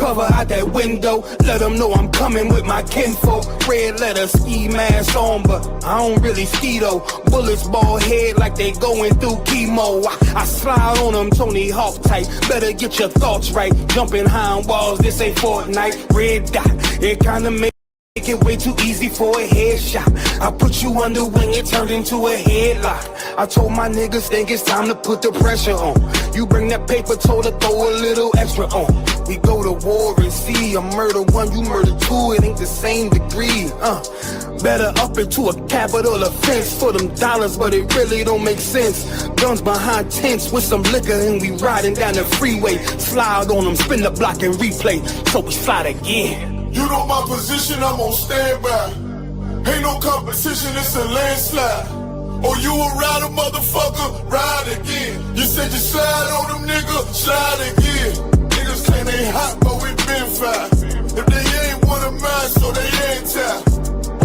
cover out that window. Let them know I'm coming with my kinfolk. Red letter ski mask on, but I don't really ski though. Bullets ball head like they going through chemo. I slide on them Tony Hawk type. Better get your thoughts right. Jumping high on walls, this ain't Fortnite. Red dot, it kinda make it way too easy for a headshot. I put you under when it turned into a headlock. I told my niggas think it's time to put the pressure on. You bring that paper, told her throw a little extra on. We go to war and see, I murder one, you murder two, it ain't the same degree. Better up into a capital offense for them dollars, but it really don't make sense. Guns behind tents with some liquor and we riding down the freeway. Slide on them, spin the block and replay, so we slide again. You know my position, I'm on standby. Ain't no competition, it's a landslide. Or you a rider, motherfucker, ride again. You said you slide on them, nigga, slide again. Niggas claim they hot, but we been fine. If they ain't one of mine, so they ain't tied.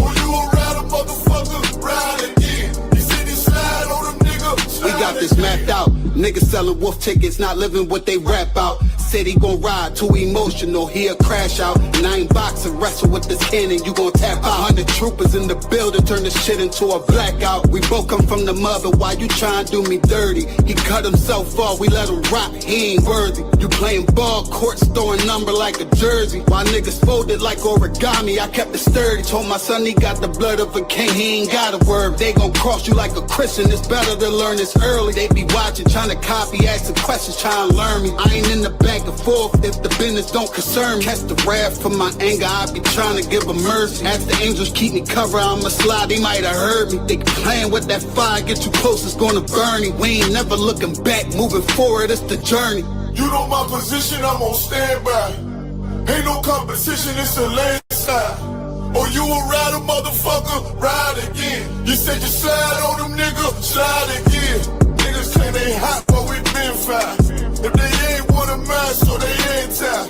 Or you a rider, motherfucker, ride again. You said you slide on them, nigga, slide We got this mapped out. Niggas selling wolf tickets, not living what they rap out. Said he gon' ride, too emotional, he'll crash out. And I ain't boxing, wrestle with this cannon, you gon' tap out. 100 troopers in the building, turn this shit into a blackout. We both come from the mother, why you tryin' to do me dirty? He cut himself off, we let him rock, he ain't worthy. You playing ball courts, throwing number like a jersey. While niggas folded like origami, I kept it sturdy. Told my son he got the blood of a king, he ain't got a word. They gon' cross you like a Christian, it's better to learn this early. They be watching, trying to copy, asking questions, trying to learn me. I ain't in the back and forth if the business don't concern me. Catch the wrath from my anger, I be trying to give a mercy. As the angels keep me covered, I'ma slide, they might have heard me. They playing with that fire, get too close, it's gonna burn me. We ain't never looking back, moving forward, it's the journey. You know my position, I'm on standby. Ain't no competition, it's a landslide. Or you a rider, motherfucker, ride again. You said you slide on them, nigga, slide again. Niggas claim they hot, but we been fine. If they ain't one of mine, so they ain't tied.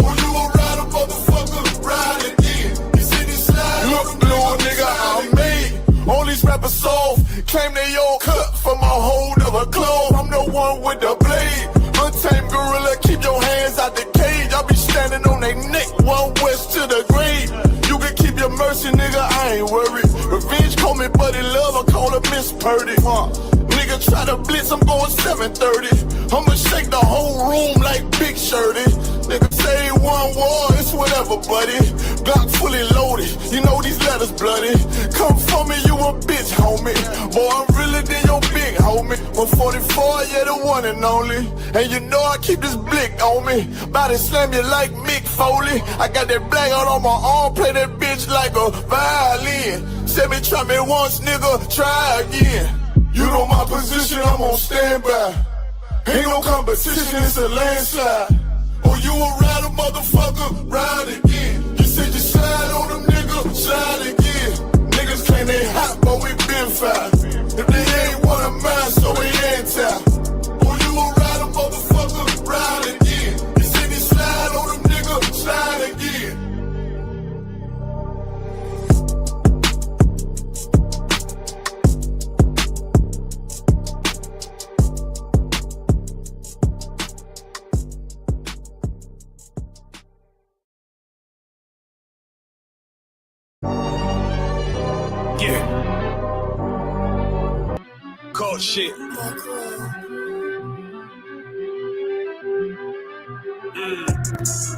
Or you a rider, motherfucker, ride again. You said you slide on them, little nigga, I'm made. All these rappers soft, claim they all cut from a hold of a clove. I'm the one with the blade. Untamed gorilla, keep your hands out the cage. I be standing on they neck, one west to the grave. You can keep your mercy, nigga, I ain't worried. Revenge call me buddy love, I call her Miss Purdy. Nigga try to blitz, I'm going 730. I'ma shake the whole room like Big Shirty. Nigga say one war, it's whatever, buddy. Glock fully loaded, you know these letters bloody. Come for me, you a bitch, homie. Boy, I'm realer than your big homie. 144, yeah, the one and only. And you know I keep this blick on me. Body slam you like Mick Foley. I got that black out on my arm, play that bitch like a violin. Say me try me once, nigga, try again. You know my position, I'm on standby. Ain't no competition, it's a landslide. Or you a rider, motherfucker, ride again. You said you slide on them, nigga, slide again. Niggas claim they hot, but we been fine. If they ain't one of mine, so we ain't tied. Or you a rider, motherfucker, ride again. You said you slide on them, nigga, slide again. Cold shit.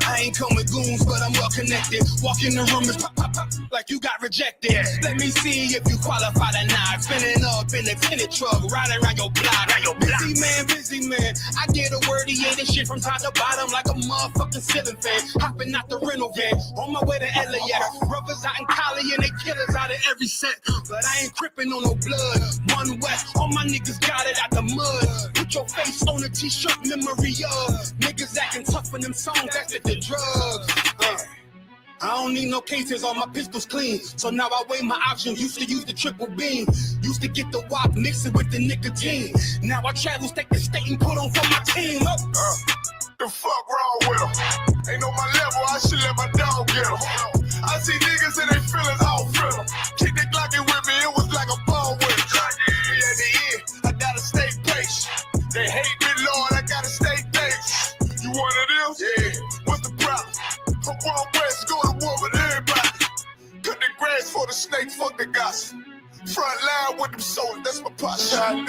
I ain't come with goons, but I'm well connected. Walk in the room is pop, pop, pop, like you got rejected. Let me see if you qualify or not. Spinning up in a tinted truck, riding around your block. Busy man. I get a word, he ain't shit from top to bottom like a motherfucking ceiling fan. Hopping out the rental van, on my way to LA. Rubbers out in Cali and they killers out of every set. But I ain't crippin' on no blood. One West, all my niggas got it out the mud. Put your face on a t-shirt, memory of niggas acting tough in them songs, that's the drugs. I don't need no cases, all my pistols clean. So now I weigh my options, used to use the triple beam. Used to get the wop, mix it with the nicotine. Now I travel state to state and put on for my team. The fuck wrong with them? Ain't on my level, I should let my dog get them. I see niggas and they feelings all frill them. Kick that Glocky with me, it was like a ball with them. At the end, I gotta stay patient. They hate me, Lord, I gotta stay patient. You one of them? Yeah. What's the problem? Gun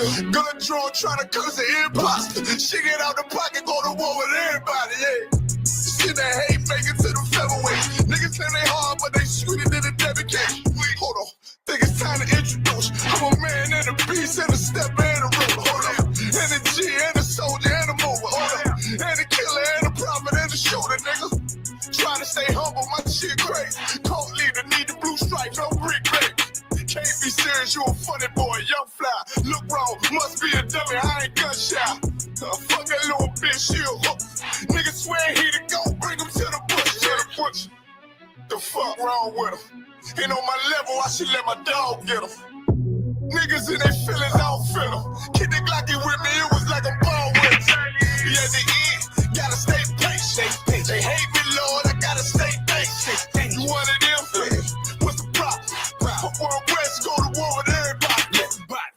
drawn, trying to curse the imposter. She get out the pocket, go to war with everybody, yeah. Shit that hate make it to the featherweight. Niggas say they hard, but they shoot it in the debit case. Hold on, think it's time to introduce. I'm a man and a beast and a stepper and a ruler. Hold on, and a G and a soldier and a mover. Hold on, and a killer and a prophet and a shooter, nigga. Trying to stay humble, my shit crazy. Cult leader, need the blue stripe, no brick break. Can't be serious, you a funny boy, young fly. Look wrong, must be a dummy, I ain't gunshot. Fuck that little bitch, she a hook. Nigga swear he the go, bring him to the bush. To the bush. The fuck wrong with him? Ain't on my level, I should let my dog get him. Niggas in their feelings, I don't feel them. Kid the Glocky with me, it was like a ball with him. Yeah, the end, gotta stay patient. They hate me, Lord, I gotta stay patient. You one of them? What's the problem? From World West, go to war with everybody.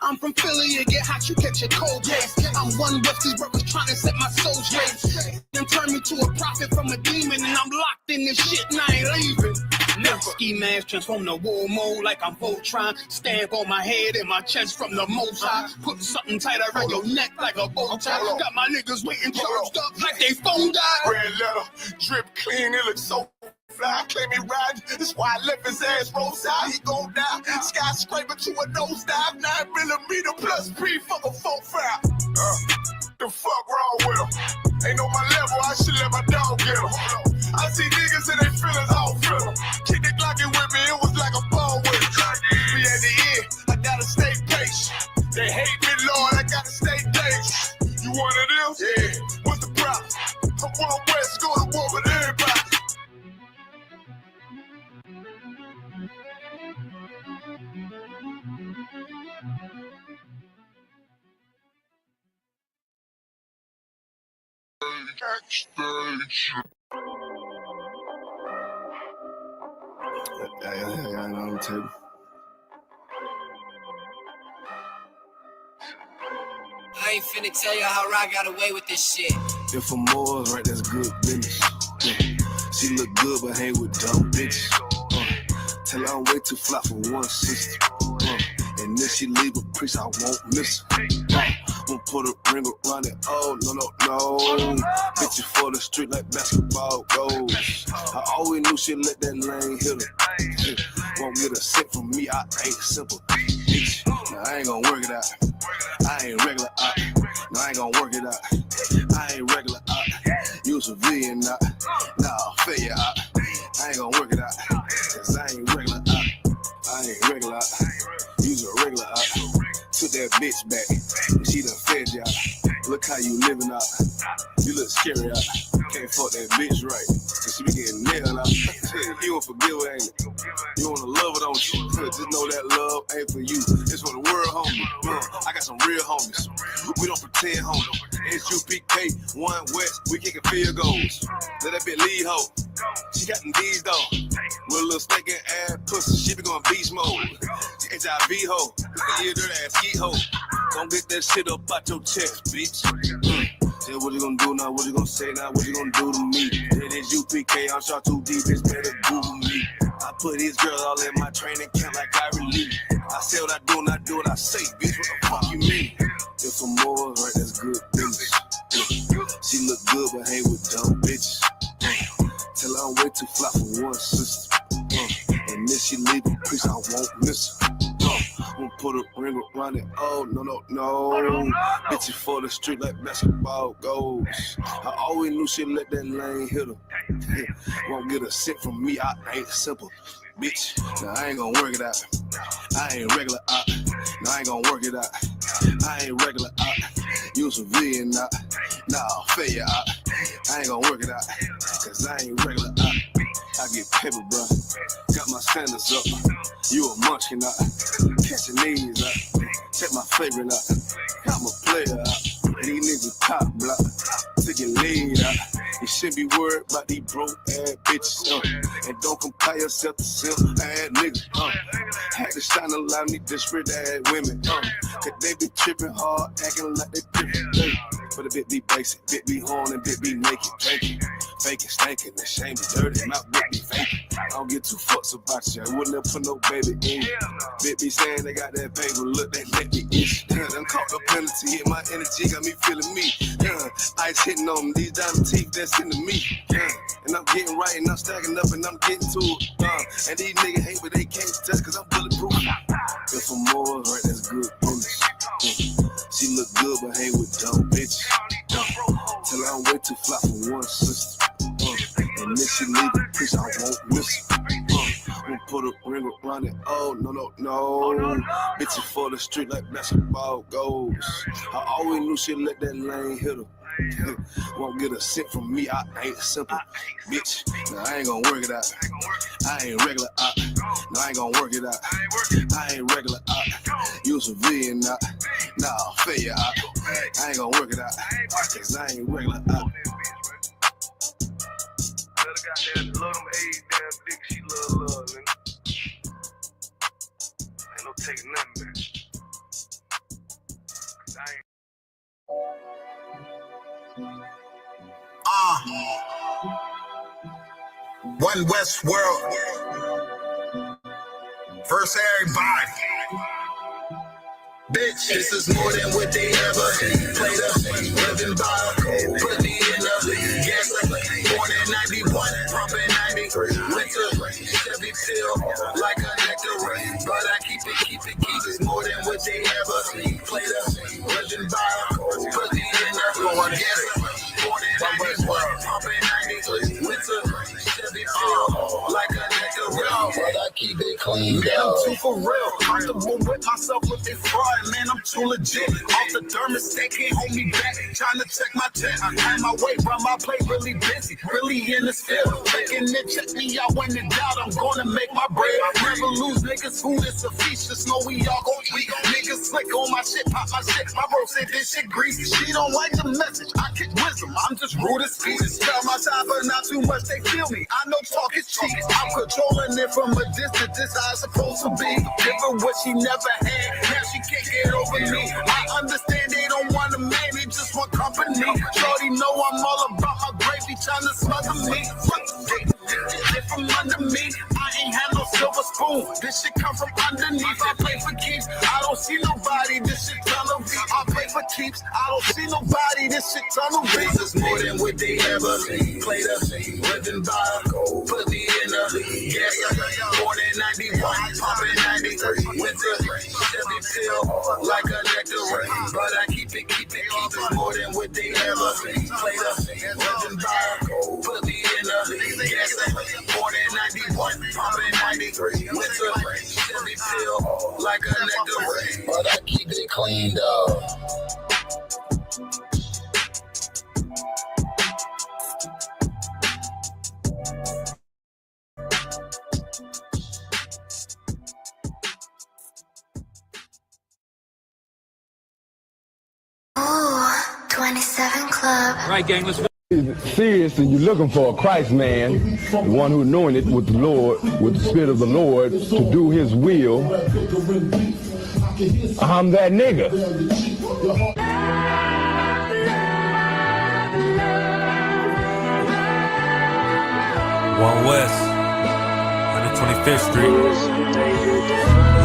I'm from Philly, you get hot, you catch a cold case. I'm one with these brothers trying to set my soul straight. Then turn me to a prophet from a demon, and I'm locked in this shit and I ain't leaving. Never. Ski mask transform the war mode like I'm Voltron. Stamp on my head and my chest from the most high. Put something tight around your neck like a bow tie. Got my niggas waiting charged up like they phone died. Red letter, drip clean, it looks so fly. Claim he riding, that's why I left his ass roadside. He gon' die. Skyscraper to a nosedive. 9mm plus P, fuck a 4-5. The fuck wrong with him? Ain't on my level, I should let my dog get him. I see niggas in their feelings, I don't feel them. Kick the Glocky with me, it was like a ball with him. But at the end, I gotta stay patient. They hate me, Lord, I gotta stay patient. You one of them? Yeah. What's the problem? I'm World West, go to war with everybody. On the table. I ain't finna tell you how I got away with this shit. If I'm more right, that's good business. She look good, but hang with dumb bitches. Tell her I'm way too fly for one sister. And if she leave a priest, I won't miss her. Won't put a ring around it. Oh, no. Bitch, for the street like basketball goes. I always knew she'd let that lane hit her. Won't get a cent from me, I ain't simple. Bitch, now I ain't gonna work it out. I ain't regular out. No, I ain't gonna work it out. I ain't regular out. You a civilian out. Nah, failure out. I ain't gonna work it out. Cause I ain't regular out. I ain't regular out. You's a regular out. Took that bitch back. She done fed you out. Look how you living out. You look scary out. Can't fuck that bitch right. Cause she be getting nailed out. You won't forgive her, ain't it? You wanna love her, don't you? Just know that love ain't for you. It's for the world, homie. I got some real homies. We don't pretend, homie. SUPK, one West, we kicking field goals. Let that bitch lead, ho. She got them D's though. With a little stinking ass pussy, she be going beast mode. She HIV ho. You dirty ass skeet ho. Don't get that shit up out your chest, bitch. Say what you gonna do now, what you gonna say now, what you gonna do to me? It is UPK, I'm shot too deep, it's better Google me. I put these girls all in my training camp like I relieve. I say what I do and I do what I say, bitch, what the fuck you mean? If I'm more right, that's good business. She look good but hang with dumb bitches. Tell her I'm way too fly for one sister. And if she leave a priest, I won't miss her. Won't put a ring around it. Oh, no. Bitch, for the street like basketball goes. I always knew she'd let that lane hit her. Won't get a cent from me, I ain't simple. Bitch, now I ain't gonna work it out. I ain't regular out. No, I ain't gonna work it out. I ain't regular out. You a civilian out. Nah, failure out. I ain't gonna work it out. Cause I ain't regular out. I get paper, bro. Got my standards up. You a munchkin out. Catching these out. Check my favorite out. I'm a player out. These niggas top block. Taking lead out. You shouldn't be worried about these broke ass bitches. And don't compare yourself to simp ass niggas. Had to shine a lot of these desperate ass women. Cause they be tripping hard, acting like they different. But a bit be basic, bit be horn and bit be naked, drinking. Faking, stankin', the shame be dirty, my bit be fake. I don't get too fucks about you. I wouldn't have put no baby in you. Bitch be saying they got that paper, look, they let me itch. Done caught the penalty, hit my energy, got me feeling me. Ice hitting on them, these diamond teeth that's into me. And I'm getting right and I'm stacking up and I'm getting to it. And these niggas hate but they can't test cause I'm bulletproof. If for more, right, that's good business. She look good but hang with dumb bitches. Till I don't wait to fly for one sister. And then she leave the piece, I won't miss her. Won't put a ring around it. Oh, no. Bitches for the street like basketball goes. I always knew she'd let that lane hit her. Won't get a cent from me, I ain't simple. Bitch, nah, I ain't gonna work it out. I ain't regular out. No, I ain't gonna work it out. I ain't regular out. You a civilian out. Nah, failure out. I ain't gonna work it out. Cause I ain't regular out. Goddamn, love them AIDS, damn dick, she love, man. Ain't no taking nothing, man. One West World. First everybody. Bitch, this is more than what they ever played us. Living by, put me in the gas. Born in 91, pumping 93. Winter, Chevy pill, like a nectar. But I keep it more than what they ever played us. Living by, put me in the gas. Born in 91, pumping 93. Winter, Chevy pill, like a nectar. But I keep it clean. Man, I'm too for real. Comfortable with myself with this fraud. Man, I'm too legit. Off the thermostat, can't hold me back. Trying to check my tent. I had my weight, run my plate, really busy. Really in this field. Making it check me out when in doubt. I'm gonna make my bread. Never lose niggas. Food is a feast. Just know we all gon' eat. Niggas slick on my shit, pop my shit. My bro said this shit greasy. She don't like the message. I kick wisdom. I'm just rude as pieces. Tell my side, but not too much. They feel me. I know talk is cheap. I'm controlling it from a distance. This how it's supposed to be. Give her what she never had. Now she can't get over me. I understand they don't want a man, they just want company. Shorty know I'm all about my gravy, trying to smother me. Get from under me. I ain't had no silver spoon. This shit come from underneath. I play for keeps. I don't see nobody. This shit tunnel V. I play for keeps. I don't see nobody. This shit tunnel V. This is more than what they ever played us. Living by, put me in a gas. Born in 91, pumping 93. Winter, Chevy pill, like a nectar. But I keep it more than what they ever played us. Living by, put me in a gas. Born in 91, pumping 93. Winter, Chevy pill, like a nectar. But I keep it clean, dog. Ooh, 27 Club. Right, gang, let's serious and you're looking for a Christ man, the one who's anointed with the Lord, with the Spirit of the Lord to do his will, I'm that nigga. One West, 125th Street.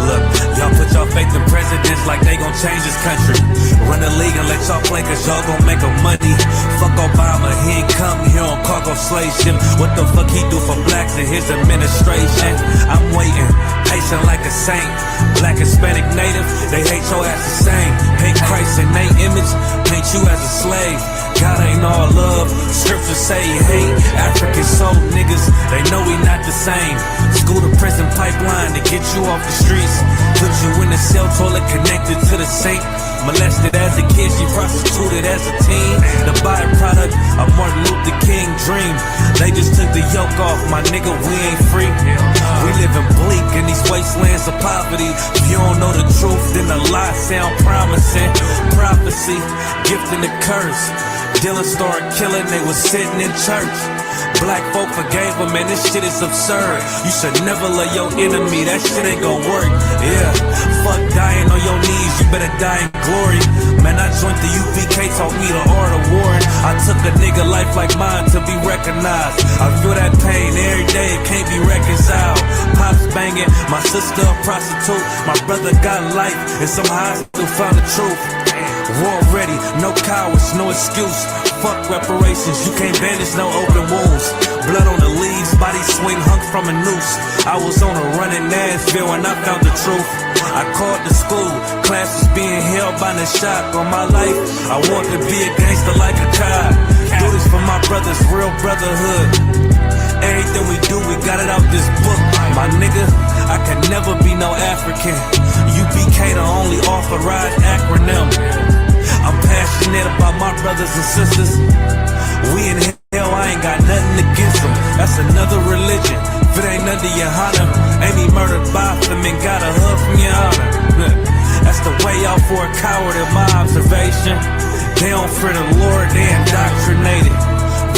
Look, y'all put y'all faith in presidents like they gon' change this country. Run the league and let y'all play cause y'all gon' make a money. Fuck Obama, he ain't come here on cargo slave ship. What the fuck he do for blacks in his administration? I'm waiting, patient like a saint. Black, Hispanic, Native, they hate your ass the same. Hate Christ in they image, paint you as a slave. God ain't all love, scriptures say he hate African soul niggas, they know we not the same. School to prison pipeline to get you off the streets. Put you in the cell toilet connected to the sink. Molested as a kid, she prostituted as a teen. The byproduct of Martin Luther King dream. They just took the yoke off, my nigga, we ain't free. We living bleak in these wastelands of poverty. If you don't know the truth, then the lies sound promising. Prophecy, gift and the curse. Dylan started killing, they was sitting in church. Black folk forgave him, man, this shit is absurd. You should never love your enemy, that shit ain't gon' work. Yeah, fuck dying on your knees, you better die in glory. Man, I joined the UVK, taught me the art of war. I took a nigga life like mine to be recognized. I feel that pain every day, it can't be reconciled. Pops banging, my sister a prostitute. My brother got life, and somehow I still found the truth. War ready, no cowards, no excuse. Fuck reparations, you can't bandage no open wounds. Blood on the leaves, body swing hung from a noose. I was on a run in Nashville and I found the truth. I called the school, class was being held by the shock on my life. I want to be a gangster like a cop. Do this for my brothers, real brotherhood. Everything we do, we got it out this book. My nigga, I can never be no African. UBK the only authorized acronym. I'm passionate about my brothers and sisters. We in hell, I ain't got nothing against them. That's another religion. If it ain't under your honor, ain't me murdered by them and got a hug from your honor. That's the way out for a coward in my observation. They don't fear the Lord, they indoctrinated.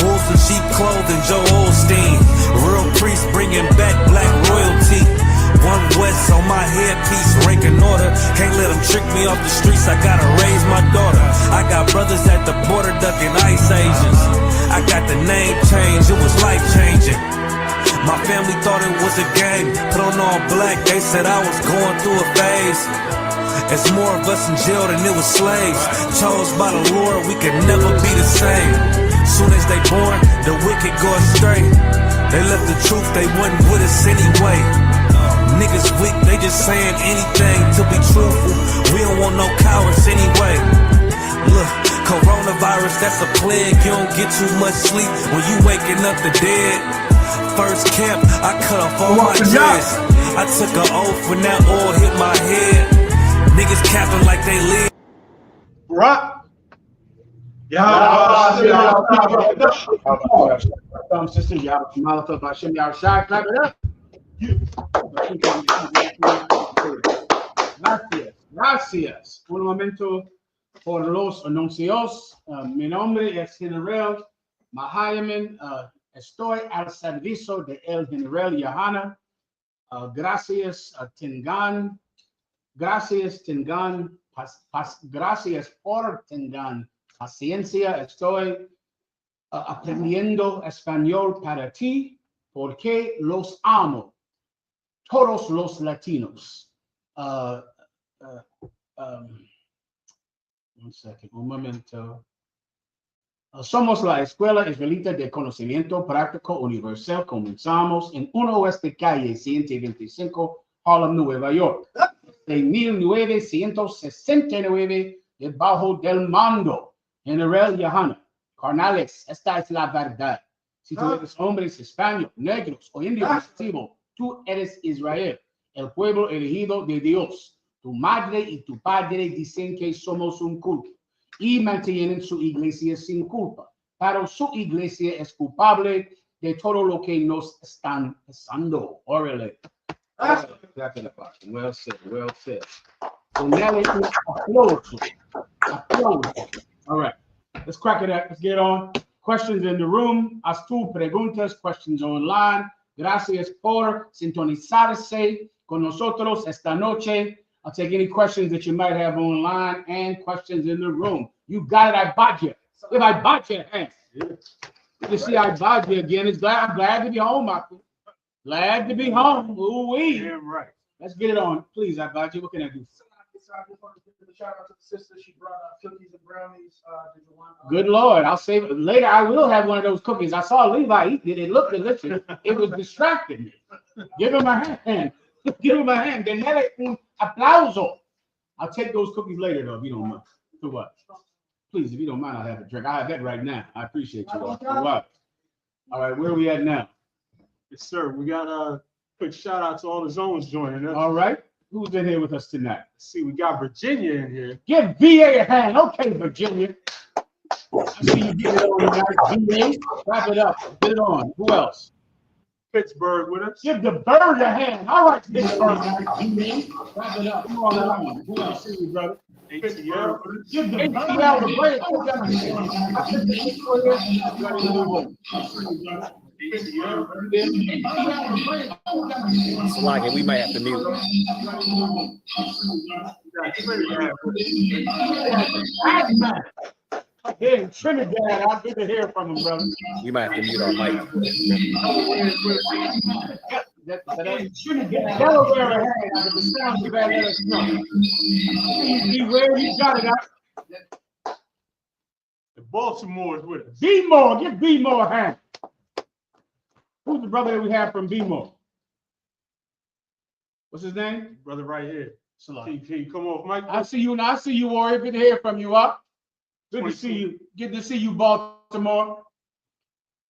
Wolves in sheep clothing, Joe Osteen. Real priest bringing back black royalty. One West on my headpiece, ranking order. Can't let them trick me off the streets, I gotta raise my daughter. I got brothers at the border ducking ICE agents. I got the name change, it was life changing. My family thought it was a game, put on all black, they said I was going through a phase. It's more of us in jail than it was slaves. Chose by the Lord, we could never be the same. Soon as they born, the wicked go astray. They left the truth, they wasn't with us anyway. Niggas weak, they just saying anything to be truthful. We don't want no cowards anyway. Look, coronavirus, that's a plague. You don't get too much sleep when you waking up the dead. First camp, I cut off all my dreads. I took an oath when that oil hit my head. Niggas capping like they live. Rock. Sister, y'all, Hashem, y'all shy, clap it up. Gracias. Un momento por los anuncios. Mi nombre es General Mahayaman. Estoy al servicio de el General Yohana. Gracias, Tengan. Gracias, Tengan. Gracias por tengan paciencia. Estoy aprendiendo español para ti porque los amo. Todos los latinos. Un momento. Somos la Escuela Israelita de Conocimiento Práctico Universal. Comenzamos en 1 Oeste Calle 125, Harlem, Nueva York. De 1969, debajo del mando General Yohana. Carnales, esta es la verdad. Si tú eres hombres hispanos, negros o indios nativos, tú eres Israel, el pueblo elegido de Dios. Tu madre y tu padre dicen que somos un culto y mantienen su iglesia sin culpa. Pero su iglesia es culpable de todo lo que nos están pasando. Órale. Well said, well said. So now it's applause. All right, let's crack it up. Let's get on. Questions in the room. Haz tu preguntas, questions online. Gracias por sintonizarse con nosotros esta noche. I'll take any questions that you might have online and questions in the room. You got it, I bought you. If I bought you, hey. You see, I bought you again. I'm glad to be home, Michael. Glad to be home. Ooh-wee. Yeah, right. Let's get it on. Please, I bought you. What can I do? I just want to give a shout out to the sister. She brought cookies and brownies. Good Lord, I'll save it later. I will have one of those cookies. I saw Levi eat it. It looked delicious. It was distracting me. Give him a hand. Give him a hand. Denle un aplauso. I'll take those cookies later, though, if you don't mind. For what? Please, if you don't mind, I'll have a drink. I have that right now. I appreciate you all. For what? All right, where are we at now? Yes, sir. We got a quick shout out to all the zones joining us. All right. Who's in here with us tonight? Let's see, we got Virginia in here. Give VA a hand. Okay, Virginia. I see you get it on tonight. VA, wrap it up. Get it on. Who else? Pittsburgh with us. Give the bird a hand. All right, Pittsburgh. Wrap it up. Come on, line. Good to see you, brother. ATL. Give the ATL the break. Salaki, we might have to mute. Hey, in Trinidad, I've been to hear from him, brother. We might have to mute our mic. Trinidad, Delaware ahead. If it sounds bad, let us know. Beware, you got it out. The Baltimore is with us. B-More, give B-More a hand. Who's the brother that we have from B-More? What's his name? Brother right here. Can you come off, Mike? I see you, Warrior. Good to hear from you, up. Good to see you. Good to see you, Baltimore.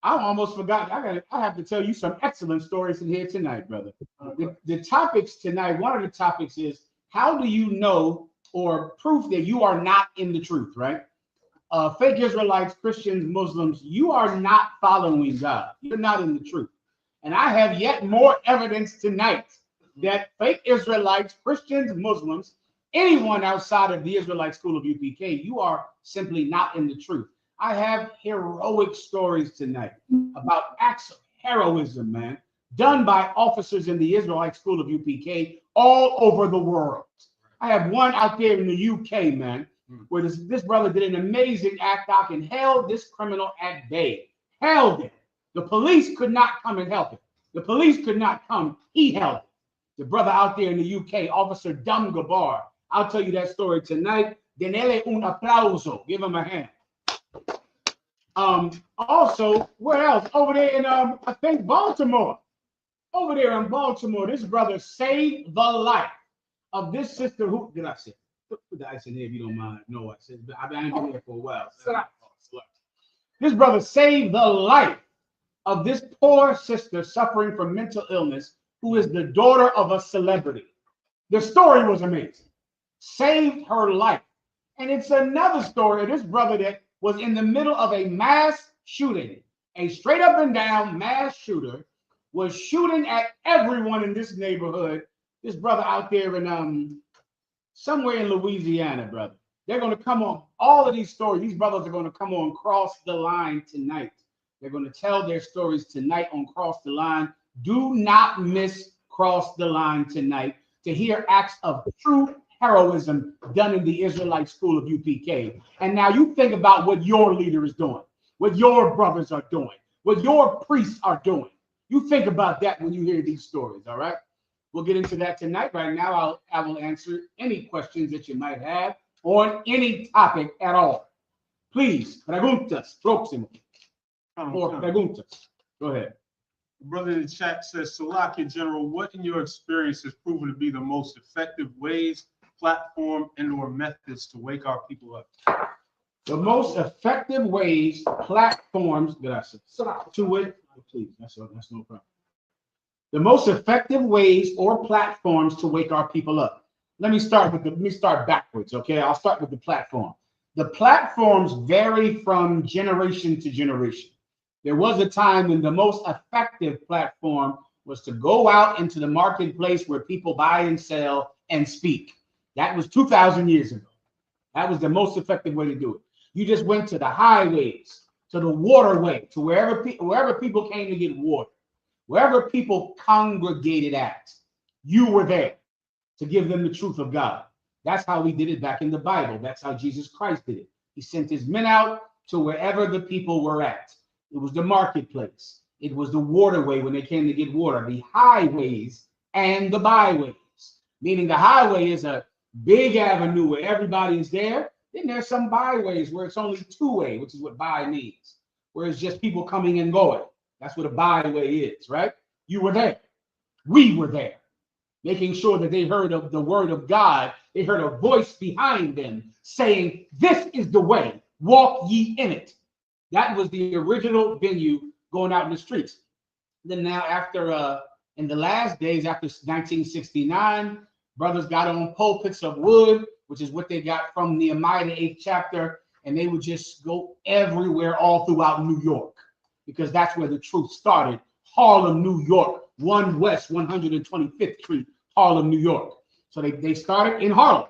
I almost forgot. I have to tell you some excellent stories in here tonight, brother. The topics tonight, one of the topics is how do you know or proof that you are not in the truth, right? Fake Israelites, Christians, Muslims, you are not following God. You're not in the truth. And I have yet more evidence tonight that fake Israelites, Christians, Muslims, anyone outside of the Israelite school of UPK, you are simply not in the truth. I have heroic stories tonight about acts of heroism, man, done by officers in the Israelite school of UPK all over the world. I have one out there in the UK, man, where this brother did an amazing act out and held this criminal at bay. Held him. The police could not come and help him. The police could not come. He held him. The brother out there in the UK, Officer Dum Gabar. I'll tell you that story tonight. Denele un aplauso. Give him a hand. Also, where else? Over there in I think Baltimore. Over there in Baltimore, this brother saved the life of this sister who did I say? Put the ice in here if you don't mind. No, I said I've been here for a while. This brother saved the life of this poor sister suffering from mental illness, who is the daughter of a celebrity. The story was amazing. Saved her life. And it's another story of this brother that was in the middle of a mass shooting. A straight up and down mass shooter was shooting at everyone in this neighborhood. This brother out there in somewhere in Louisiana, brother. They're going to come on. All of these stories, these brothers are going to come on Cross the Line tonight. They're going to tell their stories tonight on Cross the Line. Do not miss Cross the Line tonight to hear acts of true heroism done in the Israelite school of UPK. And now you think about what your leader is doing, what your brothers are doing, what your priests are doing. You think about that when you hear these stories, all right? We'll get into that tonight. Right now, I will answer any questions that you might have on any topic at all. Please, preguntas, próximo. Or preguntas. Go ahead. The brother in the chat says, Salaki General, what in your experience has proven to be the most effective ways, platform, and or methods to wake our people up? The most effective ways, platforms, gracias, to it, please, that's no problem. The most effective ways or platforms to wake our people up. Let me start backwards, okay? I'll start with the platform. The platforms vary from generation to generation. There was a time when the most effective platform was to go out into the marketplace where people buy and sell and speak. That was 2,000 years ago. That was the most effective way to do it. You just went to the highways, to the waterway, to wherever people came to get water, wherever people congregated at, you were there to give them the truth of God. That's how we did it back in the Bible. That's how Jesus Christ did it. He sent his men out to wherever the people were at. It was the marketplace. It was the waterway when they came to get water, the highways and the byways, meaning the highway is a big avenue where everybody's there. Then there's some byways where it's only two-way, which is what by means, where it's just people coming and going. That's what a byway is, right? You were there. We were there, making sure that they heard of the word of God. They heard a voice behind them saying, this is the way, walk ye in it. That was the original venue going out in the streets. Then now after, in the last days, after 1969, brothers got on pulpits of wood, which is what they got from Nehemiah, the 8th chapter, and they would just go everywhere all throughout New York, because that's where the truth started, Harlem, New York, 1 West 125th Street, Harlem, New York. So they started in Harlem.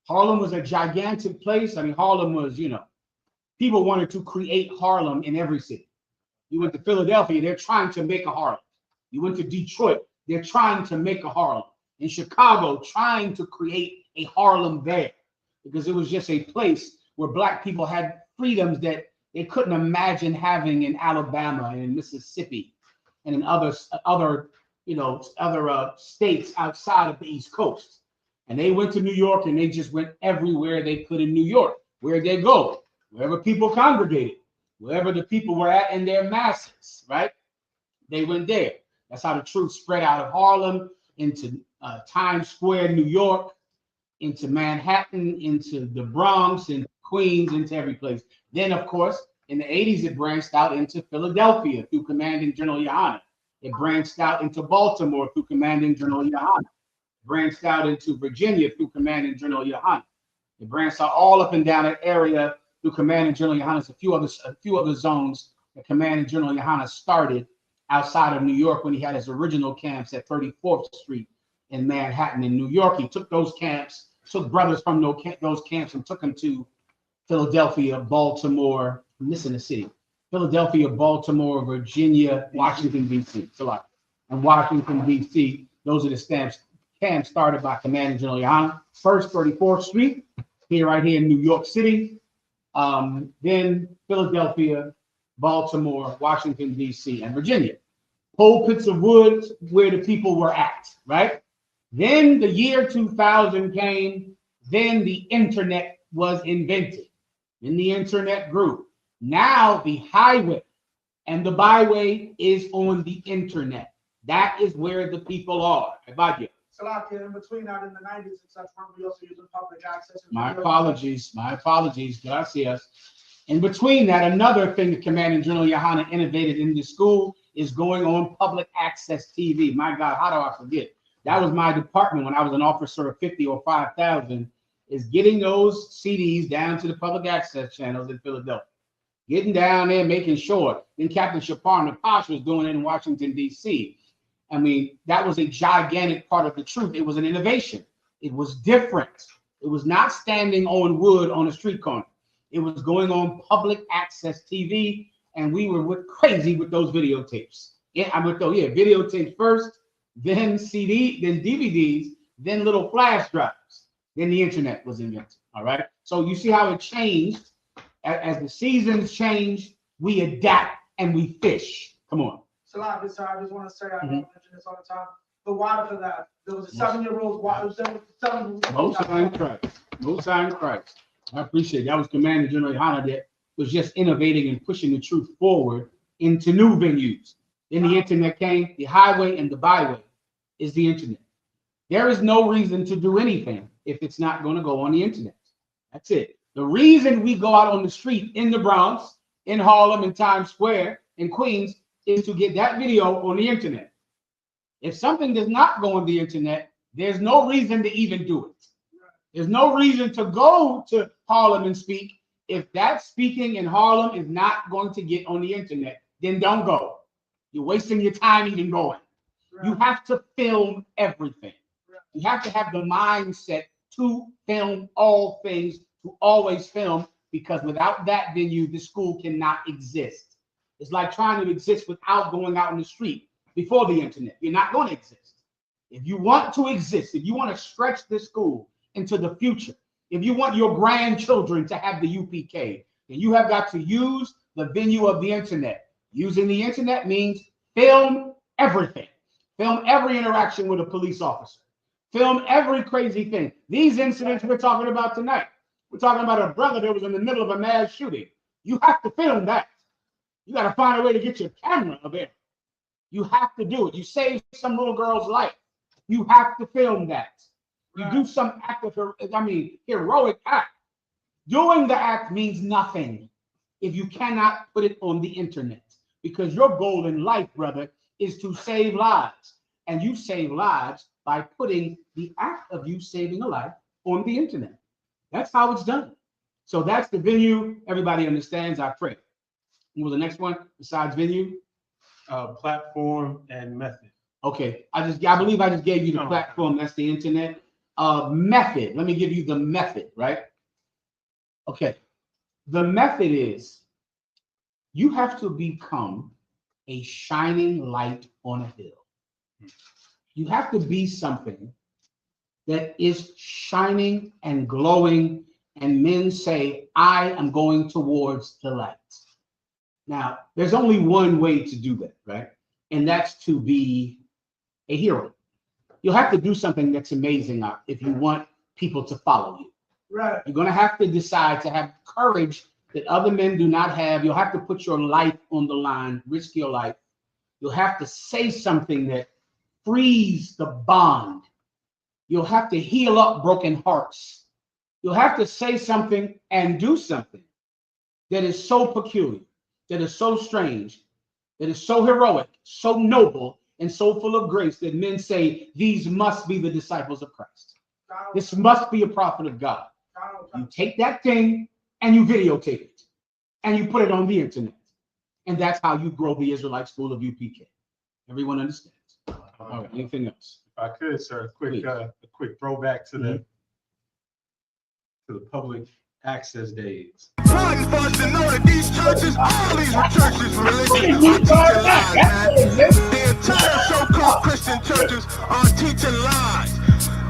Harlem was a gigantic place. I mean, Harlem was, you know, people wanted to create Harlem in every city. You went to Philadelphia, they're trying to make a Harlem. You went to Detroit, they're trying to make a Harlem. In Chicago, trying to create a Harlem there, because it was just a place where Black people had freedoms that they couldn't imagine having in Alabama and in Mississippi and in other states outside of the East Coast. And they went to New York, and they just went everywhere they could in New York. Where'd they go? Wherever people congregated, wherever the people were at in their masses, right? They went there. That's how the truth spread out of Harlem into Times Square, New York, into Manhattan, into the Bronx, into Queens, into every place. Then, of course, in the 80s, it branched out into Philadelphia through Commanding General Yohanna. It branched out into Baltimore through Commanding General Yohanna. It branched out into Virginia through Commanding General Yohanna. It branched out all up and down that area through Commanding General Yohanna. A few other zones that Commanding General Yohanna started outside of New York when he had his original camps at 34th Street in Manhattan in New York. He took those camps, took brothers from those camps and took them to Philadelphia, Baltimore, I'm missing a city, Philadelphia, Baltimore, Virginia, Washington, D.C. And Washington, D.C., those are the camps started by Commanding General Yohanna. First, 34th Street, right here in New York City. Then Philadelphia, Baltimore, Washington, D.C., and Virginia. Pulpits of wood where the people were at, right? Then the year 2000 came. Then the internet was invented. Then the internet grew. Now the highway and the byway is on the internet. That is where the people are. About you. Salakia, in between that, in the 90s and such, we also using public access. My apologies. Gracias. In between that, another thing that Commanding General Yohanna innovated in the school is going on public access TV. My God, how do I forget? That was my department when I was an officer of 50 or 5,000, is getting those CDs down to the public access channels in Philadelphia. Getting down there, making sure. Then Captain Shapar Napash was doing it in Washington, D.C. I mean, that was a gigantic part of the truth. It was an innovation. It was different. It was not standing on wood on a street corner. It was going on public access TV, and we were crazy with those videotapes. Videotapes first, then CD, then DVDs, then little flash drives. Then the internet was invented. All right. So you see how it changed. As the seasons change, we adapt and we fish. Come on. Salah, I just want to say, I mention this all the time. The water for that. There was a 7-year-old water. Most High in Christ. I appreciate it. That was Commanding General Yohanna that was just innovating and pushing the truth forward into new venues. Then the internet came. The highway and the byway is the internet. There is no reason to do anything if it's not going to go on the internet. That's it. The reason we go out on the street in the Bronx, in Harlem, in Times Square, in Queens, is to get that video on the internet. If something does not go on the internet, there's no reason to even do it. There's no reason to go to Harlem and speak. If that speaking in Harlem is not going to get on the internet, then don't go. You're wasting your time even going. You have to film everything. You have to have the mindset to film all things, to always film, because without that venue, the school cannot exist. It's like trying to exist without going out in the street before the internet. You're not going to exist. If you want to exist, if you want to stretch this school into the future, if you want your grandchildren to have the UPK, then you have got to use the venue of the internet. Using the internet means film everything. Film every interaction with a police officer. Film every crazy thing. These incidents we're talking about tonight. We're talking about a brother that was in the middle of a mass shooting. You have to film that. You got to find a way to get your camera of it. You have to do it. You save some little girl's life. You have to film that. You do some act of, heroic act. Doing the act means nothing if you cannot put it on the internet, because your goal in life, brother, is to save lives. And you save lives by putting the act of you saving a life on the internet. That's how it's done. So that's the venue. Everybody understands, I pray. What was the next one besides venue? Platform and method. Okay, I believe I just gave you the platform. That's the internet. Method. Let me give you the method, right? Okay. The method is you have to become a shining light on a hill. You have to be something that is shining and glowing, and men say, I am going towards the light. Now, there's only one way to do that, right? And that's to be a hero. You'll have to do something that's amazing if you want people to follow you. Right. You're going to have to decide to have courage that other men do not have. You'll have to put your life on the line, risk your life. You'll have to say something that frees the bond. You'll have to heal up broken hearts. You'll have to say something and do something that is so peculiar, that is so strange, that is so heroic, so noble, and so full of grace that men say, these must be the disciples of Christ. This must be a prophet of God. You take that thing and you videotape it and you put it on the internet. And that's how you grow the Israelite School of UPK. Everyone understands. All right, anything else? If I could, sir, a quick throwback to the public access days. Important for us to know that these churches, all these churches, religions are teaching lies, man. The entire so-called Christian churches are teaching lies.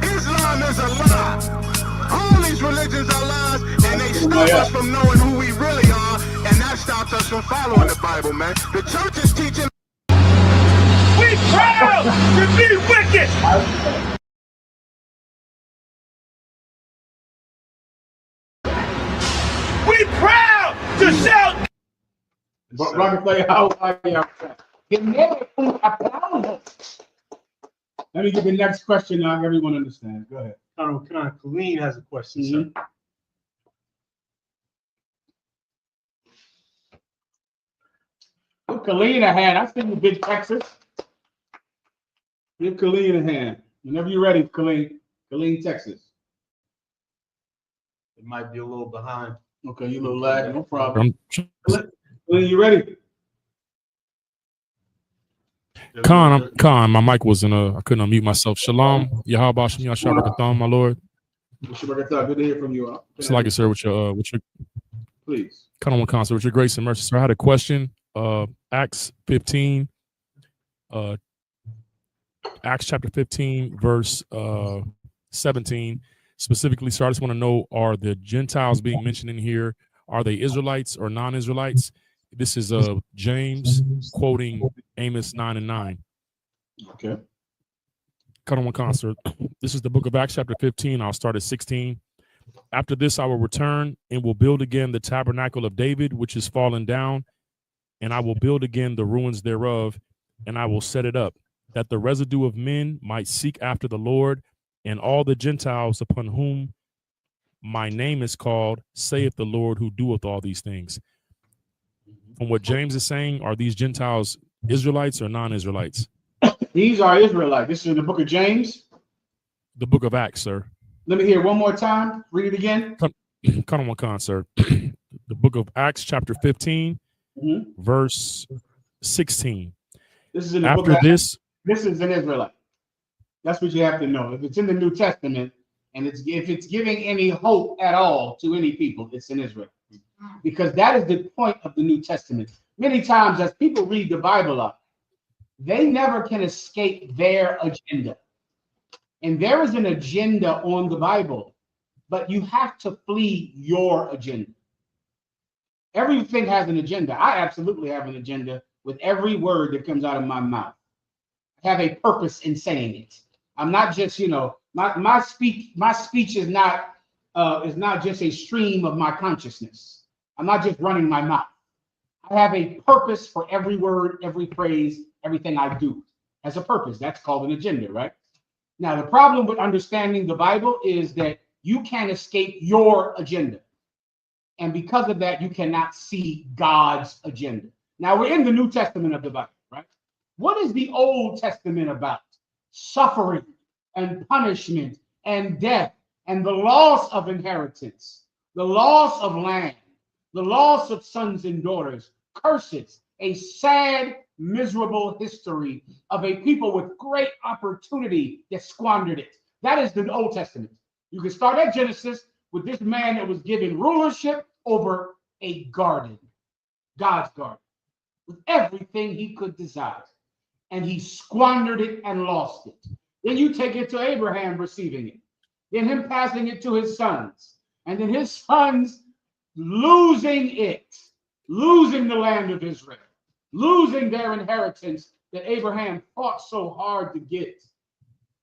Islam is a lie. All these religions are lies, and they stop us from knowing who we really are, and that stops us from following the Bible, man. The church is teaching. We proud to be wicked. We proud to shout. Rockefeller, how are you? Let me get the next question now. Everyone understands. Go ahead. Colleen has a question, sir. Give Colleen a hand. I see you, big Texas. Give Colleen a hand. Whenever you're ready, Colleen. Colleen, Texas. It might be a little behind. Okay, you a little lag, no problem. Colleen, you ready? Khan, my mic wasn't I couldn't unmute myself. Shalom, Yahweh Shem Yashar Rakatham, my Lord. Good to hear from you. It's like it, sir, with your please. Khan, sir, with your grace and mercy, sir. I had a question. Acts 15, Acts chapter 15, verse 17. Specifically, sir, I just want to know, are the Gentiles being mentioned in here? Are they Israelites or non-Israelites? This is James quoting Amos 9:9. Okay. Khan, sir. This is the book of Acts chapter 15. I'll start at 16. After this, I will return and will build again the tabernacle of David, which is fallen down, and I will build again the ruins thereof, and I will set it up, that the residue of men might seek after the Lord, and all the Gentiles upon whom my name is called, saith the Lord who doeth all these things. From what James is saying, are these Gentiles Israelites or non-Israelites? These are Israelites. This is in the book of James. The book of Acts, sir. Let me hear it one more time. Read it again. Khan, sir. The book of Acts, chapter 15, verse 16. This is in the After book of this. This is an Israelite. That's what you have to know. If it's in the New Testament, and if it's giving any hope at all to any people, it's in Israel. Because that is the point of the New Testament. Many times as people read the Bible up, they never can escape their agenda. And there is an agenda on the Bible, but you have to flee your agenda. Everything has an agenda. I absolutely have an agenda with every word that comes out of my mouth. I have a purpose in saying it. I'm not just, my speech is not just a stream of my consciousness. I'm not just running my mouth. I have a purpose for every word, every phrase, everything I do has a purpose. That's called an agenda, right? Now, the problem with understanding the Bible is that you can't escape your agenda. And because of that, you cannot see God's agenda. Now, we're in the New Testament of the Bible, right? What is the Old Testament about? Suffering and punishment and death and the loss of inheritance, the loss of land, the loss of sons and daughters, curses, a sad, miserable history of a people with great opportunity that squandered it. That is the Old Testament. You can start at Genesis with this man that was given rulership over a garden, God's garden, with everything he could desire. And he squandered it and lost it. Then you take it to Abraham receiving it, then him passing it to his sons, and then his sons losing it, losing the land of Israel, losing their inheritance that Abraham fought so hard to get,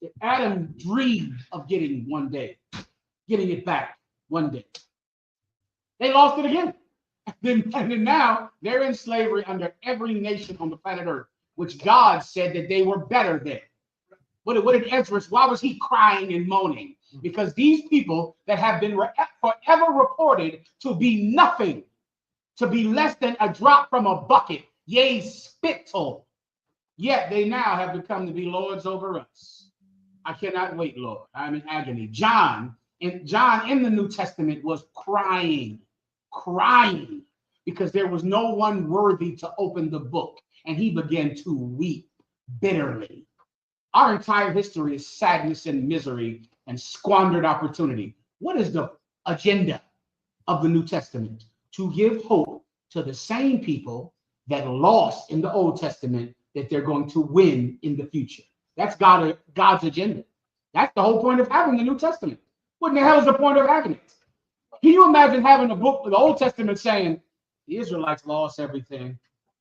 that Adam dreamed of getting one day, getting it back one day. They lost it again. And then now they're in slavery under every nation on the planet Earth, which God said that they were better than. What did Ezra, why was he crying and moaning? Because these people that have been forever reported to be nothing, to be less than a drop from a bucket, yea, spittle, yet they now have become to be lords over us. I cannot wait, Lord. I'm in agony. John in the New Testament was crying, because there was no one worthy to open the book, and he began to weep bitterly. Our entire history is sadness and misery and squandered opportunity. What is the agenda of the New Testament? To give hope to the same people that lost in the Old Testament, that they're going to win in the future. That's God's agenda. That's the whole point of having the New Testament. What in the hell is the point of having it? Can you imagine having a book of the Old Testament saying the Israelites lost everything,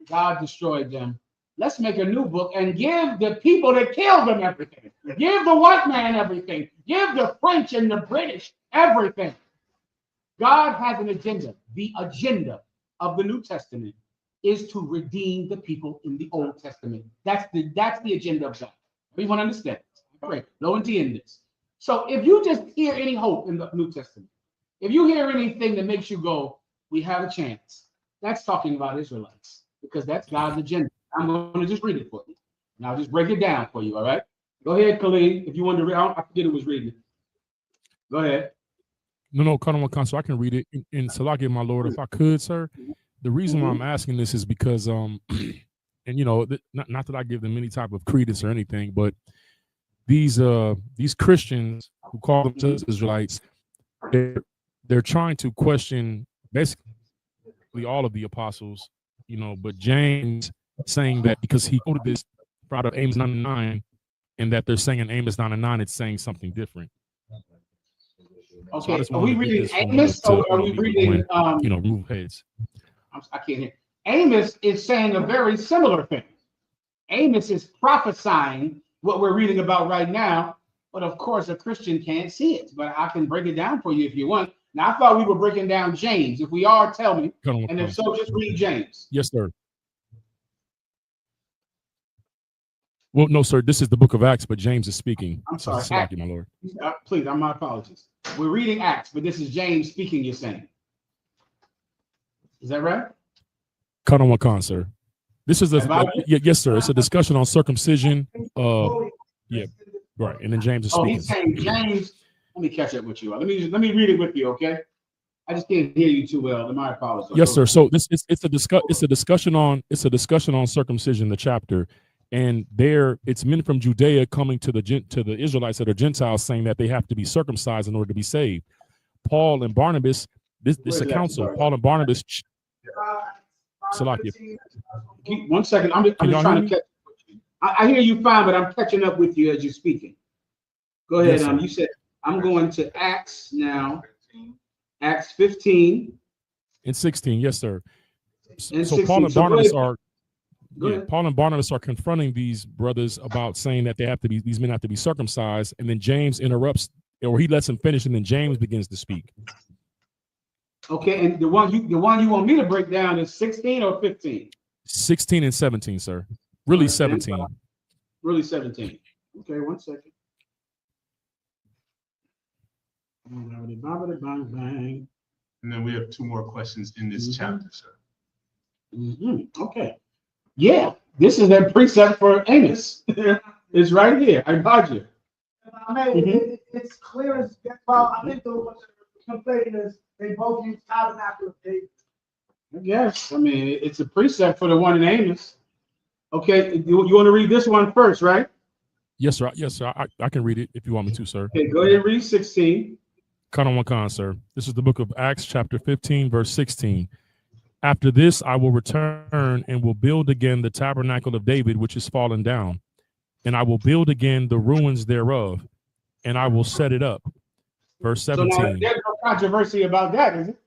God destroyed them? Let's make a new book and give the people that killed them everything. Give the white man everything. Give the French and the British everything. God has an agenda. The agenda of the New Testament is to redeem the people in the Old Testament. That's the agenda of God. Everyone understand? Right. No one in this. So if you just hear any hope in the New Testament, if you hear anything that makes you go, we have a chance, that's talking about Israelites, because that's God's agenda. I'm going to just read it for you. And I'll just break it down for you, all right? Go ahead, Khalid, if you want to read. I forget who was reading it. Go ahead. No, so I can read it. And Salakia, my Lord, if I could, sir. The reason why I'm asking this is because, and you know, not that I give them any type of credence or anything, but these Christians who call themselves Israelites, they're trying to question basically all of the apostles, you know, but James saying that because he quoted this out of Amos 9:9, and that they're saying in Amos 9:9 it's saying something different. Okay, so are we reading Amos or are we reading move heads? I can't hear. Amos is saying a very similar thing. Amos is prophesying what we're reading about right now, but of course a Christian can't see it. But I can break it down for you if you want. Now I thought we were breaking down James. If we are, tell me. And if so, just read James. Yes, sir. Well, no, sir. This is the book of Acts, but James is speaking. I'm sorry, my Lord. Please, my apologies. We're reading Acts, but this is James speaking. You're saying, is that right? Cut on one con, sir. This is yes, sir. It's a discussion on circumcision. Yeah, right. And then James is speaking. He's saying James. Let me catch up with you. Let me read it with you, okay? I just can't hear you too well. My apologies. Yes, sir. So it's a discussion on circumcision, the chapter. And there, it's men from Judea coming to the Israelites that are Gentiles, saying that they have to be circumcised in order to be saved. Paul and Barnabas, this is a council. Paul and Barnabas. Salakia. One second. I'm just trying to catch. I hear you fine, but I'm catching up with you as you're speaking. Go ahead. Yes, you said I'm going to Acts now. Acts 15 and 16. Yes, sir. And so 16. Paul and Barnabas are. Yeah, Paul and Barnabas are confronting these brothers about saying that these men have to be circumcised, and then James interrupts, or he lets them finish, and then James begins to speak. Okay, and the one you want me to break down is 16 or 15? 16 and 17, sir. Really 17. Really 17. Okay, 1 second. And then we have 2 more questions in this chapter, sir. Okay. Yeah, this is that precept for Amos. It's right here. I got you. I mean, it's clear as well. I think the complaining is they both use tabernacle of David. I guess. I mean, it's a precept for the one in Amos. Okay, you want to read this one first, right? Yes, sir. Yes, sir. I can read it if you want me to, sir. Okay, go ahead and read 16. Con, sir. This is the book of Acts, chapter 15, verse 16. After this, I will return and will build again the tabernacle of David, which is fallen down, and I will build again the ruins thereof, and I will set it up. Verse 17. So now there's no controversy about that, is it?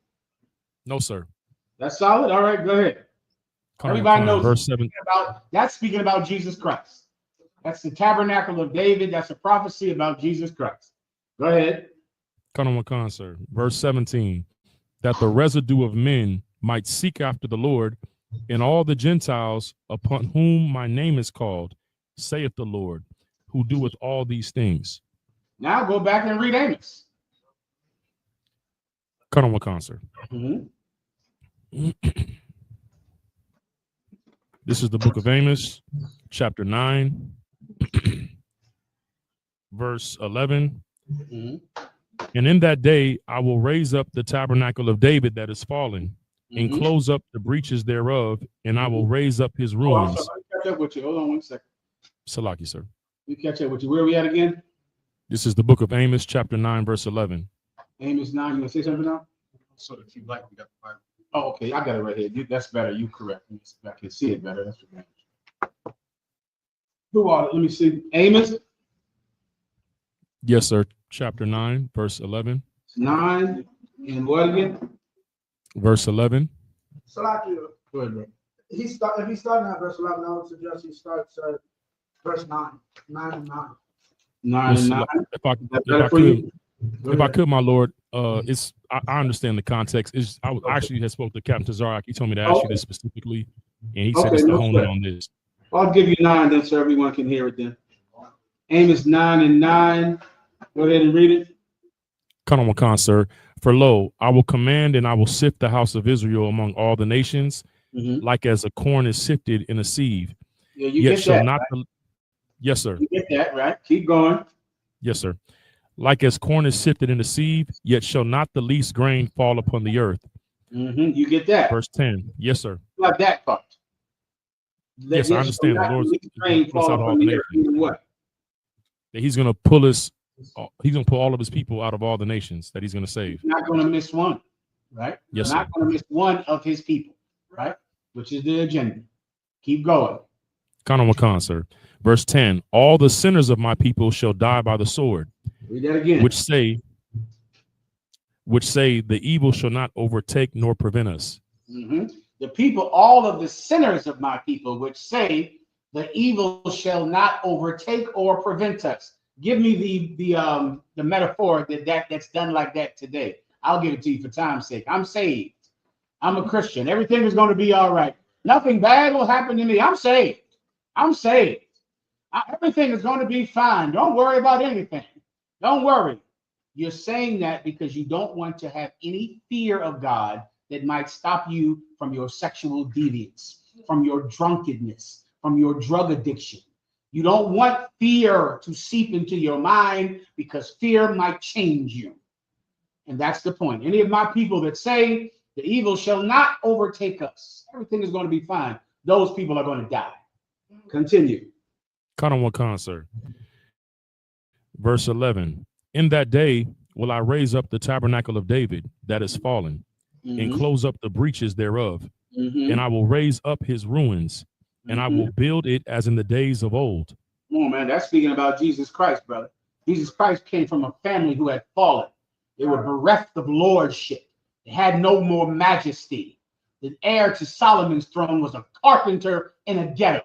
No, sir. That's solid. All right, go ahead. Everybody knows verse 7. That's speaking about Jesus Christ. That's the tabernacle of David. That's a prophecy about Jesus Christ. Go ahead. Con, sir. Verse 17. That the residue of men might seek after the Lord, and all the Gentiles upon whom my name is called, saith the Lord, who doeth all these things. Now go back and read Amos. Con, sir. This is the book of Amos, chapter 9, verse 11. And in that day I will raise up the tabernacle of David that is fallen, and close up the breaches thereof, and I will raise up his ruins. Catch up with you. Hold on 1 second. Salaki, sir. We catch up with you. Where are we at again? This is the book of Amos, chapter 9, verse 11. Amos 9. You want to say something now? So if you like, we got the Bible. Oh, okay. I got it right here. That's better. You correct me. I can see it better. That's what. Who are? Let me see. Amos. Yes, sir. Chapter 9, verse 11. 9 and what again? Verse 11. Salaki, Go ahead, bro. if he's starting at verse 11, I would suggest he starts at verse 9. 9 and 9. 9 and 9. If I could, my Lord, it's I understand the context. I actually had spoke to Captain Tazarak. He told me to ask you this specifically, and he said it's to hone in on this. I'll give you 9 then, so everyone can hear it then. Amos 9 and 9. Go ahead and read it. Con, sir. For lo, I will command and I will sift the house of Israel among all the nations, like as a corn is sifted in a sieve. Yeah, you get that, right? Yes, sir. You get that, right? Keep going. Yes, sir. Like as corn is sifted in a sieve, yet shall not the least grain fall upon the earth. You get that. Verse 10. Yes, sir. Like that part. Yes, I understand. The Lord's grain fall upon the earth. What? That he's going to pull us. He's going to pull all of his people out of all the nations that he's going to save. Not going to miss one, right? Yes, not going to miss one of his people, right? Which is the agenda. Keep going. Con, sir. Verse 10. All the sinners of my people shall die by the sword. Read that again. Which say the evil shall not overtake nor prevent us. The people, all of the sinners of my people, which say the evil shall not overtake or prevent us. Give me the metaphor that's done like that today. I'll give it to you for time's sake. I'm saved. I'm a Christian. Everything is going to be all right. Nothing bad will happen to me. I'm saved. I'm saved. Everything is going to be fine. Don't worry about anything. Don't worry. You're saying that because you don't want to have any fear of God that might stop you from your sexual deviance, from your drunkenness, from your drug addiction. You don't want fear to seep into your mind because fear might change you. And that's the point. Any of my people that say the evil shall not overtake us, everything is going to be fine, those people are going to die. Continue. Con, sir. Verse 11. In that day will I raise up the tabernacle of David that is fallen, and close up the breaches thereof, and I will raise up his ruins, and I will build it as in the days of old. Come on, man. That's speaking about Jesus Christ, brother. Jesus Christ came from a family who had fallen. They were bereft of lordship. They had no more majesty. The heir to Solomon's throne was a carpenter in a ghetto.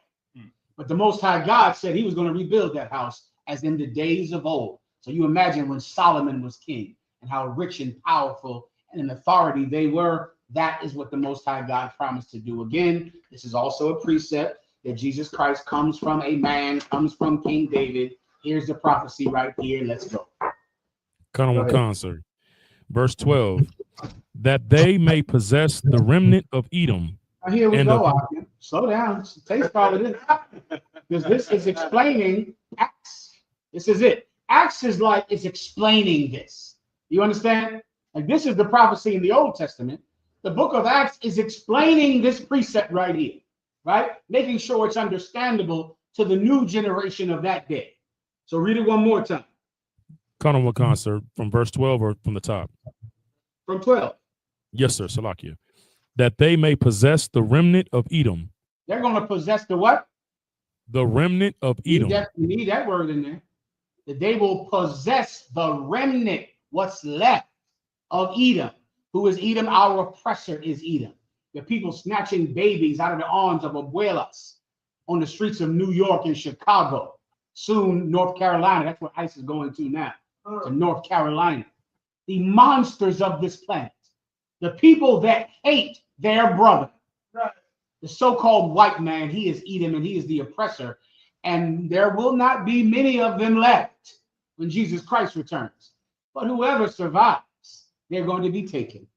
But the Most High God said he was going to rebuild that house as in the days of old. So you imagine when Solomon was king and how rich and powerful and in authority they were. That is what the Most High God promised to do again. This is also a precept that Jesus Christ comes from a man, comes from King David. Here's the prophecy right here. Let's go. Con, sir. Verse 12. That they may possess the remnant of Edom. Here we go. Slow down. Taste all of this. Because this is explaining Acts. This is it. Acts is like it's explaining this. You understand? Like this is the prophecy in the Old Testament. The book of Acts is explaining this precept right here. right? Making sure it's understandable to the new generation of that day. So read it one more time. Colonel Wakan, sir, from verse 12 or from the top? From 12. Yes, sir, Salakia. That they may possess the remnant of Edom. They're going to possess the what? The remnant of Edom. You need that word in there. That they will possess the remnant, what's left of Edom. Who is Edom? Our oppressor is Edom. The people snatching babies out of the arms of abuelas on the streets of New York and Chicago. Soon, North Carolina. That's where ICE is going to now, to North Carolina. The monsters of this planet. The people that hate their brother. Right. The so-called white man, he is Edom and he is the oppressor. And there will not be many of them left when Jesus Christ returns. But whoever survives, they're going to be taken.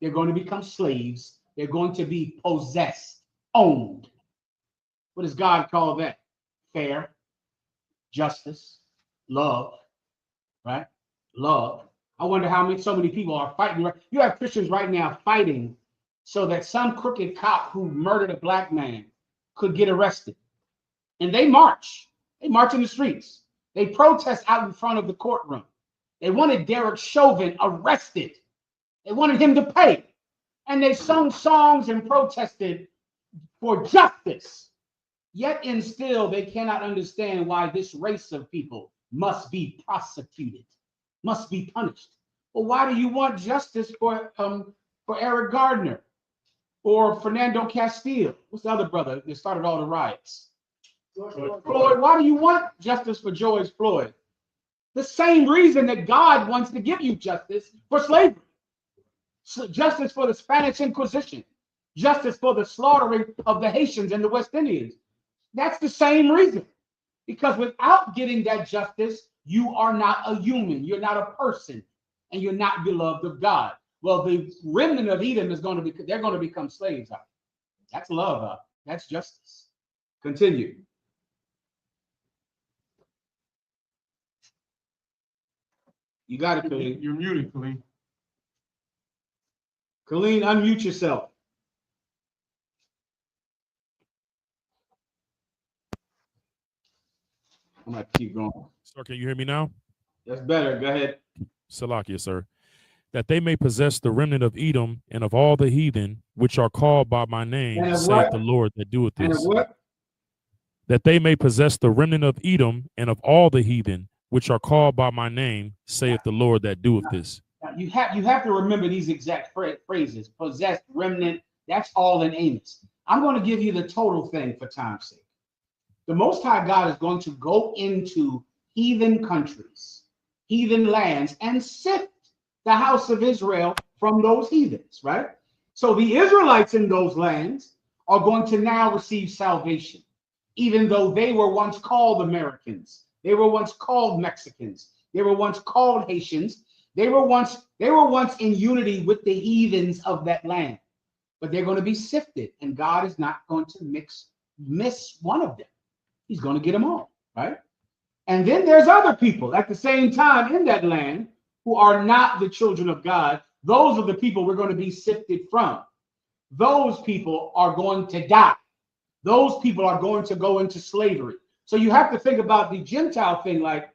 They're going to become slaves. They're going to be possessed, owned. What does God call that? Fair, justice, love, right? Love. I wonder how so many people are fighting. You have Christians right now fighting so that some crooked cop who murdered a black man could get arrested. And they march. They march in the streets. They protest out in front of the courtroom. They wanted Derek Chauvin arrested. They wanted him to pay. And they sung songs and protested for justice. Yet and still, they cannot understand why this race of people must be prosecuted, must be punished. Well, why do you want justice for Eric Gardner or Fernando Castillo? What's the other brother that started all the riots? Floyd. Why do you want justice for George Floyd? The same reason that God wants to give you justice for slavery. Justice for the Spanish Inquisition. Justice for the slaughtering of the Haitians and the West Indians. That's the same reason. Because without getting that justice, you are not a human. You're not a person. And you're not beloved of God. Well, the remnant of Edom is going to be, they're going to become slaves. That's love. That's justice. Continue. You got it, Khalid. You're muted, Khalid. Khalid, unmute yourself. I'm going to keep going. Sir, can you hear me now? That's better. Go ahead. Salakia, sir. That they may possess the remnant of Edom and of all the heathen, which are called by my name, saith the Lord that doeth this. And of what? That they may possess the remnant of Edom and of all the heathen, which are called by my name, saith the Lord that doeth this. You have to remember these exact phrases. Possessed, remnant, that's all in Amos. I'm going to give you the total thing for time's sake. The Most High God is going to go into heathen countries, heathen lands, and sift the house of Israel from those heathens, right? So the Israelites in those lands are going to now receive salvation, even though they were once called Americans. They were once called Mexicans. They were once called Haitians. They were once in unity with the heathens of that land. But they're going to be sifted, and God is not going to miss one of them. He's going to get them all, right? And then there's other people at the same time in that land who are not the children of God. Those are the people we're going to be sifted from. Those people are going to die. Those people are going to go into slavery. So you have to think about the Gentile thing, like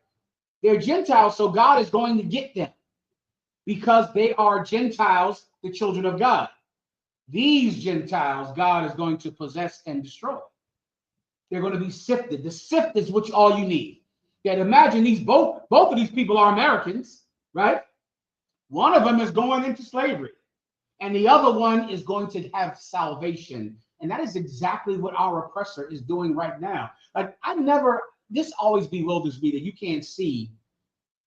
they're Gentiles, so God is going to get them because they are Gentiles, the children of God. These Gentiles, God is going to possess and destroy. They're going to be sifted. The sift is which all you need. That imagine these both of these people are Americans, right? One of them is going into slavery, and the other one is going to have salvation. And that is exactly what our oppressor is doing right now. Like this always bewilders me that you can't see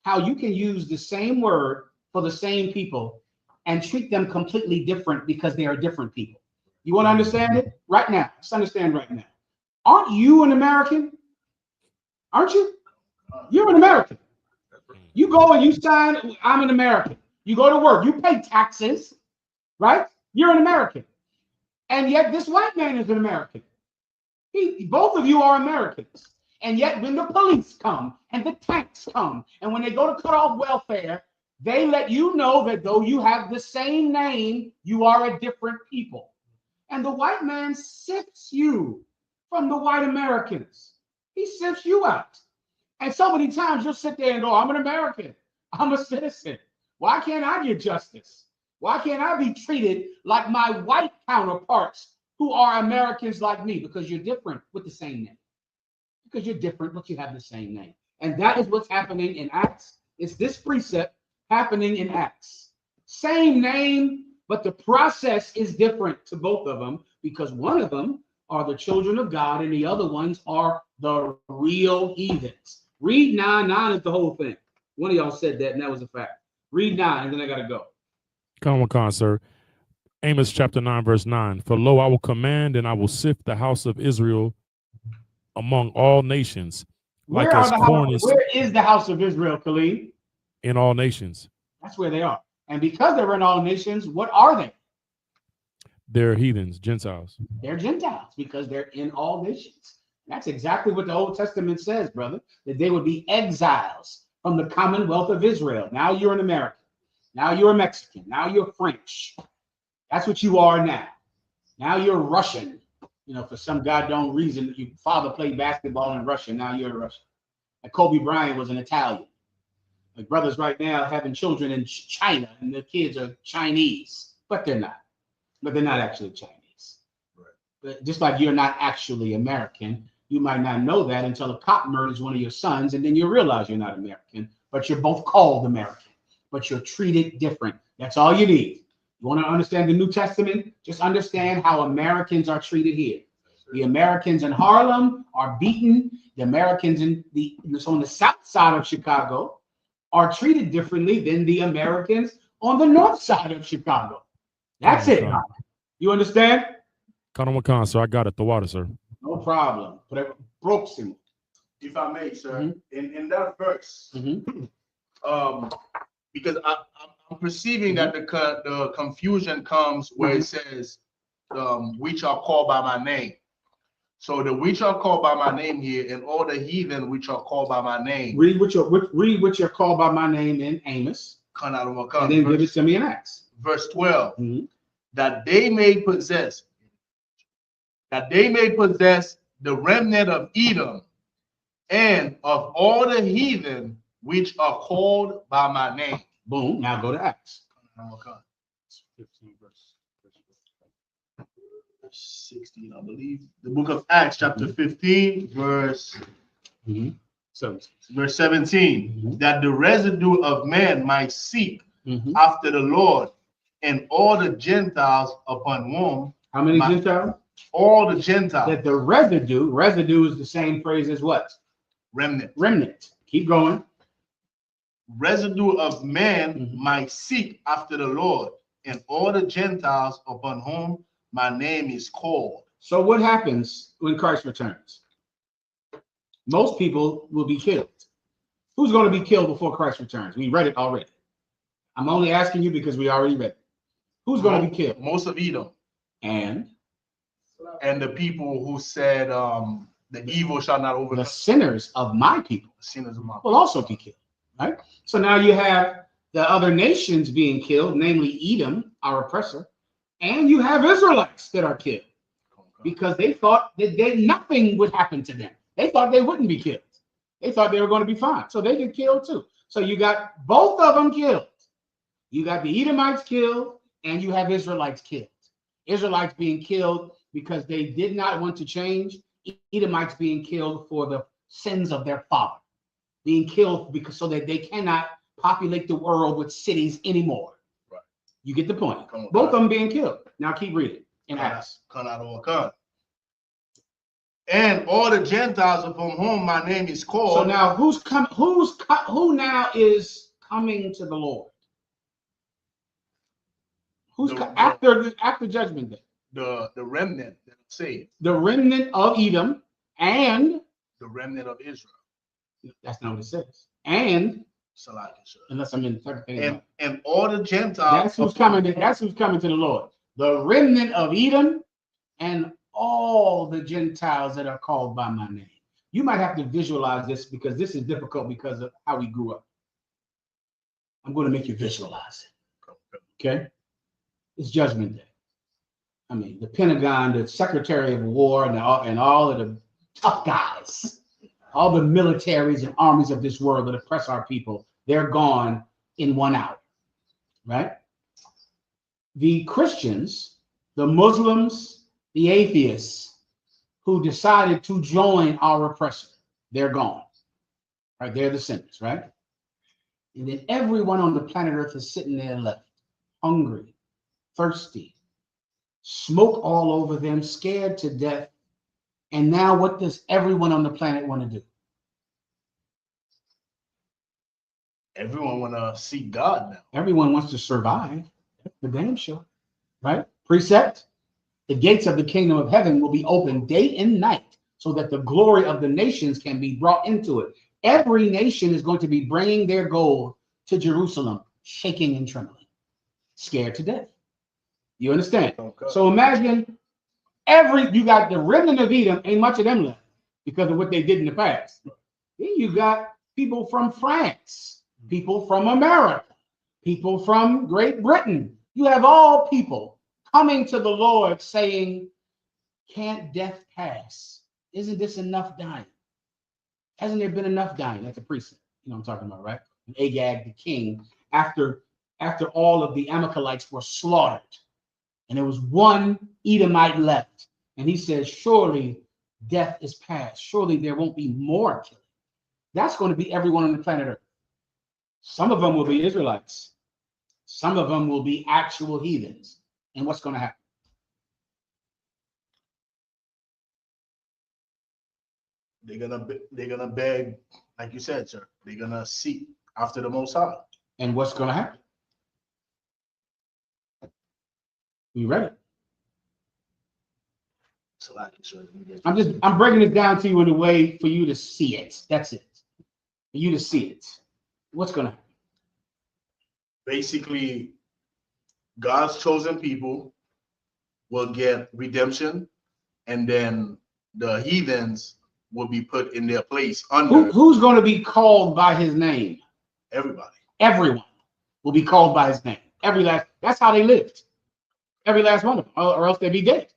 how you can use the same word for the same people and treat them completely different because they are different people. You want to understand it? Right now. Let's understand right now. Aren't you an American? Aren't you? You're an American. You go and you sign, I'm an American. You go to work, you pay taxes, right? You're an American. And yet this white man is an American. Both of you are Americans. And yet when the police come and the tanks come, and when they go to cut off welfare, they let you know that though you have the same name, you are a different people. And the white man sifts you from the white Americans. He sifts you out. And so many times you'll sit there and go, I'm an American. I'm a citizen. Why can't I get justice? Why can't I be treated like my white counterparts who are Americans like me? Because you're different with the same name. Because you're different, but you have the same name. And that is what's happening in Acts. It's this precept happening in Acts. Same name, but the process is different to both of them because one of them are the children of God and the other ones are the real heathens. Read 9 is the whole thing. One of y'all said that, and that was a fact. Read 9, and then I got to go. Come on, sir. Amos chapter 9, verse 9. For lo, I will command and I will sift the house of Israel among all nations. Like Where is the house of Israel, Khalid? In all nations. That's where they are. And because they're in all nations, what are they? They're heathens, Gentiles. They're Gentiles because they're in all nations. That's exactly what the Old Testament says, brother, that they would be exiles from the Commonwealth of Israel. Now you're an American. Now you're a Mexican. Now you're French. That's what you are now. Now you're Russian. You know, for some goddamn reason, your father played basketball in Russia. Now you're a Russian. And Kobe Bryant was an Italian. My brothers right now having children in China, and the kids are Chinese, but they're not. But they're not actually Chinese. Right. But just like you're not actually American, you might not know that until a cop murders one of your sons, and then you realize you're not American, but you're both called American, but you're treated different. That's all you need. You want to understand the New Testament? Just understand how Americans are treated here. The Americans in Harlem are beaten. The Americans on the south side of Chicago are treated differently than the Americans on the north side of Chicago. That's it. You understand? So I got it. The water, sir. No problem. Proximo. If I may, sir, in that verse, because I'm perceiving that the confusion comes where it says, which are called by my name. So the which are called by my name here, and all the heathen which are called by my name. Read what you're called by my name in Amos. And then give it to me in Acts. Verse 12. That they may possess the remnant of Edom and of all the heathen which are called by my name. Boom. Now go to Acts. 15 verse 16, I believe. The book of Acts, chapter 15, verse 17. That the residue of man might seek after the Lord, and all the Gentiles upon whom. How many Gentiles? All the Gentiles. That the residue is the same phrase as what? Remnant. Keep going. Residue of man might seek after the Lord, and all the Gentiles upon whom my name is called. So what happens when Christ returns? Most people will be killed. Who's going to be killed before Christ returns? We read it already. I'm only asking you because we already read it. Who's going to be killed? Most of Edom. And the people who said the evil shall not overcome. The sinners of my people. Sinners of my people will also be killed. Right? So now you have the other nations being killed, namely Edom, our oppressor, and you have Israelites that are killed because they thought that nothing would happen to them. They thought they wouldn't be killed. They thought they were going to be fine. So they get killed too. So you got both of them killed. You got the Edomites killed and you have Israelites killed. Israelites being killed because they did not want to change. Edomites being killed for the sins of their father. Being killed because so that they cannot populate the world with cities anymore. Right. You get the point. Both of them being killed. Now keep reading in Acts. And all the Gentiles upon whom my name is called. So now who now is coming to the Lord? Who's after judgment day? The remnant that are saved. The remnant of Edom and the remnant of Israel. That's not what it says. And unless I'm interpreting and all the Gentiles. That's who's coming to the Lord. The remnant of Edom and all the Gentiles that are called by my name. You might have to visualize this because this is difficult because of how we grew up. I'm going to make you visualize it. Okay? It's judgment day. I mean, the Pentagon, the Secretary of War, and all of the tough guys, all the militaries and armies of this world that oppress our people, they're gone in 1 hour, right? The Christians, the Muslims, the atheists who decided to join our oppressor, they're gone, right? They're the sinners, right? And then everyone on the planet Earth is sitting there left, hungry, thirsty, smoke all over them, scared to death. And now what does everyone on the planet want to do? Everyone want to seek God now. Everyone wants to survive. The damn sure, right? Precept: the gates of the kingdom of heaven will be open day and night so that the glory of the nations can be brought into it. Every nation is going to be bringing their gold to Jerusalem, shaking and trembling, scared to death. You understand? Okay. So imagine you got the remnant of Edom, ain't much of them left because of what they did in the past. Then you got people from France, people from America, people from Great Britain. You have all people coming to the Lord saying, can't death pass? Isn't this enough dying? Hasn't there been enough dying? That's a precept. You know what I'm talking about, right? And Agag, the king, after all of the Amalekites were slaughtered, and there was one Edomite left, and he says, surely death is past. Surely there won't be more killing. That's going to be everyone on the planet Earth. Some of them will be Israelites. Some of them will be actual heathens. And what's going to happen? They're gonna beg, like you said, sir. They're gonna seek after the Most High. And what's going to happen? You ready? I'm breaking it down to you in a way for you to see it. That's it. For you to see it. What's going to happen? Basically, God's chosen people will get redemption, and then the heathens will be put in their place under. Who's going to be called by his name? Everybody. Everyone will be called by his name. That's how they lived. Every last one of them, or else they'd be dead.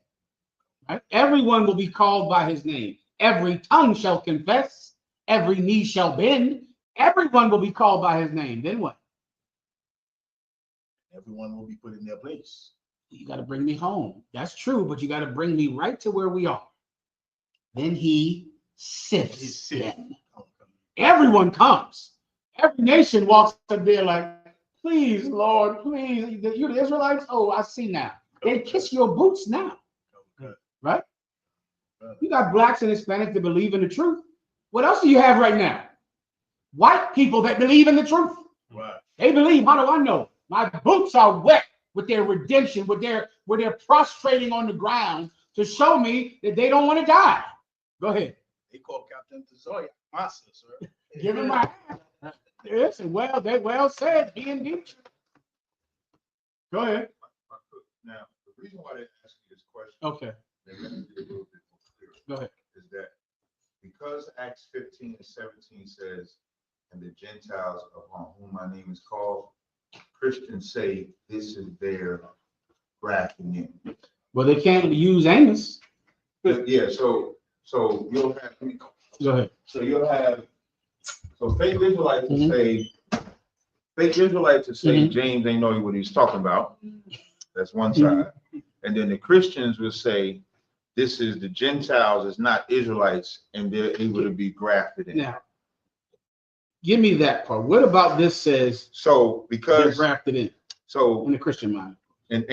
Right? Everyone will be called by his name. Every tongue shall confess. Every knee shall bend. Everyone will be called by his name. Then what? Everyone will be put in their place. You got to bring me home. That's true, but you got to bring me right to where we are. Then he sifts them. Everyone comes. Every nation walks up there like, please, Lord, please. You the Israelites? Oh, I see now. They kiss your boots now. Right? You got blacks and Hispanics that believe in the truth. What else do you have right now? White people that believe in the truth. Right. They believe. How do I know? My boots are wet with their redemption, with their prostrating on the ground to show me that they don't want to die. Go ahead. They call Captain Tazoya Massa, sir. Give him my hand. Yes, well, they well said. He indeed. Go ahead. Now, the reason why they ask me this question, okay, go ahead, is that because Acts 15 and 17 says, and the Gentiles upon whom my name is called, Christians say this is their grafting in. Well, they can't use Amos. Yeah, so you'll have. Go ahead. So you'll have. So fake Israelites to say. Fake Israelites to say James ain't know what he's talking about. That's one side, and then the Christians will say, "This is the Gentiles, it's not Israelites, and they're able to be grafted in." Now, give me that part. What about this says? So because they're grafted in. So in the Christian mind. In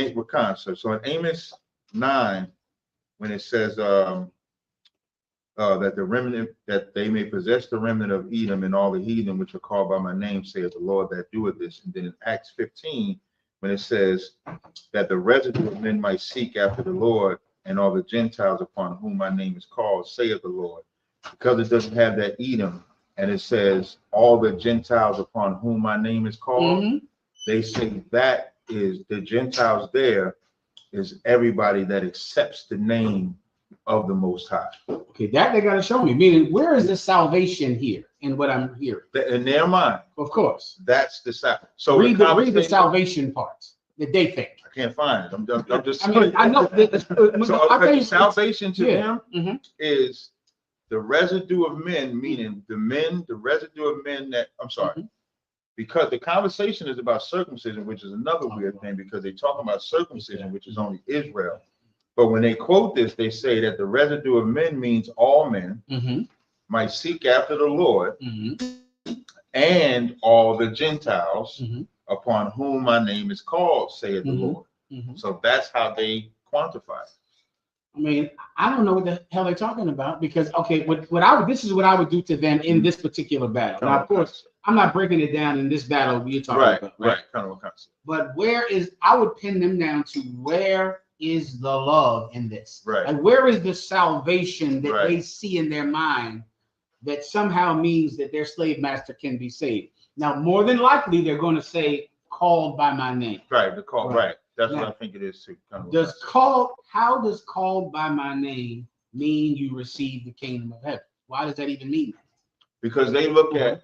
so in Amos 9, when it says that the remnant, that they may possess the remnant of Edom and all the heathen which are called by my name, saith the Lord that doeth this. And then in Acts 15, when it says that the residue of men might seek after the Lord and all the Gentiles upon whom my name is called, saith the Lord. Because it doesn't have that Edom, and it says all the Gentiles upon whom my name is called, they say that is the Gentiles there is everybody that accepts the name of the Most High. Okay, that they got to show me. Meaning, where is the salvation here in what I'm hearing? In their mind. Of course. That's the side. So read the salvation part. that they think. I can't find it. I'm just. I mean, I know. So I'll tell you, salvation to yeah. them is the residue of men, meaning the residue of men that, I'm sorry, because the conversation is about circumcision, which is another weird thing because they talk about circumcision, which is only Israel. But when they quote this, they say that the residue of men means all men might seek after the Lord and all the Gentiles upon whom my name is called, saith the Lord. So that's how they quantify it. I mean, I don't know what the hell they're talking about because, okay, this is what I would do to them in this particular battle. Now, of course, I'm not breaking it down in this battle you're talking about. Right. Kind of concept. But I would pin them down to where is the love in this? Right. Like, where is the salvation that they see in their mind that somehow means that their slave master can be saved? Now, more than likely, they're going to say, called by my name. Right, the call, right. That's now, what I think it is too. How does called by my name mean you receive the kingdom of heaven? Why does that even mean that? Because they look at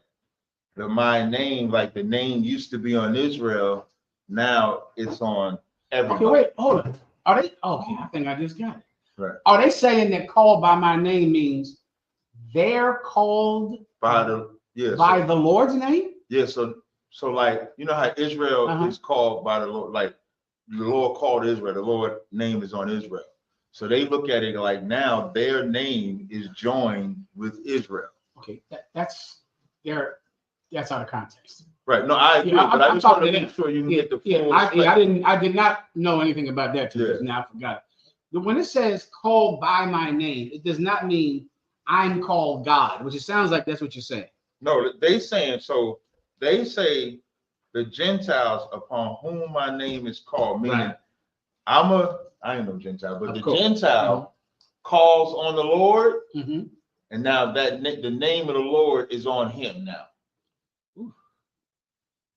my name, like the name used to be on Israel, now it's on everybody. Okay, wait, hold on. Are they? Okay, I think I just got it. Right. Are they saying that called by my name means they're called by the the Lord's name? Yeah, so like, you know how Israel is called by the Lord, like the Lord called Israel, the Lord name is on Israel. So they look at it like now their name is joined with Israel. Okay, that's out of context. Right. No, I agree, but I just want to make sure you can get the full. I did not know anything about that too. Now I forgot. But when it says called by my name, it does not mean I'm called God, which it sounds like that's what you're saying. No, they say the Gentiles upon whom my name is called, meaning I ain't no Gentile, but the Gentile calls on the Lord, and now that the name of the Lord is on him now.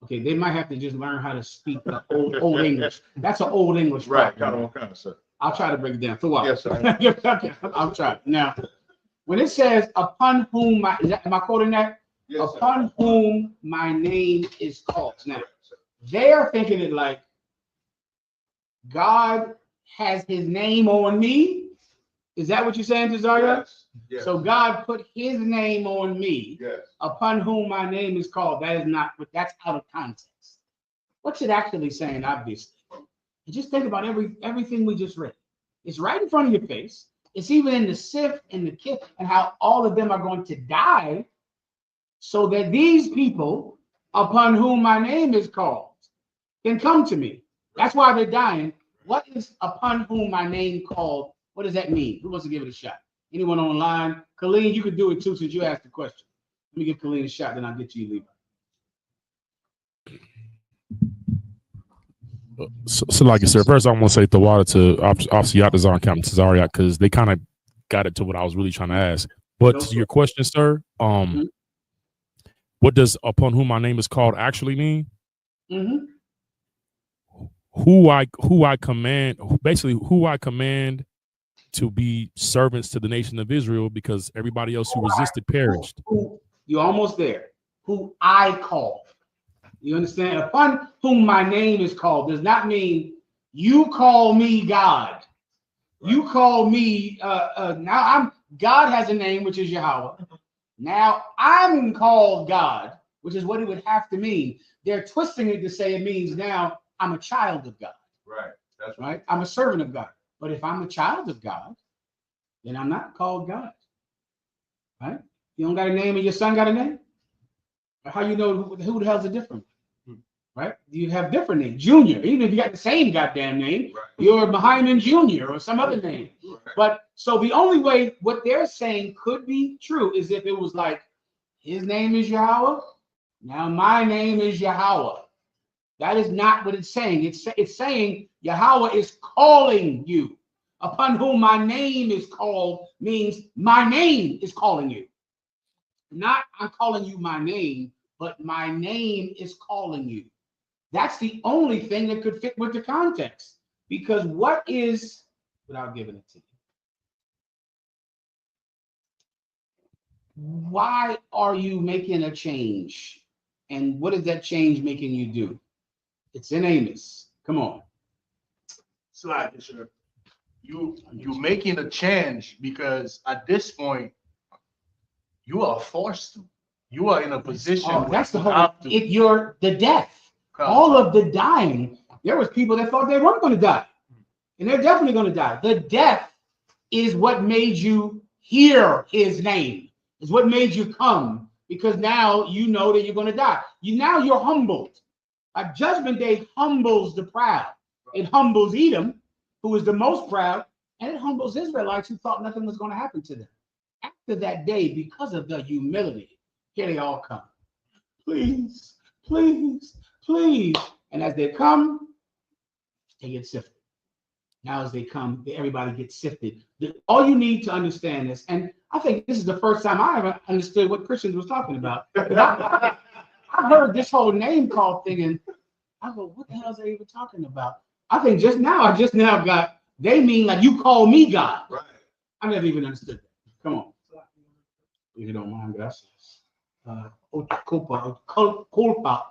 Okay, they might have to just learn how to speak old English. That's an old English. Right, kind of, sir. I'll try to break it down. So what? Yes, sir. Okay, I'll try. Now, when it says upon whom am I quoting that? Yes, upon whom my name is called. Now, they're thinking it like God has his name on me. Is that what you're saying, Cesaria? Yes. Yes. So God put his name on me, yes, upon whom my name is called. That is not, but that's out of context. What's it actually saying, obviously? And just think about everything we just read. It's right in front of your face. It's even in the Sif and the Kif and how all of them are going to die so that these people upon whom my name is called can come to me. That's why they're dying. What is upon whom my name called? What does that mean? Who wants to give it a shot? Anyone online? Colleen, you could do it too since you asked the question. Let me give Colleen a shot, then I'll get to you, Levi. So like I said, first I want to say the water to obviously Yatazar and Captain Cesaria because they kind of got it to what I was really trying to ask. But to your question, sir, what does upon whom my name is called actually mean? Who I command, basically who I command to be servants to the nation of Israel, because everybody else who resisted perished. You're almost there. Who I call. You understand? Upon whom my name is called does not mean you call me God. You call me now God has a name, which is Yahweh. Now I'm called God, which is what it would have to mean. They're twisting it to say it means now I'm a child of God. Right. That's right. I'm a servant of God. But if I'm a child of God, then I'm not called God. Right? You don't got a name and your son got a name? How you know who the hell's a different? Right? You have different names. Junior, even if you got the same goddamn name, you're Mahaiman Junior or some other name. But so the only way what they're saying could be true is if it was like his name is Yahweh. Now my name is Yahweh. That is not what it's saying. It's saying Yahweh is calling you. Upon whom my name is called means my name is calling you. Not I'm calling you my name, but my name is calling you. That's the only thing that could fit with the context. Because what is, without giving it to you, why are you making a change? And what is that change making you do? It's in Amos. Come on. Slide, sure. You making a change because at this point you are forced to. You are in a position where That's the you whole. have to. If you're the death, all of the dying. There was people that thought they weren't going to die, and they're definitely going to die. The death is what made you hear His name. Is what made you come, because now you know that you're going to die. You're humbled. Like Judgment Day humbles the proud. It humbles Edom, who is the most proud, and it humbles Israelites who thought nothing was going to happen to them. After that day, because of the humility, here they all come. Please, please, please. And as they come, they get sifted. Now as they come, everybody gets sifted. All you need to understand is, and I think this is the first time I ever understood what Christians was talking about. I heard this whole name call thing, and I go, what the hell is they even talking about? I think I just now got, they mean like you call me God. Right. I never even understood that. Come on. If you don't mind, gracias. Culpa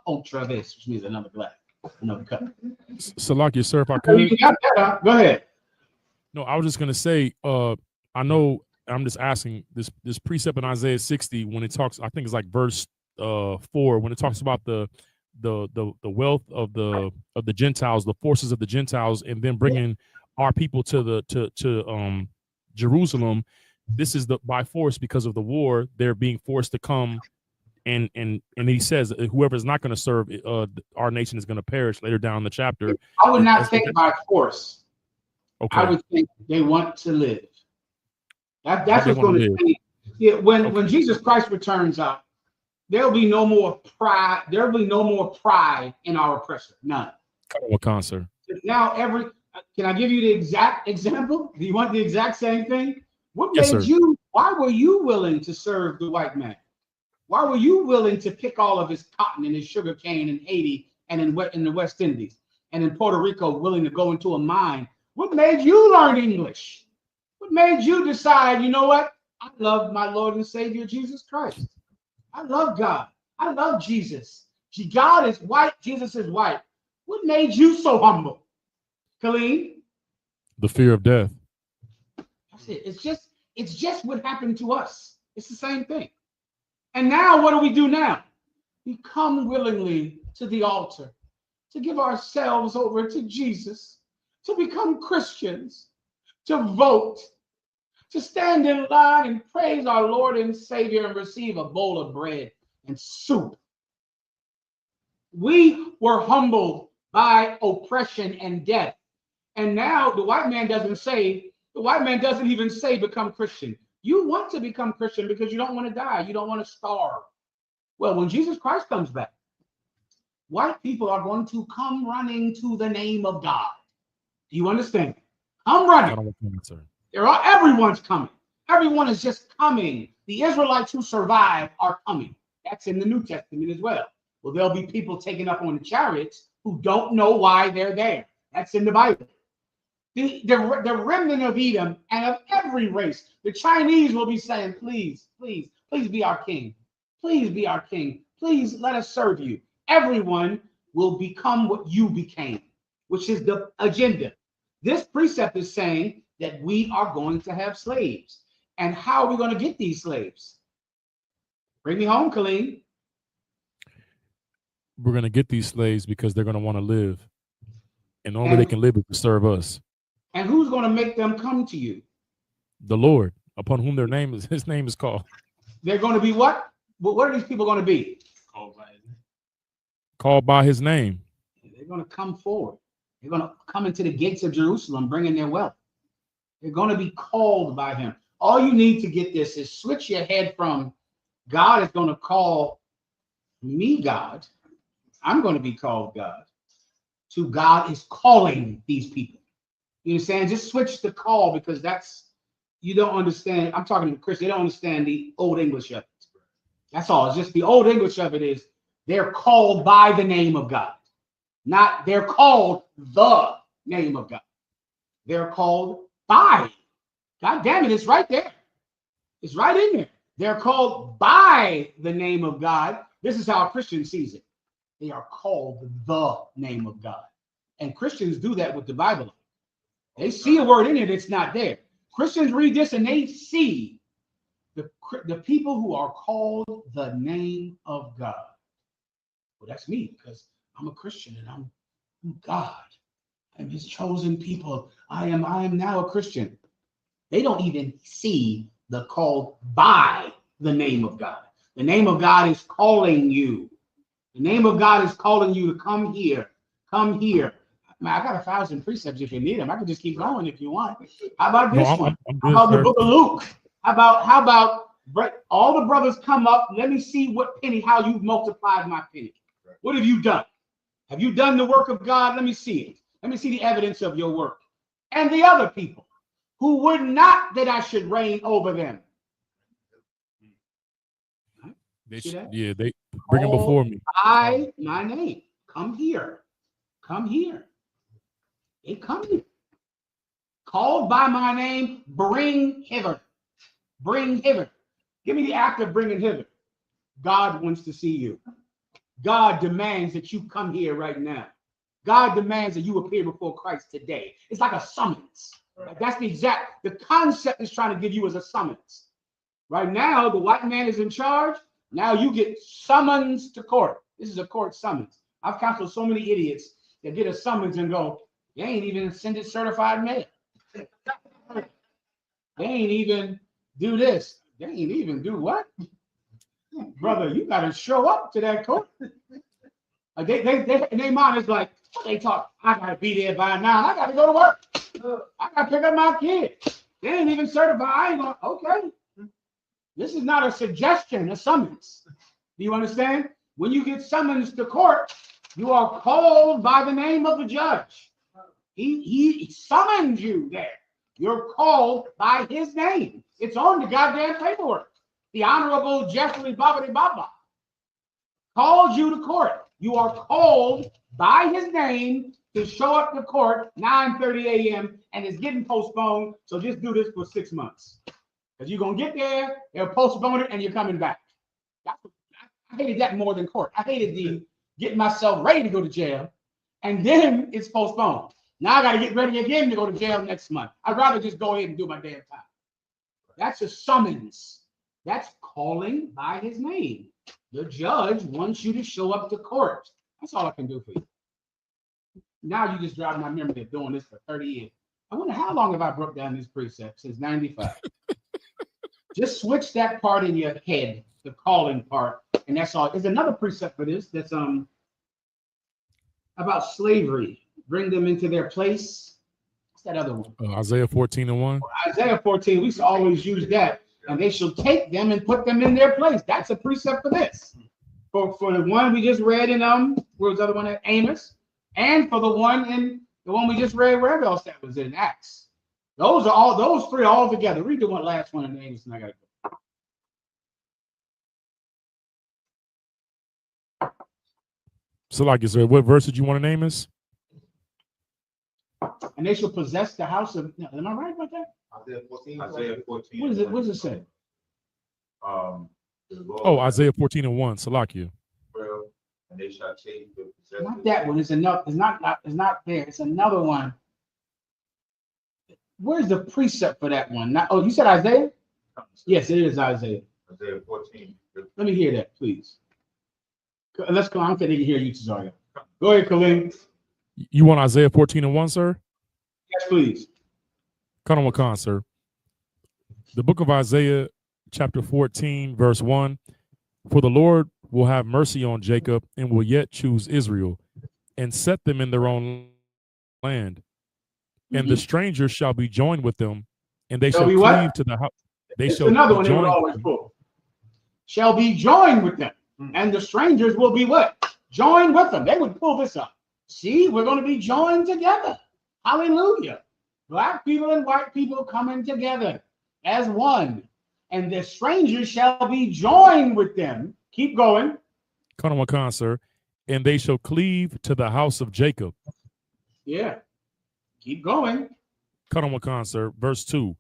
otra vez, which means another glass, another cup. Salakia, sir, if I could. You got that, go ahead. No, I was just gonna say, I know I'm just asking this precept in Isaiah 60 when it talks, I think it's like verse 4, when it talks about the wealth of the Gentiles, the forces of the Gentiles, and then bringing our people to Jerusalem. This is by force because of the war. They're being forced to come, and he says whoever's not going to serve our nation is going to perish later down the chapter. I would not think by force. Okay. I would think they want to live. That's what's going to be. Yeah, when Jesus Christ returns out, there'll be no more pride. There'll be no more pride in our oppressor. None. Sir. Now can I give you the exact example? Do you want the exact same thing? What Yes, made sir. you? Why were you willing to serve the white man? Why were you willing to pick all of his cotton and his sugar cane in Haiti and in the West Indies and in Puerto Rico, willing to go into a mine? What made you learn English? What made you decide, you know what? I love my Lord and Savior Jesus Christ. I love God. I love Jesus. God is white. Jesus is white. What made you so humble, Khalid? The fear of death. That's it. It's just what happened to us. It's the same thing. And now what do we do now? We come willingly to the altar to give ourselves over to Jesus, to become Christians, to vote, to stand in line and praise our Lord and Savior and receive a bowl of bread and soup. We were humbled by oppression and death. And now the white man doesn't even say become Christian. You want to become Christian because you don't want to die. You don't want to starve. Well, when Jesus Christ comes back, white people are going to come running to the name of God. Do you understand? I'm running. Everyone's coming. Everyone is just coming. The Israelites who survive are coming. That's in the New Testament as well. Well, there'll be people taken up on the chariots who don't know why they're there. That's in the Bible. The remnant of Edom and of every race, the Chinese will be saying, please, please, please be our king. Please be our king. Please let us serve you. Everyone will become what you became, which is the agenda. This precept is saying that we are going to have slaves. And how are we going to get these slaves? Bring me home, Khalid. We're going to get these slaves because they're going to want to live. And the only way they can live is to serve us. And who's going to make them come to you? The Lord, upon whom his name is called. They're going to be what? What are these people going to be? Called by his name. They're going to come forward. They're going to come into the gates of Jerusalem, bringing their wealth. They're going to be called by him. All you need to get this is switch your head from God is going to call me God. I'm going to be called God. To God is calling these people. You understand? Just switch the call, because you don't understand. I'm talking to Chris. They don't understand the old English of it. That's all. It's just the old English of it is they're called by the name of God. Not they're called the name of God. They're called by. God damn it, it's right there. It's right in there. They're called by the name of God. This is how a Christian sees it. They are called the name of God. And Christians do that with the Bible. They see a word in it, it's not there. Christians read this and they see the people who are called the name of God. Well, that's me because I'm a Christian and I'm God. I'm his chosen people. I am now a Christian. They don't even see the called by the name of God. The name of God is calling you. The name of God is calling you to come here. Come here. Man, I got 1,000 precepts if you need them. I can just keep going if you want. How about this one? How about the book of Luke? How about all the brothers come up? Let me see what penny, how you've multiplied my penny. What have you done? Have you done the work of God? Let me see it. Let me see the evidence of your work. And the other people who would not that I should reign over them. They bring them before me. By my name. Come here. Come here. They come here. Called by my name, bring hither. Bring hither. Give me the act of bringing hither. God wants to see you. God demands that you come here right now. God demands that you appear before Christ today. It's like a summons. Like that's the concept is trying to give you as a summons. Right now, the white man is in charge. Now you get summons to court. This is a court summons. I've counseled so many idiots that get a summons and go, they ain't even send it certified mail. They ain't even do this. They ain't even do what? Brother, you got to show up to that court. They in their mind is like, what they talk? I got to be there by now. I got to go to work. I got to pick up my kid. They ain't even certified. I ain't going, okay. This is not a suggestion, a summons. Do you understand? When you get summoned to court, you are called by the name of the judge. He summoned you there. You're called by his name. It's on the goddamn paperwork. The Honorable Jeffrey Babadi Baba called you to court. You are called by his name to show up to court 9:30 a.m. and it's getting postponed. So just do this for 6 months. Because you're going to get there, they'll postpone it, and you're coming back. I hated that more than court. I hated the getting myself ready to go to jail, and then it's postponed. Now I got to get ready again to go to jail next month. I'd rather just go ahead and do my damn time. That's a summons. That's calling by his name. The judge wants you to show up to court. That's all I can do for you. Now you just drive my memory of doing this for 30 years. I wonder how long have I broke down this precept? Since 95. Just switch that part in your head, the calling part, and that's all. There's another precept for this that's about slavery. Bring them into their place. What's that other one? Isaiah 14:1. Isaiah 14. We used to always use that. And they shall take them and put them in their place. That's a precept for this. For the one we just read in where was the other one at Amos, and for the one we just read wherever else that was in Acts. Those three all together. Read the last one in Amos, and I gotta go. So, like you said, what verse did you want to name us? And they shall possess the house of. Am I right about that? Isaiah 14. What is it? What does it say? Isaiah 14:1. Salakia. And they shall take the possession. Not that one. It's enough. It's not there. It's another one. Where's the precept for that one? You said Isaiah? Yes, it is Isaiah. Isaiah 14. Let me hear that, please. Let's go. I'm going to hear you, Cesario. Go ahead, Khalil. You want Isaiah 14:1, sir? Yes, please. Come on, sir. The book of Isaiah, chapter 14, verse 1. For the Lord will have mercy on Jacob and will yet choose Israel and set them in their own land. And the strangers shall be joined with them, and they shall cleave to the house. They shall another one they would always pull. Shall be joined with them, and the strangers will be what? Joined with them. They would pull this up. See, we're going to be joined together. Hallelujah. Black people and white people coming together as one. And the strangers shall be joined with them. Keep going. Come on, sir. And they shall cleave to the house of Jacob. Yeah. Keep going. Come on, sir. Verse 2.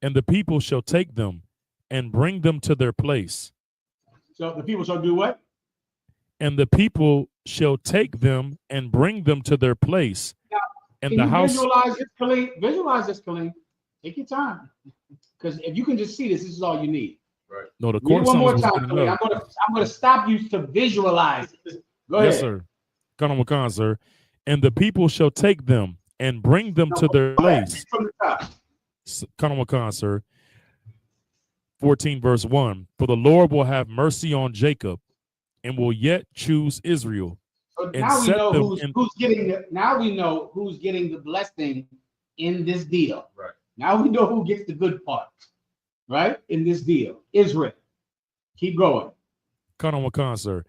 And the people shall take them and bring them to their place. So the people shall do what? and the people shall take them and bring them to their place. Now, and can the you house. visualize this, Khalid? Visualize this, Khalid. Take your time. Because if you can just see this, this is all you need. Right. No, the Read it court one more summons was time, good Khalid. enough. I'm gonna stop you to visualize it. Go Yes, ahead. sir. Colonel McCon, sir. And the people shall take them and bring them to their place. From the top. Colonel McCon, sir. 14 verse 1. For the Lord will have mercy on Jacob and will yet choose Israel. So And now we set know them who's, in, who's getting the, now we know who's getting the blessing in this deal. Right. Now we know who gets the good part, right? In this deal. Israel. Keep going. Colonel McCon, sir.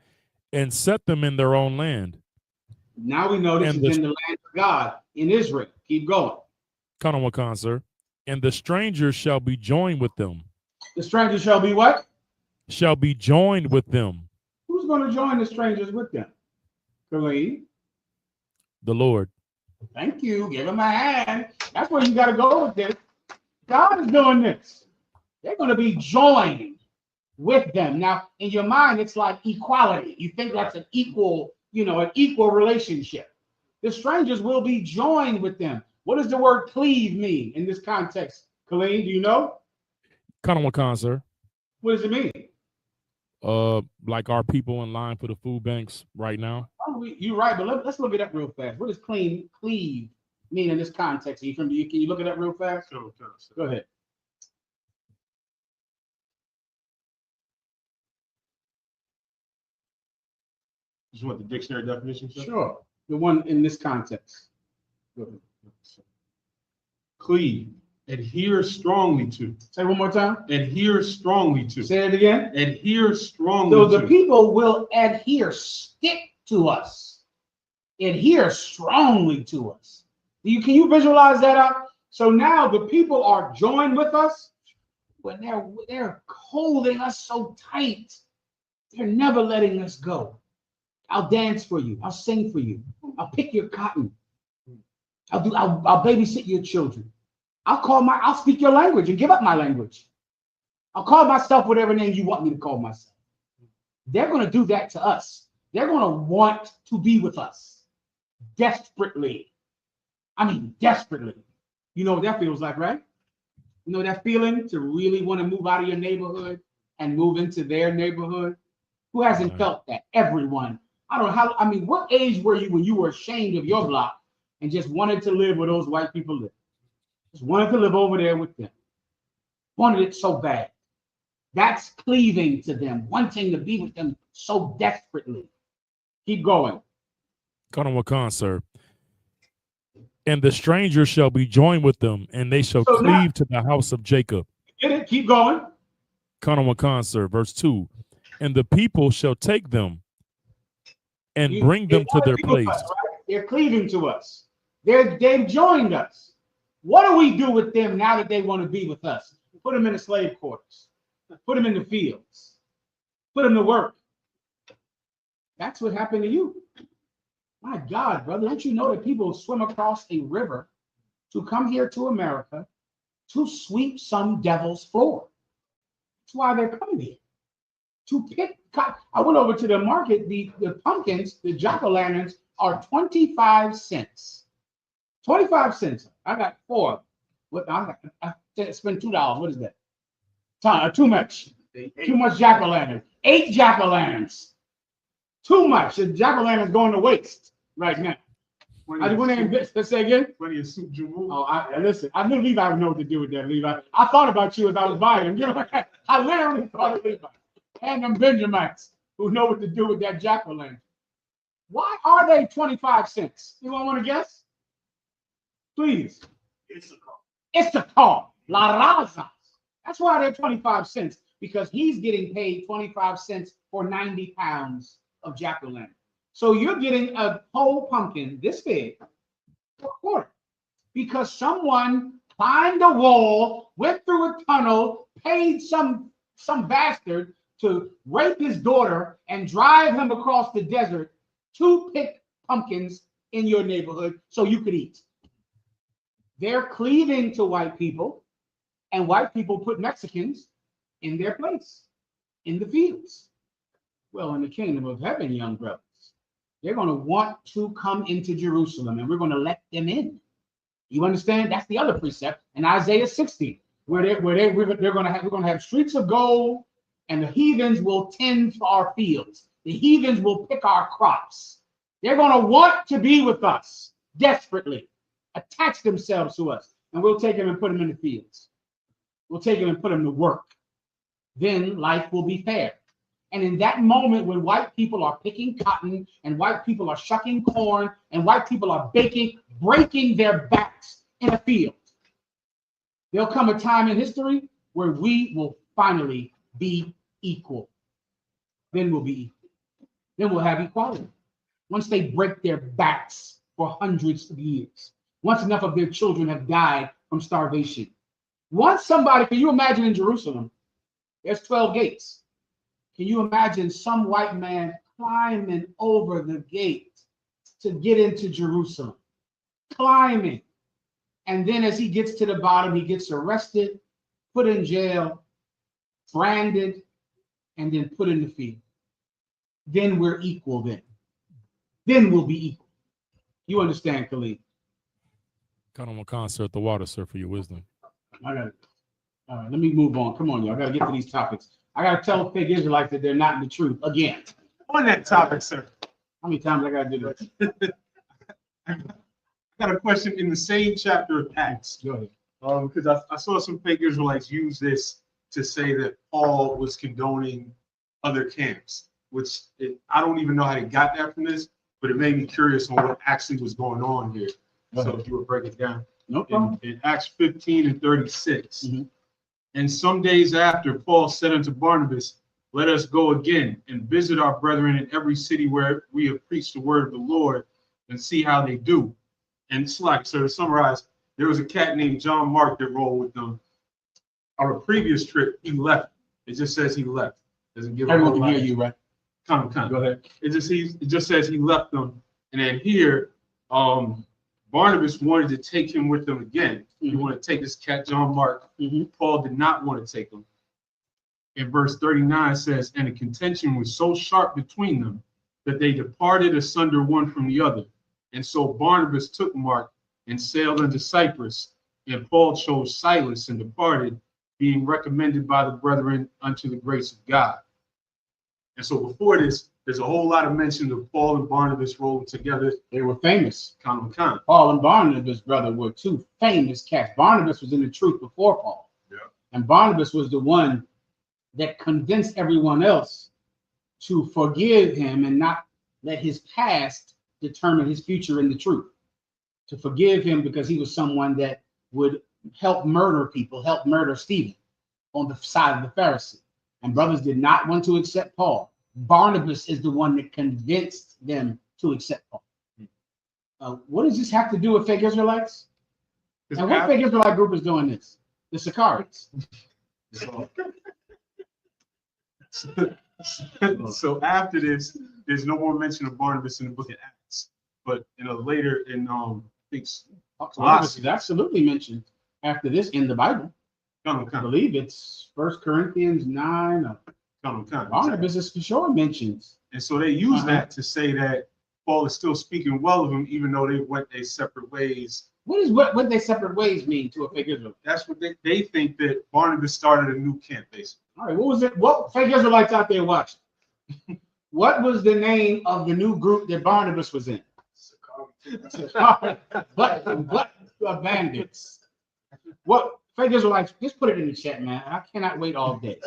And set them in their own land. Now we know this And is in the land of God, in Israel. Keep going. Colonel McCon, sir. And the strangers shall be joined with them. The strangers shall be what? Shall be joined with them. Who's going to join the strangers with them? Khalid. The Lord. Thank you. Give him a hand. That's where you got to go with this. God is doing this. They're going to be joined with them. Now, in your mind, it's like equality. You think that's an equal, an equal relationship. The strangers will be joined with them. What does the word cleave mean in this context? Khalid, do you know? Colonel McCon, sir. What does it mean? Like our people in line for the food banks right now. Oh, you're right, but let's look it up real fast. What does cleave mean in this context? Can you look it up real fast? Sure. Go ahead. Just want the dictionary definition? Sure. The one in this context. Go ahead. Cleave. Adhere strongly to. Say one more time. Adhere strongly to. Say it again. Adhere strongly So to. the people will adhere, stick to us. Adhere strongly to us. Can you visualize that out? So now the people are joined with us, but they're holding us so tight. They're never letting us go. I'll dance for you. I'll sing for you. I'll pick your cotton. I'll babysit your children. I'll speak your language and give up my language. I'll call myself whatever name you want me to call myself. They're going to do that to us. They're going to want to be with us desperately. I mean, desperately. You know what that feels like, right? You know that feeling to really want to move out of your neighborhood and move into their neighborhood? Who hasn't felt that? Everyone. I don't know how, what age were you when you were ashamed of your block and just wanted to live where those white people live? Just wanted to live over there with them. Wanted it so bad. That's cleaving to them, wanting to be with them so desperately. Keep going. Colonel McCon, sir. And the stranger shall be joined with them, and they shall cleave to the house of Jacob. Get it? Keep going. Colonel McCon, sir. Verse 2. And the people shall take them and bring them to their place. Us, right? They're cleaving to us. They've joined us. What do we do with them now that they want to be with us? Put them in the slave quarters. Put them in the fields. Put them to work. That's what happened to you. My God, brother, don't you know that people swim across a river to come here to America to sweep some devil's floor? That's why they're coming here. To pick, I went over to the market, the pumpkins, the jack-o'-lanterns are 25 cents. 25 cents. I got 4. I spent $2. What is that? Too much. Too much jack-o'-lantern. 8 jack-o'-lanterns. Too much. The jack-o'-lantern's going to waste right now. Let's say again. Plenty of soup, Jamu. Oh, listen. I knew Levi would know what to do with that, Levi. I thought about you as I was buying them. I literally thought of Levi and them Benjamites who know what to do with that jack-o'-lantern. Why are they 25 cents? Anyone want to guess? Please. It's the call. La Raza. That's why they're 25 cents, because he's getting paid 25 cents for 90 pounds of jack-o'-lantern. So you're getting a whole pumpkin this big for a quarter because someone climbed a wall, went through a tunnel, paid some bastard to rape his daughter and drive him across the desert to pick pumpkins in your neighborhood so you could eat. They're cleaving to white people, and white people put Mexicans in their place, in the fields. Well, in the kingdom of heaven, young brothers, they're going to want to come into Jerusalem, and we're going to let them in. You understand? That's the other precept in Isaiah 60, where we're going to have streets of gold, and the heathens will tend to our fields. The heathens will pick our crops. They're going to want to be with us desperately, attach themselves to us, and we'll take them and put them in the fields. We'll take them and put them to work. Then life will be fair. And in that moment, when white people are picking cotton and white people are shucking corn and white people are breaking their backs in a field, there'll come a time in history where we will finally be equal. Then we'll be equal. Then we'll have equality. Once they break their backs for hundreds of years, once enough of their children have died from starvation. Once somebody, can you imagine in Jerusalem, there's 12 gates. Can you imagine some white man climbing over the gate to get into Jerusalem? Climbing. And then as he gets to the bottom, he gets arrested, put in jail, branded, and then put in the field. Then we're equal then. Then we'll be equal. You understand, Khalid? Got on a concert at the water, sir, for your wisdom. I got it. All right, let me move on. Come on, y'all. I got to get to these topics. I got to tell fake Israelites that they're not in the truth again. On that topic, sir. How many times I got to do this? I got a question in the same chapter of Acts. Go ahead. Because I saw some fake Israelites use this to say that Paul was condoning other camps, which I don't even know how they got that from this, but it made me curious on what actually was going on here. So if you would break it down. No problem. In Acts 15 and 36. Mm-hmm. And some days after, Paul said unto Barnabas, let us go again and visit our brethren in every city where we have preached the word of the Lord and see how they do. And it's like, so to summarize, there was a cat named John Mark that rolled with them. On a previous trip, he left. It just says he left. Doesn't give everyone can hear you, right? Come. Go ahead. It just says he left them. And then here, Barnabas wanted to take him with them again. He wanted to take this cat, John Mark. Paul did not want to take him. In verse 39 says, and the contention was so sharp between them that they departed asunder one from the other. And so Barnabas took Mark and sailed unto Cyprus, and Paul chose Silas and departed, being recommended by the brethren unto the grace of God. And so before this, there's a whole lot of mention of Paul and Barnabas rolling together. They were famous. Con. Paul and Barnabas, brother, were two famous cats. Barnabas was in the truth before Paul. Yeah. And Barnabas was the one that convinced everyone else to forgive him and not let his past determine his future in the truth. To forgive him because he was someone that would help murder people, help murder Stephen on the side of the Pharisee. And brothers did not want to accept Paul. Barnabas is the one that convinced them to accept Paul. What does this have to do with fake Israelites? And what fake Israelite group is doing this? The Sicarians. So after this, there's no more mention of Barnabas in the book of Acts. But in a later, I think Barnabas is absolutely mentioned after this in the Bible. I believe it's 1 Corinthians 9. Barnabas is for sure mentioned. And so they use that to say that Paul is still speaking well of him, even though they went their separate ways. What they separate ways mean to a fake Israelite? That's what they think, that Barnabas started a new camp, basically. All right, what was it? What fake Israelites out there watching? What was the name of the new group that Barnabas was in? But bandits. What fake Israelites? Just put it in the chat, man. I cannot wait all day.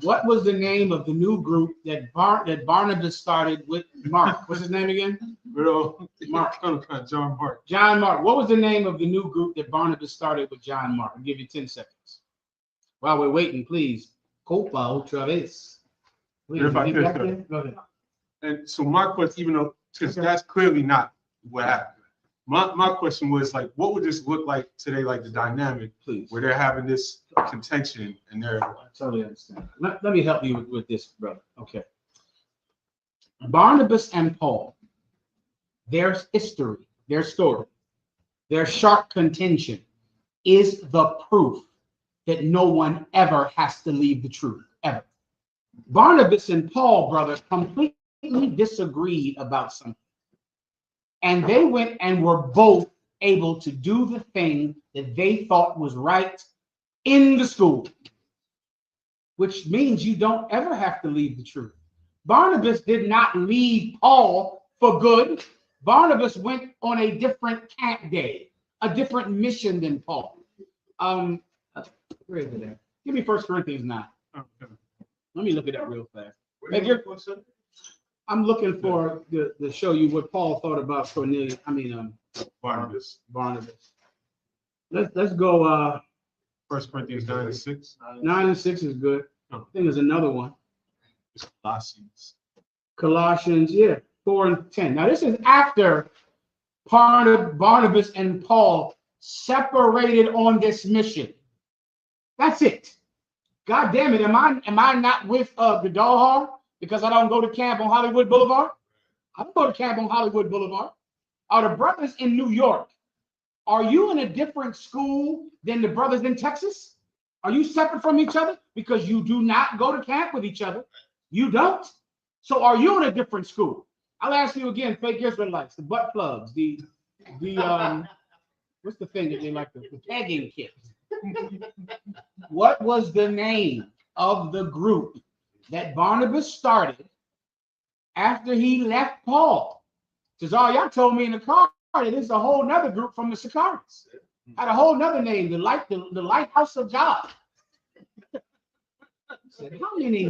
What was the name of the new group that Barnabas started with Mark? What's his name again? Mark. John Mark. John Mark. What was the name of the new group that Barnabas started with John Mark? I'll give you 10 seconds. While we're waiting, please. Copa otra vez. Please, if I could, go ahead. And so my question, even though, because that's clearly not what happened. My question was, like, what would this look like today, like the dynamic, please, where they're having this contention and they're... I totally understand. Let me help you with this, brother. Okay. Barnabas and Paul, their history, their story, their sharp contention is the proof that no one ever has to leave the truth, ever. Barnabas and Paul, brothers, completely disagreed about something. And they went and were both able to do the thing that they thought was right in the school, which means you don't ever have to leave the truth. Barnabas did not leave Paul for good. Barnabas went on a different camp day, a different mission than Paul. Where is it at? Give me 1 Corinthians 9. Okay. Let me look it up real fast. I'm looking for to show you what Paul thought about Cornelius. Barnabas. Let's go. 1 Corinthians 9 and 6. 9 and 6 is good. I think there's another one. It's Colossians. Colossians, 4 and 10. Now this is after Barnabas and Paul separated on this mission. That's it. God damn it! Am I not with the Dawhar because I don't go to camp on Hollywood Boulevard? I don't go to camp on Hollywood Boulevard. Are the brothers in New York? Are you in a different school than the brothers in Texas? Are you separate from each other because you do not go to camp with each other? You don't. So are you in a different school? I'll ask you again, fake Israelites, the butt plugs, the what's the thing that they like, the pegging kit. What was the name of the group that Barnabas started after he left Paul? Because y'all told me in the car that there's a whole nother group from the Sicaris. Had a whole nother name, the Lighthouse of God. Said, how many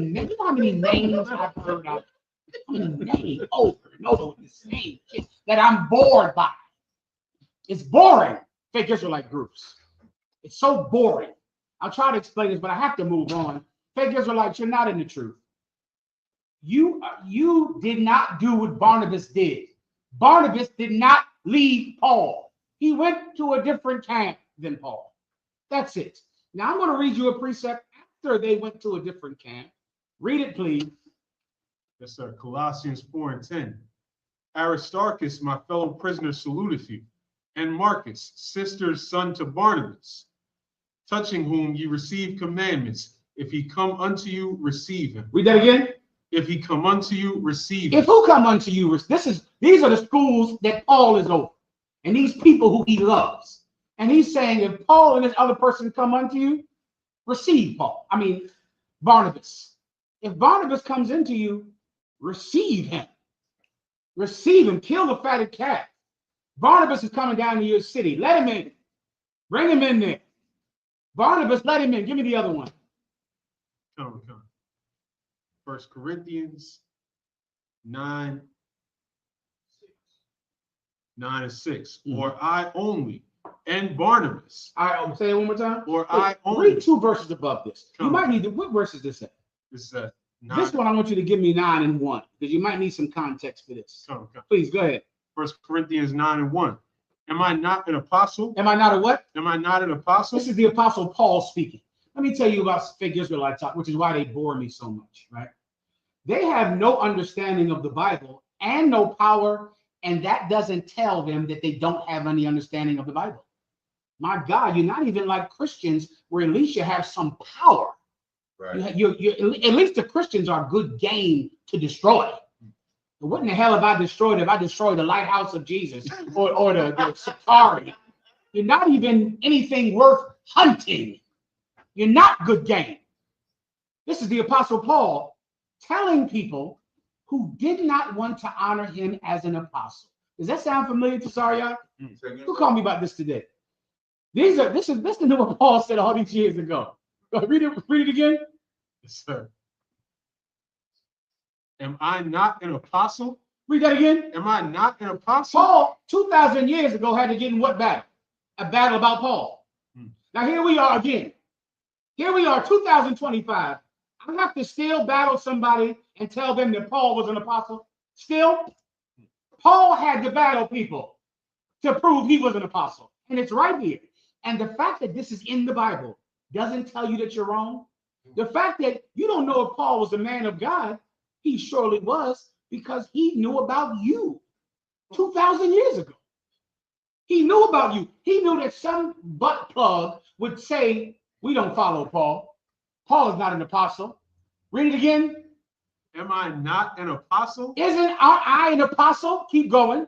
names I've heard of? How many names over and over the same shit that I'm bored by? It's boring, fake Israelite groups. It's so boring. I'll try to explain this, but I have to move on. Fake Israelites, you're not in the truth. You did not do what Barnabas did. Barnabas did not leave Paul. He went to a different camp than Paul. That's it. Now I'm going to read you a precept after they went to a different camp. Read it, please. Yes, sir. Colossians 4 and 10. Aristarchus, my fellow prisoner, saluteth you, and Marcus, sister's son to Barnabas, touching whom ye receive commandments. If he come unto you, receive him. Read that again. If he come unto you, receive him. If who come unto you, these are the schools that Paul is over, and these people who he loves. And he's saying, if Paul and this other person come unto you, receive Barnabas. If Barnabas comes into you, receive him. Receive him. Kill the fatted calf. Barnabas is coming down to your city. Let him in. Bring him in there. Barnabas, let him in. Give me the other one. Come. 1 Corinthians 9 and 6. Or I only and Barnabas. I say it one more time. Or I only. Read 2 verses above this. You might need to. What verse is this at? This is 9. This one I want you to give me 9 and 1 because you might need some context for this. Come. Please go ahead. 1 Corinthians 9 and 1. Am I not an apostle? Am I not a what? Am I not an apostle? This is the apostle Paul speaking. Let me tell you about fake Israelite talk, which is why they bore me so much, right? They have no understanding of the Bible and no power, and that doesn't tell them that they don't have any understanding of the Bible. My God, you're not even like Christians, where at least you have some power. Right. You at least the Christians are good game to destroy. But what in the hell have I destroyed if I destroy the lighthouse of Jesus or the Safari? You're not even anything worth hunting. You're not good game. This is the Apostle Paul telling people who did not want to honor him as an apostle. Does that sound familiar to Sarah? Who called me about this today? This is the new what Paul said all these years ago. Read it again. Yes, sir. Am I not an apostle? Read that again. Am I not an apostle? Paul, 2,000 years ago, had to get in what battle? A battle about Paul. Now here we are again. Here we are, 2025. I have to still battle somebody and tell them that Paul was an apostle. Still, Paul had to battle people to prove he was an apostle. And it's right here. And the fact that this is in the Bible doesn't tell you that you're wrong. The fact that you don't know if Paul was a man of God, he surely was, because he knew about you 2,000 years ago. He knew about you. He knew that some butt plug would say, we don't follow Paul. Paul is not an apostle. Read it again. Am I not an apostle? Isn't I an apostle? Keep going.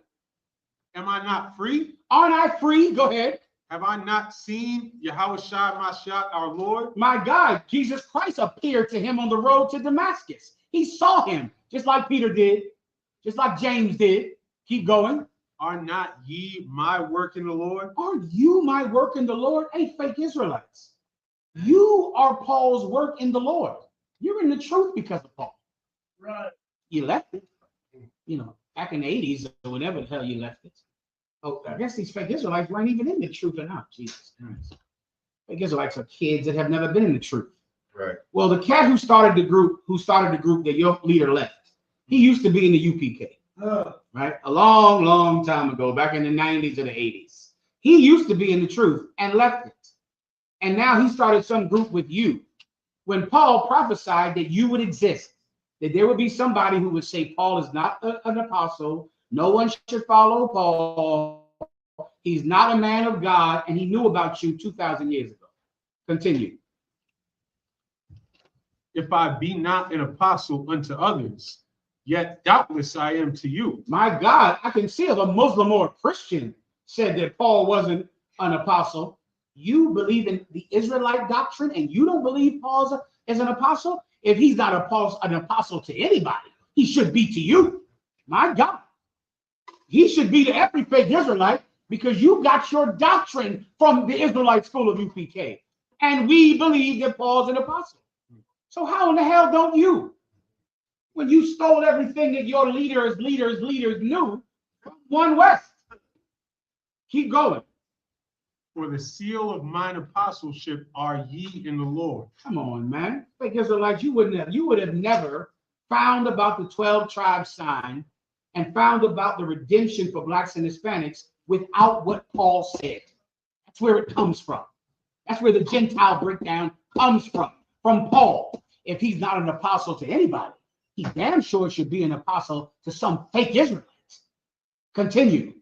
Am I not free? Aren't I free? Go ahead. Have I not seen Yahushua Mashiach, our Lord? My God, Jesus Christ appeared to him on the road to Damascus. He saw him, just like Peter did, just like James did. Keep going. Are not ye my work in the Lord? Are you my work in the Lord? Hey, fake Israelites. You are Paul's work in the Lord. You're in the truth because of Paul. Right. You left it, back in the 80s or whenever the hell you left it. Oh, I guess these fake Israelites weren't even in the truth enough. Jesus Christ. Fake Israelites are kids that have never been in the truth. Right. Well, the cat who started the group that your leader left, he used to be in the UPK, right? A long, long time ago, back in the 90s or the 80s. He used to be in the truth and left it. And now he started some group with you. When Paul prophesied that you would exist, that there would be somebody who would say Paul is not an apostle, no one should follow Paul, he's not a man of God, and he knew about you 2,000 years ago. Continue. If I be not an apostle unto others, yet doubtless I am to you. My God, I can see if a Muslim or a Christian said that Paul wasn't an apostle. You believe in the Israelite doctrine and you don't believe Paul is an apostle? If he's not an apostle to anybody, he should be to you. My God. He should be to every fake Israelite because you got your doctrine from the Israelite school of UPK. And we believe that Paul's an apostle. So how in the hell don't you? When you stole everything that your leaders knew from One West. Keep going. For the seal of mine apostleship are ye in the Lord. Come on, man. Fake Israelites, you would have never found about the 12 tribe sign and found about the redemption for blacks and Hispanics without what Paul said. That's where it comes from. That's where the Gentile breakdown comes from Paul. If he's not an apostle to anybody, he damn sure should be an apostle to some fake Israelites. Continue.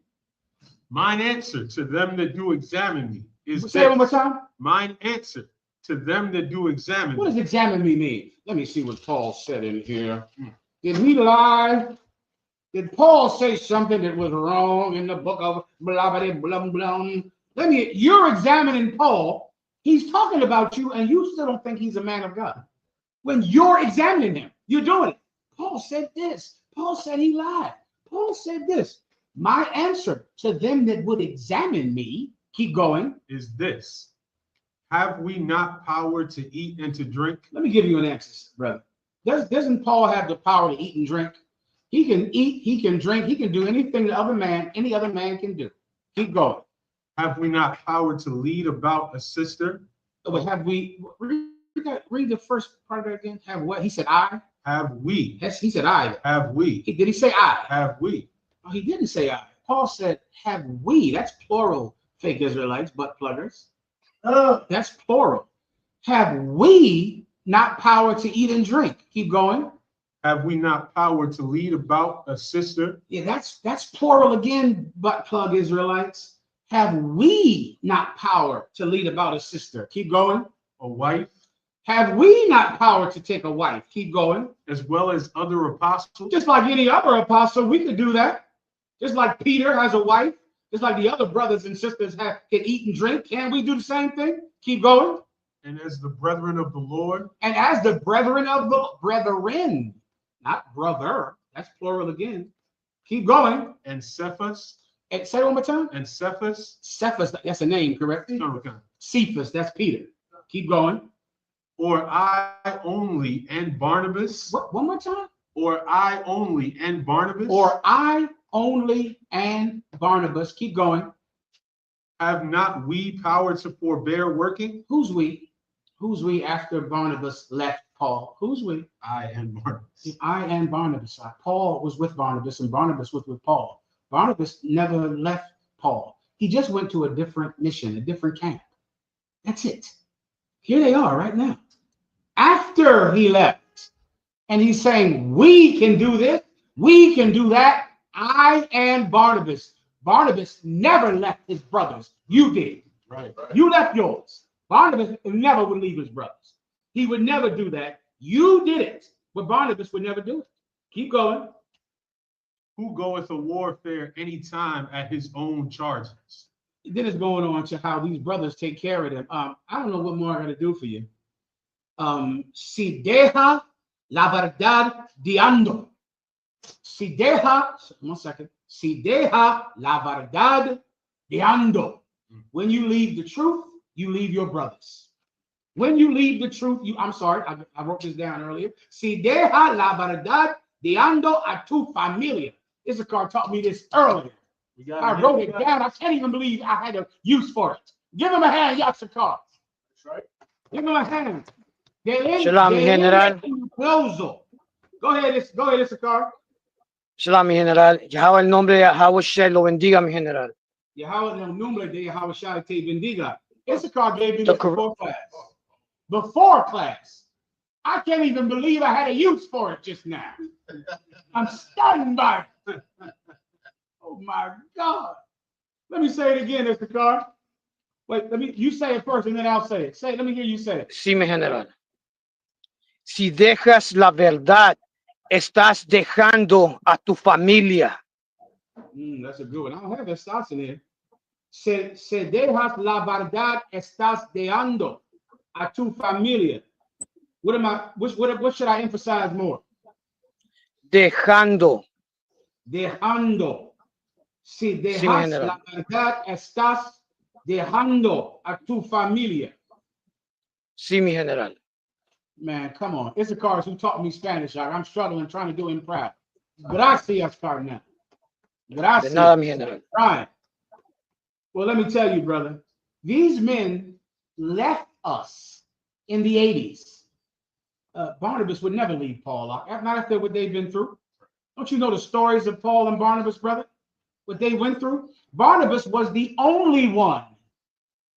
Mine answer to them that do examine me is Say it one more time. Mine answer to them that do examine What me. does examine me mean? Let me see what Paul said in here. Did he lie? Did Paul say something that was wrong in the book of blah, blah, blah, blah? You're examining Paul. He's talking about you, and you still don't think he's a man of God. When you're examining him, you're doing it. Paul said this. Paul said he lied. Paul said this. My answer to them that would examine me, keep going, is this. Have we not power to eat and to drink? Let me give you an answer, brother. Doesn't Paul have the power to eat and drink? He can eat, he can drink, he can do anything any other man can do. Keep going. Have we not power to lead about a sister? But have we, read the first part of that again. Have what? He said I? Have we? Yes, he said I. Have we? Did he say I? Have we? Oh, he didn't say I. Paul said have we. That's plural, fake Israelites, butt pluggers. That's plural. Have we not power to eat and drink? Keep going. Have we not power to lead about a sister? Yeah, that's plural again, butt plug Israelites. Have we not power to lead about a sister? Keep going. A wife? Have we not power to take a wife? Keep going. As well as other apostles? Just like any other apostle, we could do that. Just like Peter has a wife, just like the other brothers and sisters can eat and drink. Can we do the same thing? Keep going. And as the brethren of the Lord? And as the brethren of the brethren, not brother. That's plural again. Keep going. And Cephas? And say it one more time. And Cephas? Cephas, that's a name, correct? No, okay. Cephas, that's Peter. Keep going. Or I only and Barnabas? What, one more time. Or I only and Barnabas? Or I only and Barnabas. Keep going. Have not we power to forbear working? Who's we? Who's we after Barnabas left Paul? Who's we? I and Barnabas. I and Barnabas. Paul was with Barnabas and Barnabas was with Paul. Barnabas never left Paul. He just went to a different mission, a different camp. That's it. Here they are right now. After he left, and he's saying, we can do this, we can do that. I and Barnabas. Barnabas never left his brothers. You did. Right. You left yours. Barnabas never would leave his brothers. He would never do that. You did it, but Barnabas would never do it. Keep going. Who goeth to warfare anytime at his own charges? Then it's going on to how these brothers take care of them. I don't know what more I got to do for you. Si deja la verdad diando. Si deja, 1 second. Si deja la verdad diando. When you leave the truth, you leave your brothers. When you leave the truth, I'm sorry, I wrote this down earlier. Si deja la verdad diando a tu familia. Issachar taught me this earlier. I wrote it down. I can't even believe I had a use for it. Give him a hand, Issachar. That's right. Give him a hand. Shalom, General. Go ahead, Issachar. Shalom, mi general. Yahweh, el nombre de Yahweh Shai lo bendiga, mi general. Yahweh, el nombre de Yahweh Shai te bendiga. Issachar gave me this before class. Before class. I can't even believe I had a use for it just now. I'm stunned by it. Oh my God. Let me say it again, Issachar. Wait, you say it first and then I'll say it. Say it, let me hear you say it. Sí, mi general. Si dejas la verdad, estás dejando a tu familia. That's a good one. I don't have that starts in here. Se dejas la verdad, estás dejando a tu familia. What should I emphasize more? Dejando. Dejando. Si dejas la verdad, estás dejando a tu familia. Sí, mi general. Man, come on. Issachar who taught me Spanish. I'm struggling trying to do him proud. Gracias, carnal. Gracias. De nada, mi general. Right. Well, let me tell you, brother. These men left us in the 80s. Barnabas would never leave Paul. Not after what they've been through. Don't you know the stories of Paul and Barnabas, brother? What they went through? Barnabas was the only one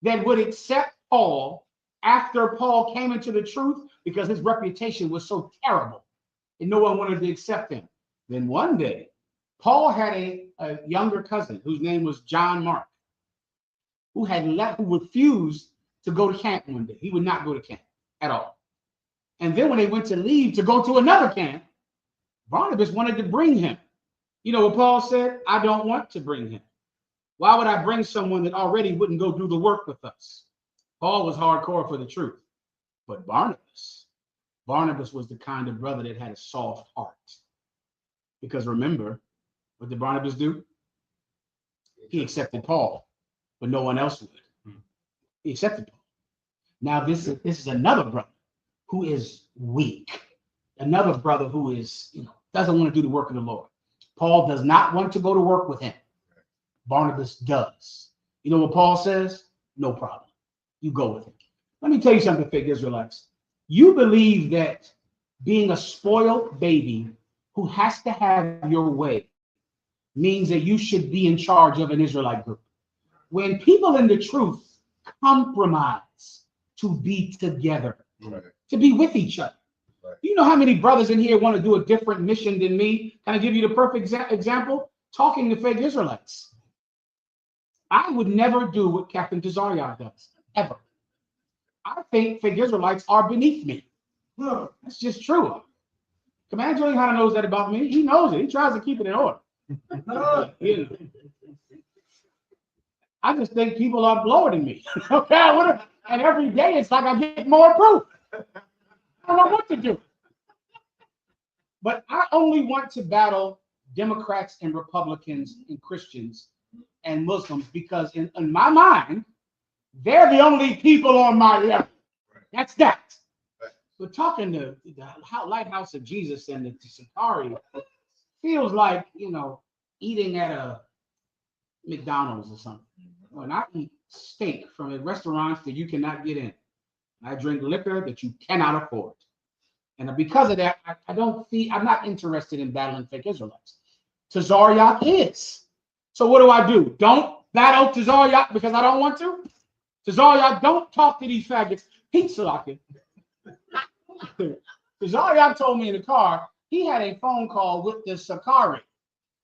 that would accept Paul after Paul came into the truth because his reputation was so terrible and no one wanted to accept him. Then one day, Paul had a younger cousin whose name was John Mark, who refused to go to camp one day. He would not go to camp at all. And then when they went to leave to go to another camp, Barnabas wanted to bring him. You know what Paul said? I don't want to bring him. Why would I bring someone that already wouldn't go do the work with us? Paul was hardcore for the truth. But Barnabas was the kind of brother that had a soft heart. Because remember, what did Barnabas do? He accepted Paul, but no one else would. He accepted Paul. Now this is another brother who is weak. Another brother who is, doesn't want to do the work of the Lord. Paul does not want to go to work with him. Barnabas does. You know what Paul says? No problem. You go with him. Let me tell you something, fake Israelites. You believe that being a spoiled baby who has to have your way means that you should be in charge of an Israelite group. When people in the truth compromise to be together, to be with each other. You know how many brothers in here want to do a different mission than me? Can I give you the perfect example? Talking to fake Israelites. I would never do what Captain Tazariah does, ever. I think fake Israelites are beneath me. That's just true. Commander Julian knows that about me. He knows it. He tries to keep it in order. I just think people are lower than me. Okay, and every day it's like I get more proof. I don't know what to do. But I only want to battle Democrats and Republicans and Christians and Muslims because in my mind, they're the only people on my level. That's that. But talking to the Lighthouse of Jesus and the Sakari feels like, eating at a McDonald's or something. When I eat steak from a restaurant that you cannot get in, I drink liquor that you cannot afford. And because of that, I'm not interested in battling fake Israelites. Tazariah is. So what do? Don't battle Tazariah because I don't want to? Tazariah, don't talk to these faggots. Pizza locking. Tazariah told me in the car, he had a phone call with the Sakari,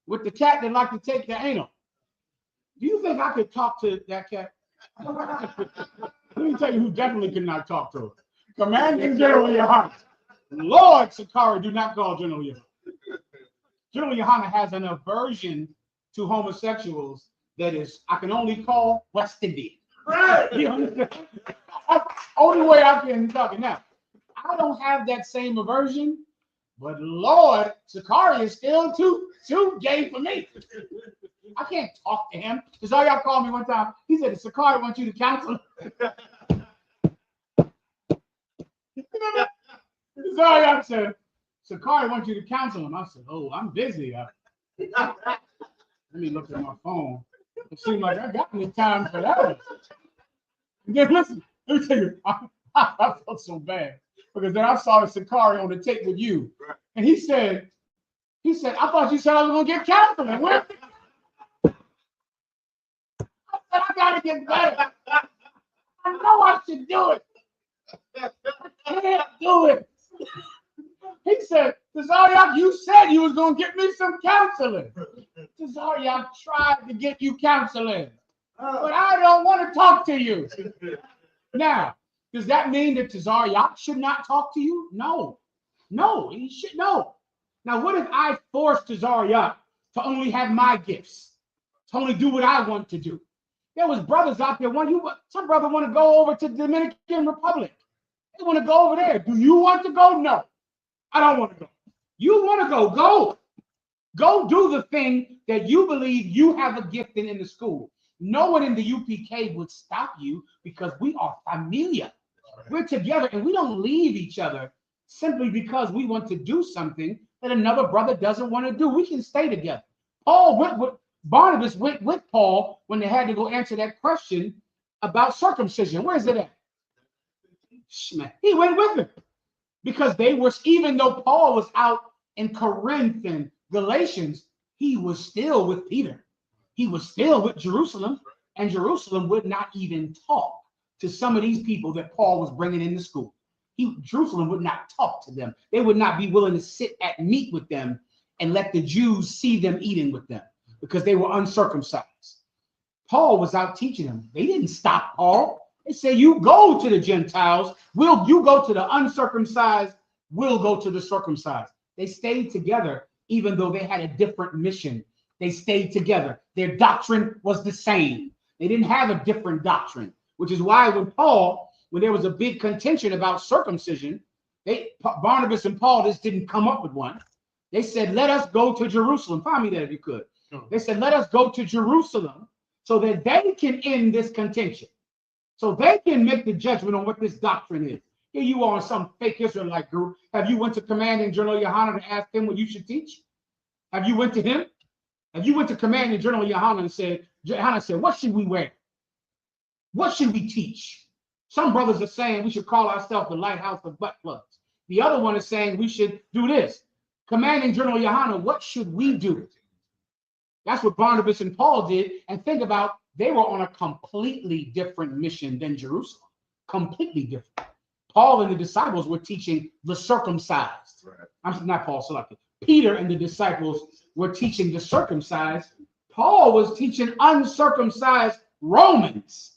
with the cat that liked to take the anal. Do you think I could talk to that cat? Let me tell you who definitely could not talk to her. Commanding General Your Heart. Lord Sakari, do not call General Yohana. General Yohana has an aversion to homosexuals that is, I can only call West Indian. Right. You understand? That's the only way I can talk it now. I don't have that same aversion, but Lord, Sakari is still too gay for me. I can't talk to him. Because all y'all called me one time. He said, Sakari wants you to counsel. All y'all said, Sakari wants you to counsel him. I said, oh, I'm busy. Let me look at my phone. It seems like I got any time for that. And then listen, let me tell you, I felt so bad because then I saw the Sakari on the tape with you, and he said, I thought you said I was gonna get counseling. Where? I said I gotta get better. I know I should do it. I can't do it. He said, Tazariak, you said you was gonna get me some counseling. Tazariak tried to get you counseling, but I don't want to talk to you. Now, does that mean that Tazariak should not talk to you? No, he should no. Now, what if I force Tazariak to only have my gifts, to only do what I want to do? There was brothers out there. Some brother want to go over to the Dominican Republic. They want to go over there. Do you want to go? No, I don't want to go. You want to go? Go. Go do the thing that you believe you have a gift in the school. No one in the UPK would stop you because we are familia. We're together and we don't leave each other simply because we want to do something that another brother doesn't want to do. We can stay together. Barnabas went with Paul when they had to go answer that question about circumcision. Where is it at? He went with him because they were, even though Paul was out in Corinth and Galatians, he was still with Peter. He was still with Jerusalem, and Jerusalem would not even talk to some of these people that Paul was bringing into school. Jerusalem would not talk to them. They would not be willing to sit at meat with them and let the Jews see them eating with them because they were uncircumcised. Paul was out teaching them. They didn't stop Paul. They said, you go to the Gentiles. You go to the uncircumcised. We'll go to the circumcised. They stayed together even though they had a different mission. They stayed together. Their doctrine was the same. They didn't have a different doctrine, which is why when there was a big contention about circumcision, Barnabas and Paul just didn't come up with one. They said, let us go to Jerusalem. Find me that if you could. They said, let us go to Jerusalem so that they can end this contention. So they can make the judgment on what this doctrine is. Here you are in some fake Israelite group. Have you went to Commanding General Yohana to ask him what you should teach? Have you went to him? Have you went to Commanding General Yohana and said, what should we wear? What should we teach? Some brothers are saying we should call ourselves the lighthouse of butt plugs. The other one is saying we should do this. Commanding General Yohana, what should we do? That's what Barnabas and Paul did. And think about, they were on a completely different mission than Jerusalem. Completely different. Paul and the disciples were teaching the circumcised. Right. I'm not Paul selected. Peter and the disciples were teaching the circumcised. Paul was teaching uncircumcised Romans.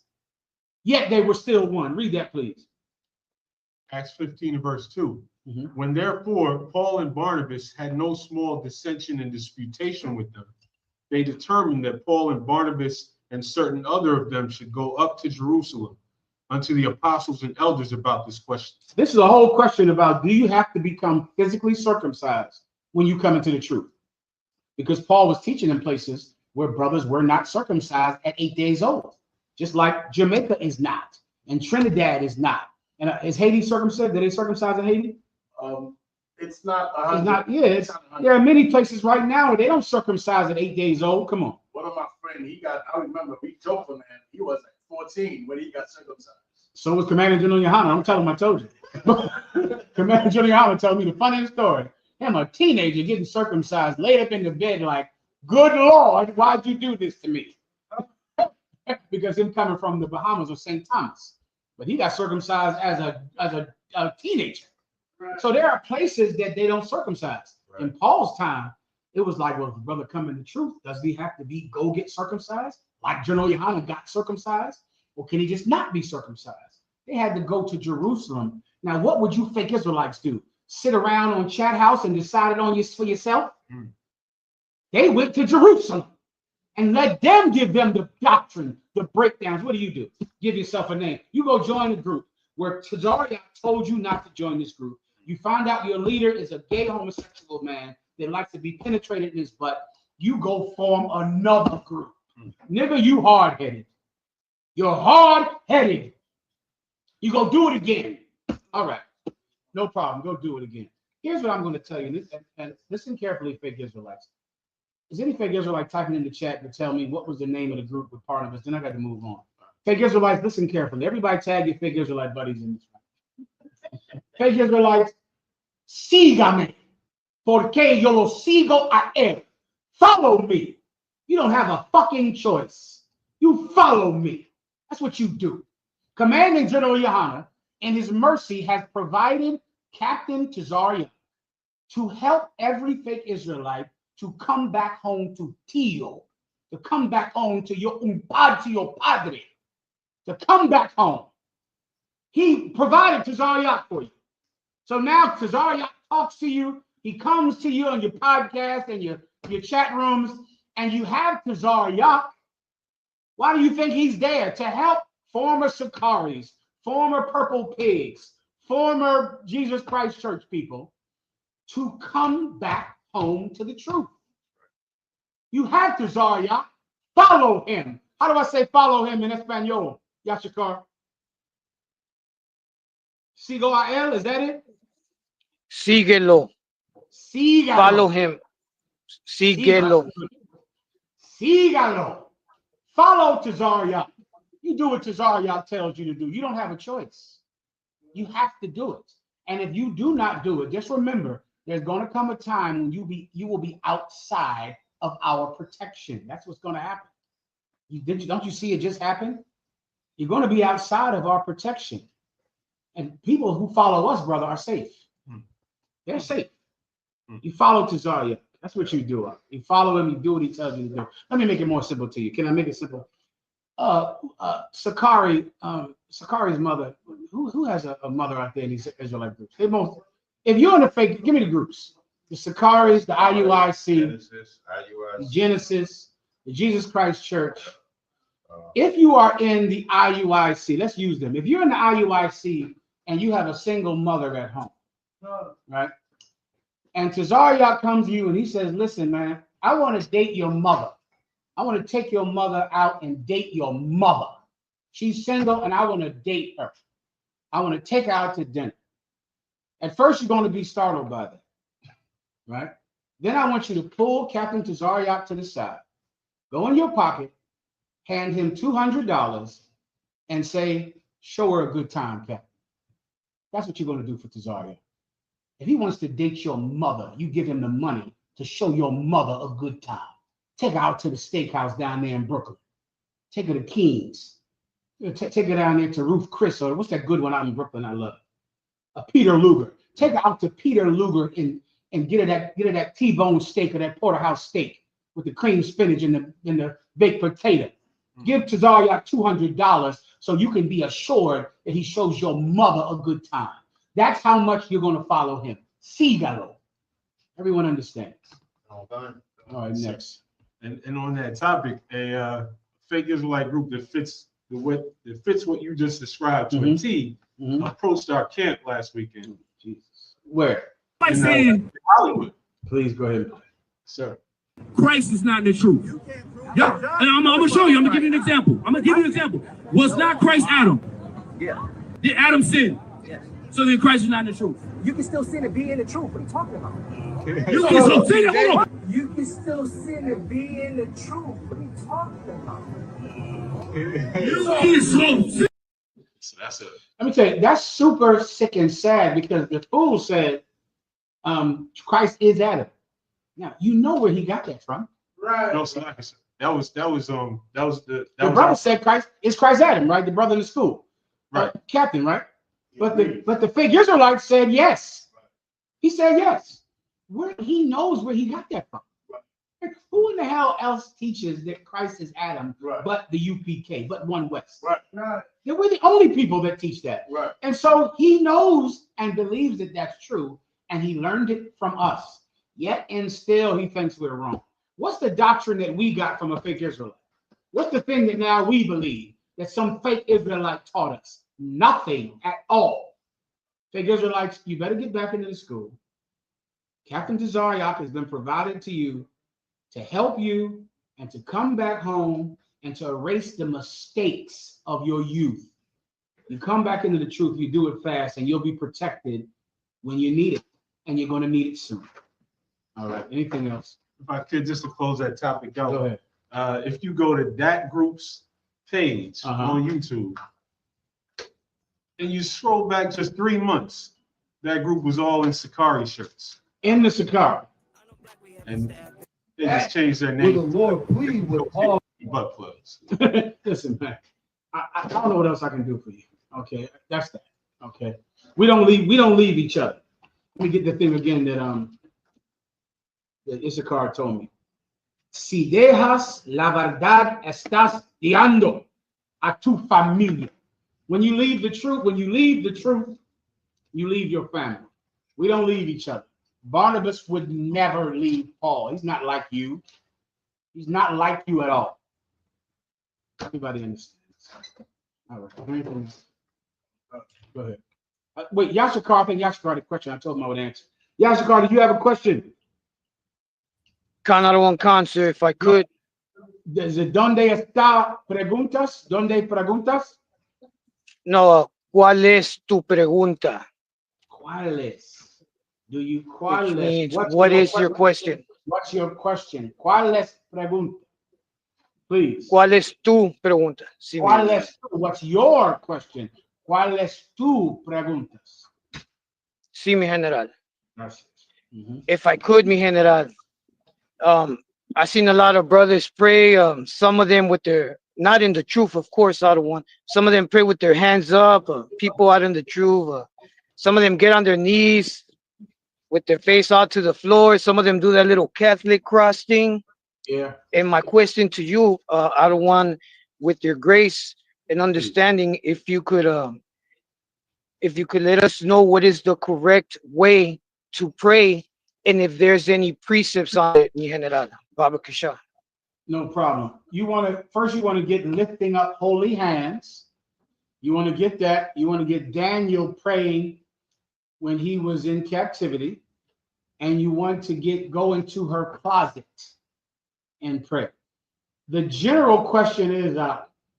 Yet they were still one. Read that, please. Acts 15 and verse 2. When therefore Paul and Barnabas had no small dissension and disputation with them, they determined that Paul and Barnabas and certain other of them should go up to Jerusalem unto the apostles and elders about this question. This is a whole question about, do you have to become physically circumcised when you come into the truth? Because Paul was teaching in places where brothers were not circumcised at 8 days old, just like Jamaica is not, and Trinidad is not. And is Haiti circumcised? Did they circumcise in Haiti? It's not. It's not. Yeah, there are many places right now where they don't circumcise at 8 days old. Come on. One of my friends, I remember, we joked for man, he was like 14 when he got circumcised. So was Commander General Yohana. I'm telling him I told you. Commander General Yohana told me the funniest story. Him, a teenager, getting circumcised, laid up in the bed like, good Lord, why'd you do this to me? Because him coming from the Bahamas or St. Thomas. But he got circumcised as a teenager. Right. So there are places that they don't circumcise. Right. In Paul's time, it was like, well, if the brother come in the truth, does he have to go get circumcised? Like General Yohana got circumcised? Or can he just not be circumcised? They had to go to Jerusalem. Now, what would you fake Israelites do? sit around on chat house and decided on you for yourself. They went to Jerusalem and let them give them the doctrine, the breakdowns. What do? Give yourself a name. You go join a group where Tazariah told you not to join this group. You find out your leader is a gay homosexual man that likes to be penetrated in his butt. You go form another group. Nigga, you hard-headed. You're hard-headed. You go do it again. All right. No problem. Go do it again. Here's what I'm going to tell you. And listen carefully, fake Israelites. Is any fake Israelite typing in the chat to tell me what was the name of the group with Barnabas? Then I got to move on. Fake Israelites, listen carefully. Everybody tag your fake Israelite buddies in this one. Fake Israelites, sígame, porque yo lo sigo a él. Follow me. You don't have a fucking choice. You follow me. That's what you do. Commanding General Yohana, in his mercy, has provided Captain Tazariah to help every fake Israelite to come back home to Tio, to come back home to your padre, to come back home. He provided Tazariah for you. So now Tazariah talks to you. He comes to you on your podcast and your chat rooms, and you have Tazariah. Why do you think he's there? To help former Sicaris, former Purple Pigs, former Jesus Christ Church people to come back home to the truth. You have Tazariah. Follow him. How do I say follow him in Espanol, Yashikar? Sigo a él, is that it? Síguelo. Sígalo. Follow him. Síguelo. Sígalo. Follow Tazariah. You do what Tazariah tells you to do. You don't have a choice. You have to do it. And if you do not do it, just remember, there's going to come a time when you will be outside of our protection. That's what's going to happen. Don't you see it just happen? You're going to be outside of our protection. And people who follow us, brother, are safe. They're safe. You follow Tazariah. That's what you do. You follow him. You do what he tells you to do. Let me make it more simple to you. Can I make it simple? Sakari's mother. Who has a mother out there in these Israelite groups? They most. If you're in the fake, give me the groups. The Sakaris, the IUIC, Genesis, the Jesus Christ Church. If you are in the IUIC, let's use them. If you're in the IUIC and you have a single mother at home, right? And Tazariah comes to you and he says, listen, man, I want to date your mother. I want to take your mother out and date your mother. She's single and I want to date her. I want to take her out to dinner. At first, you're going to be startled by that, right? Then I want you to pull Captain Tazariah to the side, go in your pocket, hand him $200 and say, show her a good time, Captain. That's what you're going to do for Tazariah. If he wants to date your mother, you give him the money to show your mother a good time. Take her out to the steakhouse down there in Brooklyn. Take her to King's. Take her down there to Ruth Chris, or what's that good one out in Brooklyn I love? Peter Luger. Take her out to Peter Luger and get her that T-bone steak or that porterhouse steak with the cream spinach and the baked potato. Give Tazariah $200 so you can be assured that he shows your mother a good time. That's how much you're going to follow him. Sígalo. Everyone understands. All right, next. And on that topic, a fake Israelite group that fits what you just described to a T approached our camp last weekend. Jesus. Where? In Hollywood. Please go ahead, sir. Christ is not the truth. Yeah, and I'm gonna show you. I'm gonna give you an example. Was not Christ Adam? Yeah. Did Adam sin? Yes. So then Christ is not in the truth. You can still sin and be in the truth. What are you talking about? You can still sin. Hold on. You can still sin and be in the truth. What are you talking about? So that's it. Let me tell you, that's super sick and sad because the fool said Christ is Adam. Now you know where he got that from. Right. No, so like I said, that was the brother said Christ is Christ Adam, right? The brother in the school. Right. Captain, right? But the fake Israelite said yes. He said yes. Where he knows where he got that from. Like, who in the hell else teaches that Christ is Adam but the UPK, but One West? Right. We're the only people that teach that. Right. And so he knows and believes that that's true. and he learned it from us. Yet and still he thinks we're wrong. What's the doctrine that we got from a fake Israelite? What's the thing that now we believe that some fake Israelite taught us? Nothing at all. Fake Israelites, you better get back into the school. Captain Tazariak has been provided to you to help you and to come back home and to erase the mistakes of your youth. You come back into the truth, you do it fast, and you'll be protected when you need it, and you're going to need it soon. All right, anything else? If I could, just to close that topic out. Go ahead. If you go to that group's page on YouTube, and you scroll back just 3 months, that group was all in Sakari shirts. In the Sakari. And they just changed their name. Will the Lord please with all butt plugs. Listen, man, I don't know what else I can do for you. Okay, that's that. Okay, we don't leave each other. Let me get the thing again that Issachar told me. Si dejas la verdad, estás guiando a tu familia. When you leave the truth, you leave your family. We don't leave each other. Barnabas would never leave Paul. He's not like you. He's not like you at all. Everybody understands. All right. Anything else? Go ahead. Wait, Yashikar, I think Yashikar had a question. I told him I would answer. Yashikar, do you have a question? Canada one concert, if I could. Is it donde está preguntas? ¿Dónde preguntas? No, ¿cuál es tu pregunta? ¿Cuál es? Which means, what is your question? What's your question? ¿Cuál es pregunta? Please. ¿Cuál es tu pregunta? Sí, ¿Cuál es tu? What's your question? ¿Cuál es tu preguntas? Sí, mi general. Gracias. If I could, mi general, I've seen a lot of brothers pray. Some of them with their, not in the truth, of course, I don't want. Some of them pray with their hands up. People out in the truth. Some of them get on their knees with their face out to the floor. Some of them do that little Catholic cross thing. Yeah. And my question to you, I don't want, with your grace and understanding, if you could let us know what is the correct way to pray, and if there's any precepts on it, mi general. Baba Kasha. No problem. You want to get lifting up holy hands. You want to get that. You want to get Daniel praying when he was in captivity, and you want to go into her closet and pray. The general question is,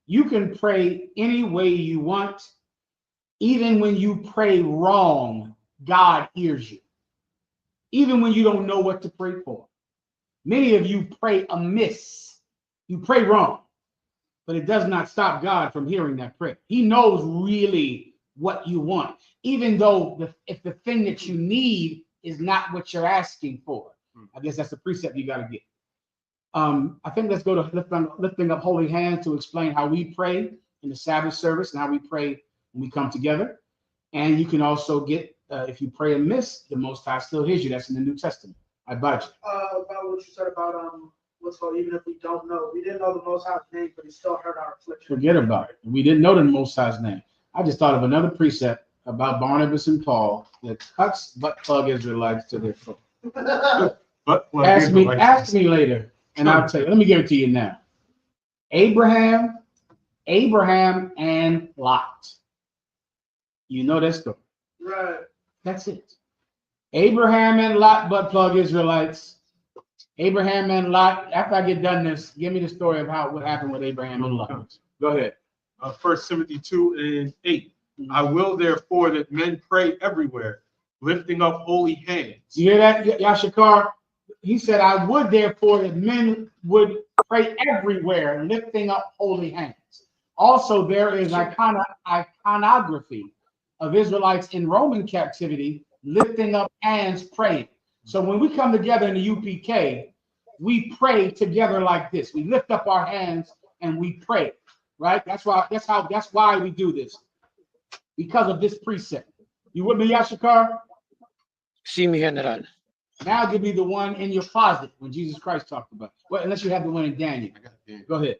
you can pray any way you want. Even when you pray wrong, God hears you. Even when you don't know what to pray for. Many of you pray amiss. You pray wrong, but it does not stop God from hearing that prayer. He knows really what you want, even though if the thing that you need is not what you're asking for. I guess that's the precept you got to get. I think let's go to lifting up holy hands to explain how we pray in the Sabbath service and how we pray when we come together. And you can also get, if you pray amiss, the Most High still hears you. That's in the New Testament. I budge. About what you said about what's called, even if we don't know, we didn't know the Most High's name, but He still heard our affliction. Forget about it. We didn't know the Most High's name. I just thought of another precept about Barnabas and Paul that cuts butt plug Israelites to their foot. Ask me later, and I'll tell you. Let me give it to you now. Abraham and Lot. You know that story. Right. That's it. Abraham and Lot, butt plug Israelites. Abraham and Lot. After I get done this, give me the story of what happened with Abraham and Lot. Go ahead. 1 Timothy 2:8. I will therefore that men pray everywhere, lifting up holy hands. You hear that, Yashikar? He said, I would therefore that men would pray everywhere, lifting up holy hands. Also, there is iconography of Israelites in Roman captivity, lifting up hands, praying. So when we come together in the UPK, we pray together like this. We lift up our hands and we pray, right? That's why we do this, because of this precept. You with me, Yashikar? Sí, mi general. Now give me the one in your closet when Jesus Christ talked about it. Well, unless you have the one in Daniel. Go ahead.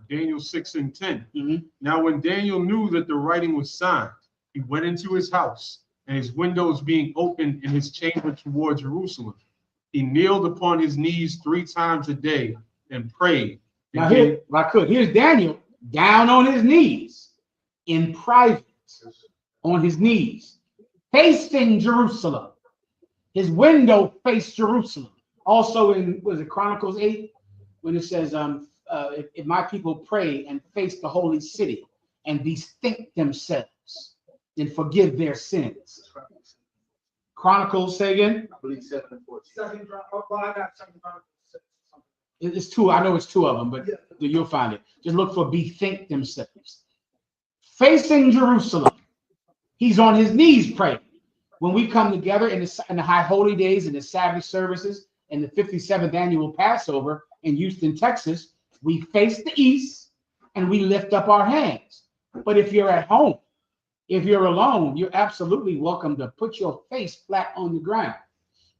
Daniel 6:10. Now when Daniel knew that the writing was signed, he went into his house and his windows being opened in his chamber toward Jerusalem. He kneeled upon his knees 3 times a day and prayed. Now here, if I could, here's Daniel down on his knees in private, on his knees, facing Jerusalem. His window faced Jerusalem. Also in, was it Chronicles 8, when it says, if my people pray and face the holy city and bethink themselves, then forgive their sins. Chronicles, say again? I believe 7 and 14. It's 2. I know it's 2 of them, but you'll find it. Just look for bethink themselves. Facing Jerusalem. He's on his knees praying. When we come together in the high holy days and the Sabbath services and the 57th annual Passover in Houston, Texas, we face the east and we lift up our hands. But if you're at home, if you're alone, you're absolutely welcome to put your face flat on the ground.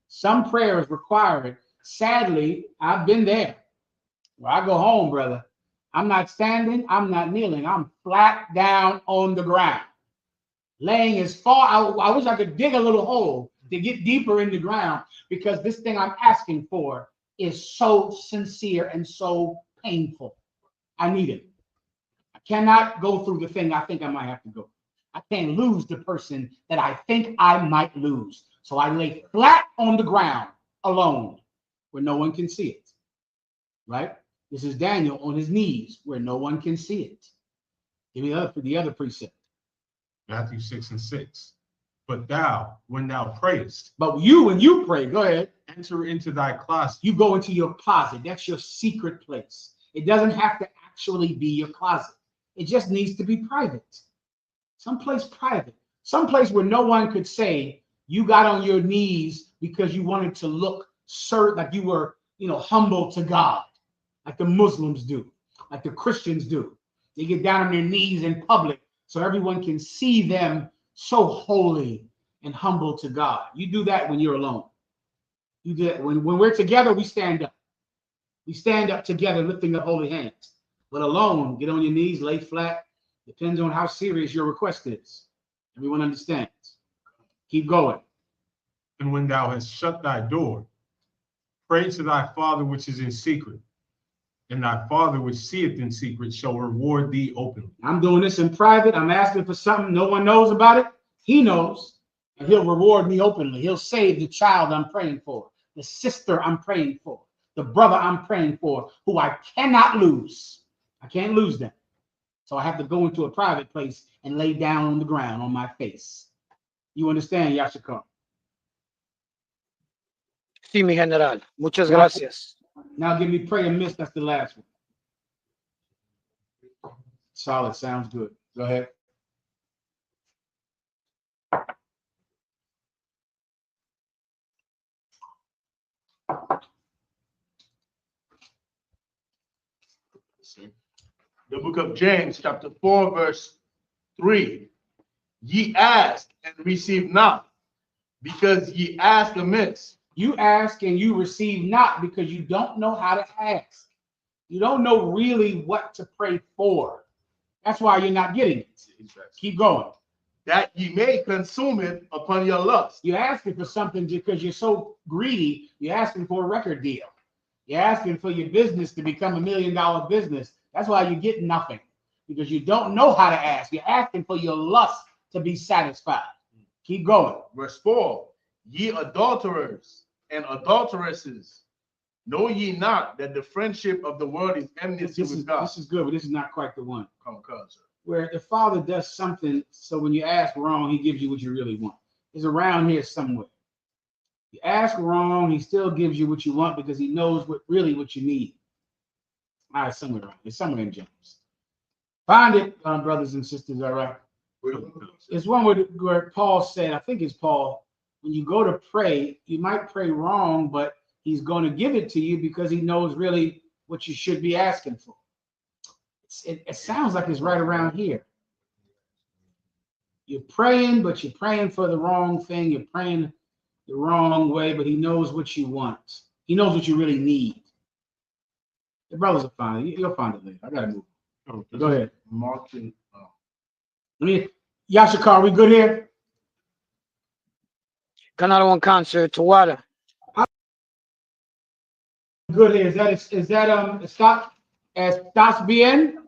Some prayers require it. Sadly, I've been there. Where I go home, brother, I'm not standing, I'm not kneeling, I'm flat down on the ground. Laying as far, I wish I could dig a little hole to get deeper in the ground, because this thing I'm asking for is so sincere and so painful. I need it. I cannot go through the thing I think I might have to go. I can't lose the person that I think I might lose. So I lay flat on the ground alone where no one can see it. Right? This is Daniel on his knees where no one can see it. Give me the other precept. Matthew 6 and 6. But thou, when thou prayest. But you, when you pray, go ahead. Enter into thy closet. You go into your closet. That's your secret place. It doesn't have to actually be your closet. It just needs to be private. Someplace private. Someplace where no one could say you got on your knees because you wanted to look like you were, humble to God, like the Muslims do, like the Christians do. They get down on their knees in public so everyone can see them so holy and humble to God. You do that when you're alone. You do that when we're together. We stand up. We stand up together, lifting up holy hands. But alone, get on your knees, lay flat. Depends on how serious your request is. Everyone understands. Keep going. And when thou hast shut thy door, pray to thy Father which is in secret, and thy Father which seeth in secret shall reward thee openly. I'm doing this in private. I'm asking for something. No one knows about it. He knows, and he'll reward me openly. He'll save the child I'm praying for, the sister I'm praying for, the brother I'm praying for, who I cannot lose. I can't lose them. So I have to go into a private place and lay down on the ground on my face. You understand, Yashikar? Sí, mi general. Muchas gracias. Now give me pray and miss. That's the last one. Solid. Sounds good. Go ahead. The book of James, chapter 4, verse 3. Ye ask and receive not, because ye ask amiss. You ask and you receive not because you don't know how to ask. You don't know really what to pray for. That's why you're not getting it. Keep going. That ye may consume it upon your lust. You're asking for something because you're so greedy. You're asking for a record deal. You're asking for your business to become $1 million business. That's why you get nothing, because you don't know how to ask. You're asking for your lust to be satisfied. Keep going. Verse 4. Ye adulterers and adulteresses, know ye not that the friendship of the world is enmity with God? This is good, but this is not quite the one. Come, sir. Where the Father does something, so when you ask wrong, he gives you what you really want. It's around here somewhere. You ask wrong, he still gives you what you want because he knows what you need. All right, somewhere around. It's somewhere in James. Find it, brothers and sisters, all right? It's one where Paul said, I think it's Paul, when you go to pray, you might pray wrong, but he's going to give it to you because he knows really what you should be asking for. It sounds like it's right around here. You're praying, but you're praying for the wrong thing. You're praying the wrong way, but he knows what you want. He knows what you really need. The brothers will find it. You'll find it later. I got to move. Okay. Go ahead. Mark 2. Yashikar, we good here? Canada One concert, Tawada. Good here. Estás bien?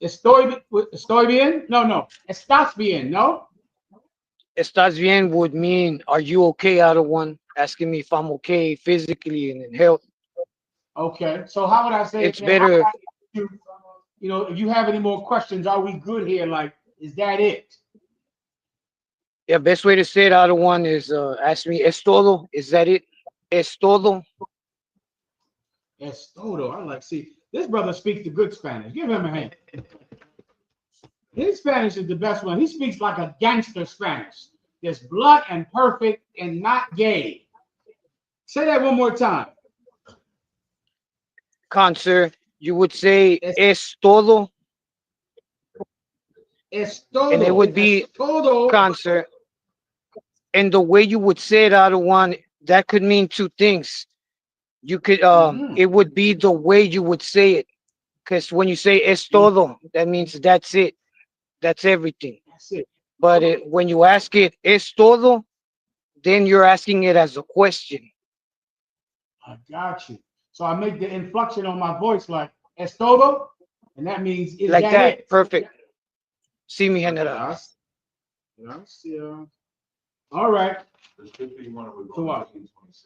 Estoy bien? No. Estás bien, no? Estás bien would mean, are you okay, out of one? Asking me if I'm okay physically and in health. Okay. So how would I say it's better? You know, if you have any more questions, are we good here? Like, is that it? Yeah, best way to say it, out of one, is ask me, es todo? Is that it? Es todo? Es todo. I like, see, this brother speaks the good Spanish. Give him a hand. His Spanish is the best one. He speaks like a gangster Spanish. There's blood and perfect and not gay. Say that one more time. Concert, you would say es todo. Es todo. And it would be concert. And the way you would say it, out of one, that could mean two things. You could it would be the way you would say it. Because when you say es todo, that means that's it. That's everything. That's it. But when you ask it es todo, then you're asking it as a question. I got you. So I make the inflection on my voice like es todo, and that means is like that. it? Perfect. See me hand it up. All right. So what?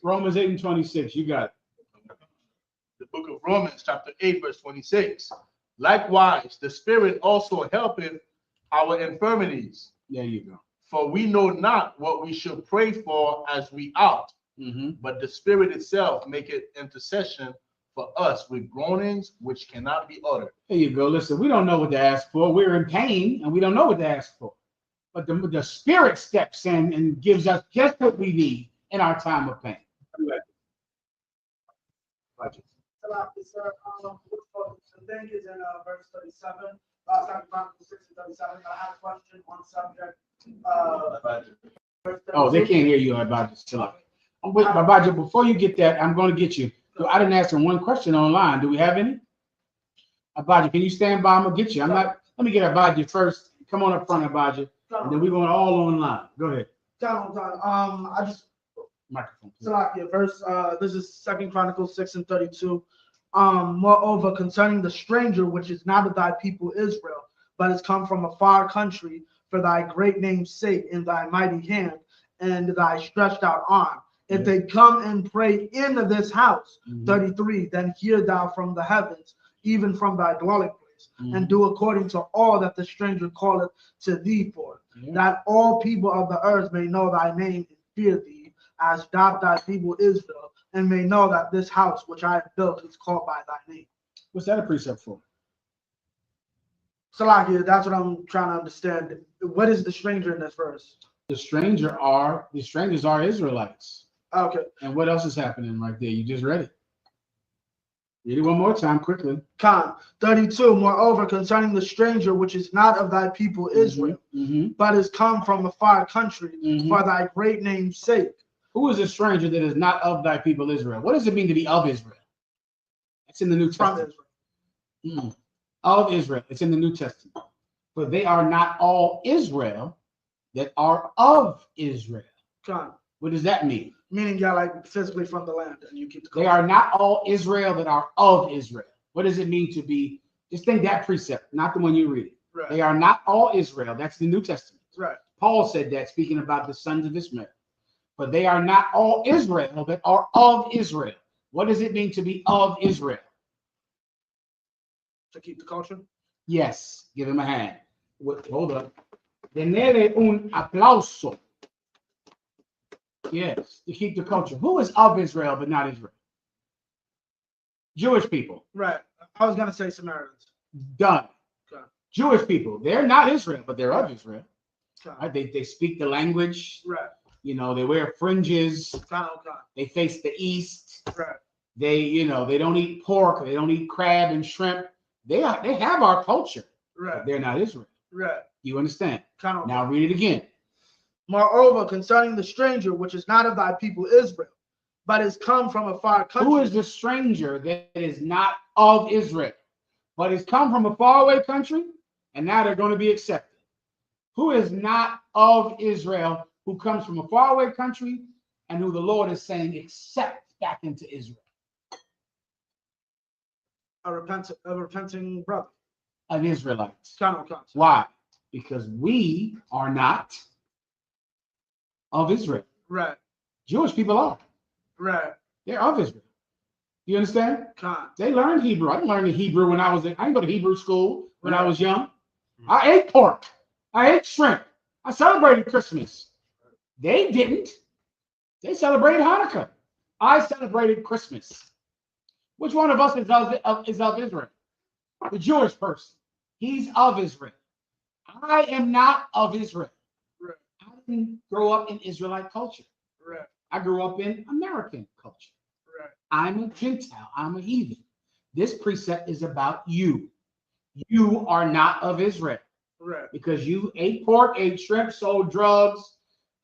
Romans 8 and 26. You got it. The book of Romans, chapter 8, verse 26. Likewise, the Spirit also helpeth our infirmities. There you go. For we know not what we should pray for as we ought, but the Spirit itself maketh intercession for us with groanings which cannot be uttered. There you go. Listen, we don't know what to ask for. We're in pain and we don't know what to ask for. But the Spirit steps in and gives us just what we need in our time of pain. Thank you. In verse 37, 2 Chronicles 6 and 37. I have a question on subject. Oh, they can't hear you, Abadja. Still up. Wait, Abadja, before you get that, I'm going to get you. So I didn't ask him one question online. Do we have any? Abadja, can you stand by? I'm going to get you. Let me get Abadja first. Come on up front, Abadja. And then we're going all online. Go ahead. I just microphone. Salakia, verse this is 2 Chronicles 6 and 32. Moreover, concerning the stranger which is not of thy people Israel, but is come from a far country, for thy great name's sake, in thy mighty hand and thy stretched out arm. If they come and pray into this house, 33, then hear thou from the heavens, even from thy dwelling place, and do according to all that the stranger calleth to thee for, that all people of the earth may know thy name and fear thee, as doth thy people Israel, and may know that this house which I have built is called by thy name. What's that a precept for? Salakia, that's what I'm trying to understand. What is the stranger in this verse? The strangers are Israelites. Okay. And what else is happening right there? You just read it. Read it one more time quickly. Con 32. Moreover, concerning the stranger which is not of thy people Israel, but is come from a far country, for thy great name's sake. Who is a stranger that is not of thy people Israel? What does it mean to be of Israel? It's in the New Testament. Of Israel. It's in the New Testament. For they are not all Israel that are of Israel. Con. What does that mean? Meaning you're like physically from the land and you keep the They are not all Israel that are of Israel. What does it mean to be? Just think that precept, not the one you read. Right. They are not all Israel. That's the New Testament. Right. Paul said that, speaking about the sons of Ishmael. But they are not all Israel that are of Israel. What does it mean to be of Israel? To keep the culture? Yes. Give him a hand. Hold up. Denele un aplauso. Yes, to keep the culture. Who is of Israel but not Israel? Jewish people. Right. I was going to say Samaritans. Done. Okay. Jewish people. They're not Israel, but they're of Israel. Okay. Right? They speak the language. Right. You know, they wear fringes. Okay. They face the east. Right. They don't eat pork. They don't eat crab and shrimp. They have our culture. Right. But they're not Israel. Right. You understand? Kind of. Now read it again. Moreover, concerning the stranger, which is not of thy people Israel, but is come from a far country. Who is the stranger that is not of Israel, but is come from a faraway country, and now they're going to be accepted? Who is not of Israel, who comes from a faraway country, and who the Lord is saying accept back into Israel? A repenting brother. An Israelite. Kind of. Why? Because we are not of Israel. Right. Jewish people are. Right. They're of Israel. You understand? Con. They learned Hebrew. I didn't learn the Hebrew when I didn't go to Hebrew school when I was young. I ate pork. I ate shrimp. I celebrated Christmas. They didn't. They celebrated Hanukkah. I celebrated Christmas. Which one of us is of Israel? The Jewish person. He's of Israel. I am not of Israel. Right. I didn't grow up in Israelite culture. Right. I grew up in American culture. Right. I'm a Gentile. I'm a heathen. This precept is about you. You are not of Israel. Right. Because you ate pork, ate shrimp, sold drugs,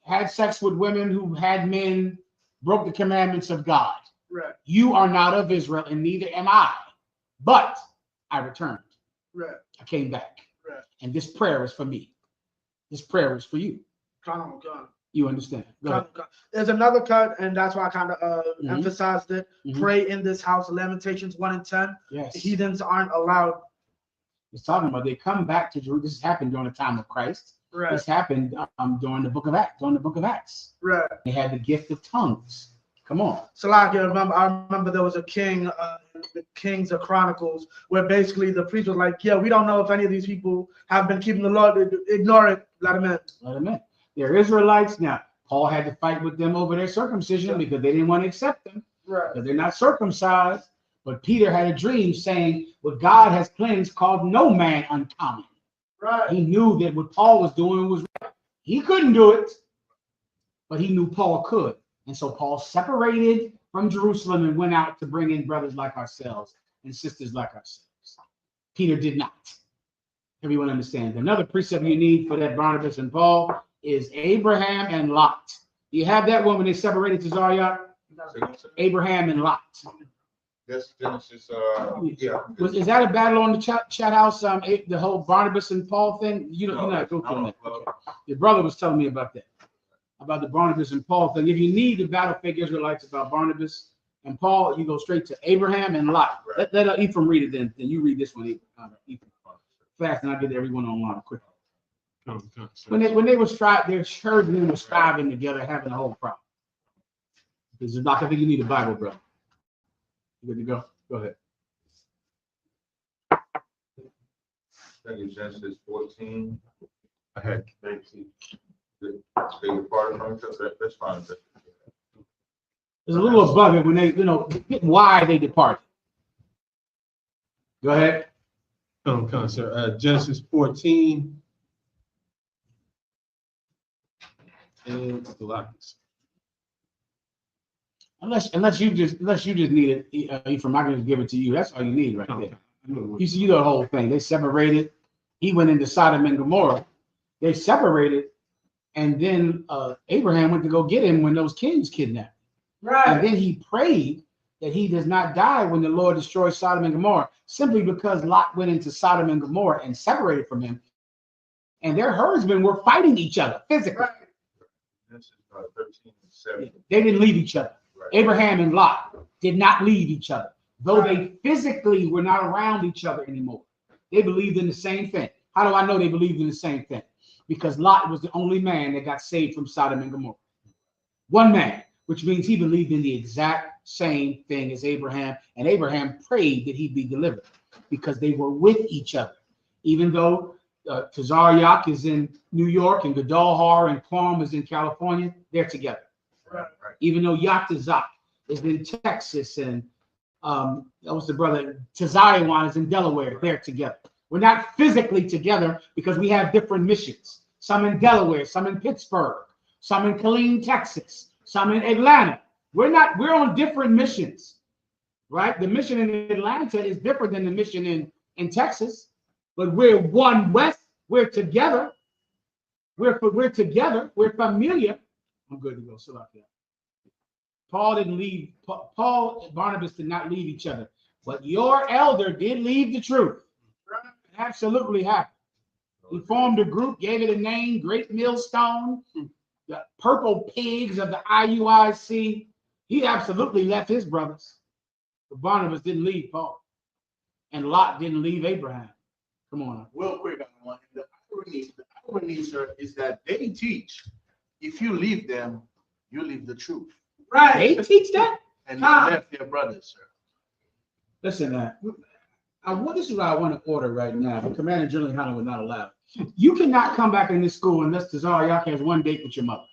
had sex with women who had men, broke the commandments of God. Right. You are not of Israel, and neither am I. But I returned. Right. I came back. Right. And this prayer is for me. This prayer is for you. Con. You understand? Go ahead. There's another cut, and that's why I kind of emphasized it. Pray in this house, Lamentations 1 and 10. Yes. Heathens aren't allowed. It's talking about they come back to Jerusalem. This happened during the time of Christ. Right. This happened during the book of Acts. Right. They had the gift of tongues. Come on. So like I remember there was a king, the Kings of Chronicles, where basically the priest was like, yeah, we don't know if any of these people have been keeping the law. Ignore it. Let them in. Let them in. They're Israelites. Now, Paul had to fight with them over their circumcision because they didn't want to accept them. Right. Because they're not circumcised. But Peter had a dream saying, what God has cleansed called no man uncommon. Right. He knew that what Paul was doing was right. He couldn't do it, but he knew Paul could. And so Paul separated from Jerusalem and went out to bring in brothers like ourselves and sisters like ourselves. Peter did not. Everyone understands. Another precept you need for that Barnabas and Paul is Abraham and Lot. Do you have that one when they separated to Zarya? Abraham and Lot. That's Genesis. Yeah. Is that a battle on the chat house? The whole Barnabas and Paul thing. You not go through that. Okay. Your brother was telling me about that, about the Barnabas and Paul thing. If you need the battle fake Israelites about Barnabas and Paul, you go straight to Abraham and Lot. Right. Let Ephraim read it then. Then you read this one, Ephraim. Fast, and I'll get everyone online quickly. When they were striving, their children were striving together, having a whole problem. This is not. I think you need a Bible, bro. You good to go? Go ahead. Genesis 14. Ahead. 19. They departed from each other. That's fine. There's a little above it when they, why they departed. Go ahead. Sir. Genesis 14. And Galatians. Unless you just need it, Ephraim, I can just give it to you. That's all you need right there. You see the whole thing. They separated. He went into Sodom and Gomorrah. They separated, and then Abraham went to go get him when those kings kidnapped him. Right. And then he prayed that he does not die when the Lord destroys Sodom and Gomorrah, simply because Lot went into Sodom and Gomorrah and separated from him, and their herdsmen were fighting each other physically. Right. This is 13 and 7. They didn't leave each other. Right. Abraham and Lot did not leave each other, though they physically were not around each other anymore. They believed in the same thing. How do I know they believed in the same thing? Because Lot was the only man that got saved from Sodom and Gomorrah. One man, which means he believed in the exact same thing as Abraham, and Abraham prayed that he be delivered because they were with each other. Even though Tazaryak is in New York and Gadolhar and Quam is in California, they're together. Right. Even though Yatazak is in Texas and that was the brother Tazayawan is in Delaware, they're together. We're not physically together because we have different missions. Some in Delaware, some in Pittsburgh, some in Killeen, Texas, some in Atlanta. We're on different missions, right? The mission in Atlanta is different than the mission in Texas, but we're one West. We're together. We're together. We're familiar. I'm good to go. So like that. Paul didn't leave. Paul and Barnabas did not leave each other, but your elder did leave the truth. It absolutely happened. He formed a group, gave it a name, Great Millstone, the purple pigs of the IUIC. He absolutely left his brothers. But Barnabas didn't leave Paul. And Lot didn't leave Abraham. Come on. Real quick, everyone. The irony, sir, is that they teach if you leave them, you leave the truth. Right. They teach that? And they left their brothers, sir. Listen, this is what I want to order right now. The Commander General Hunter would not allow it. You cannot come back in this school unless Tazar has one date with your mother.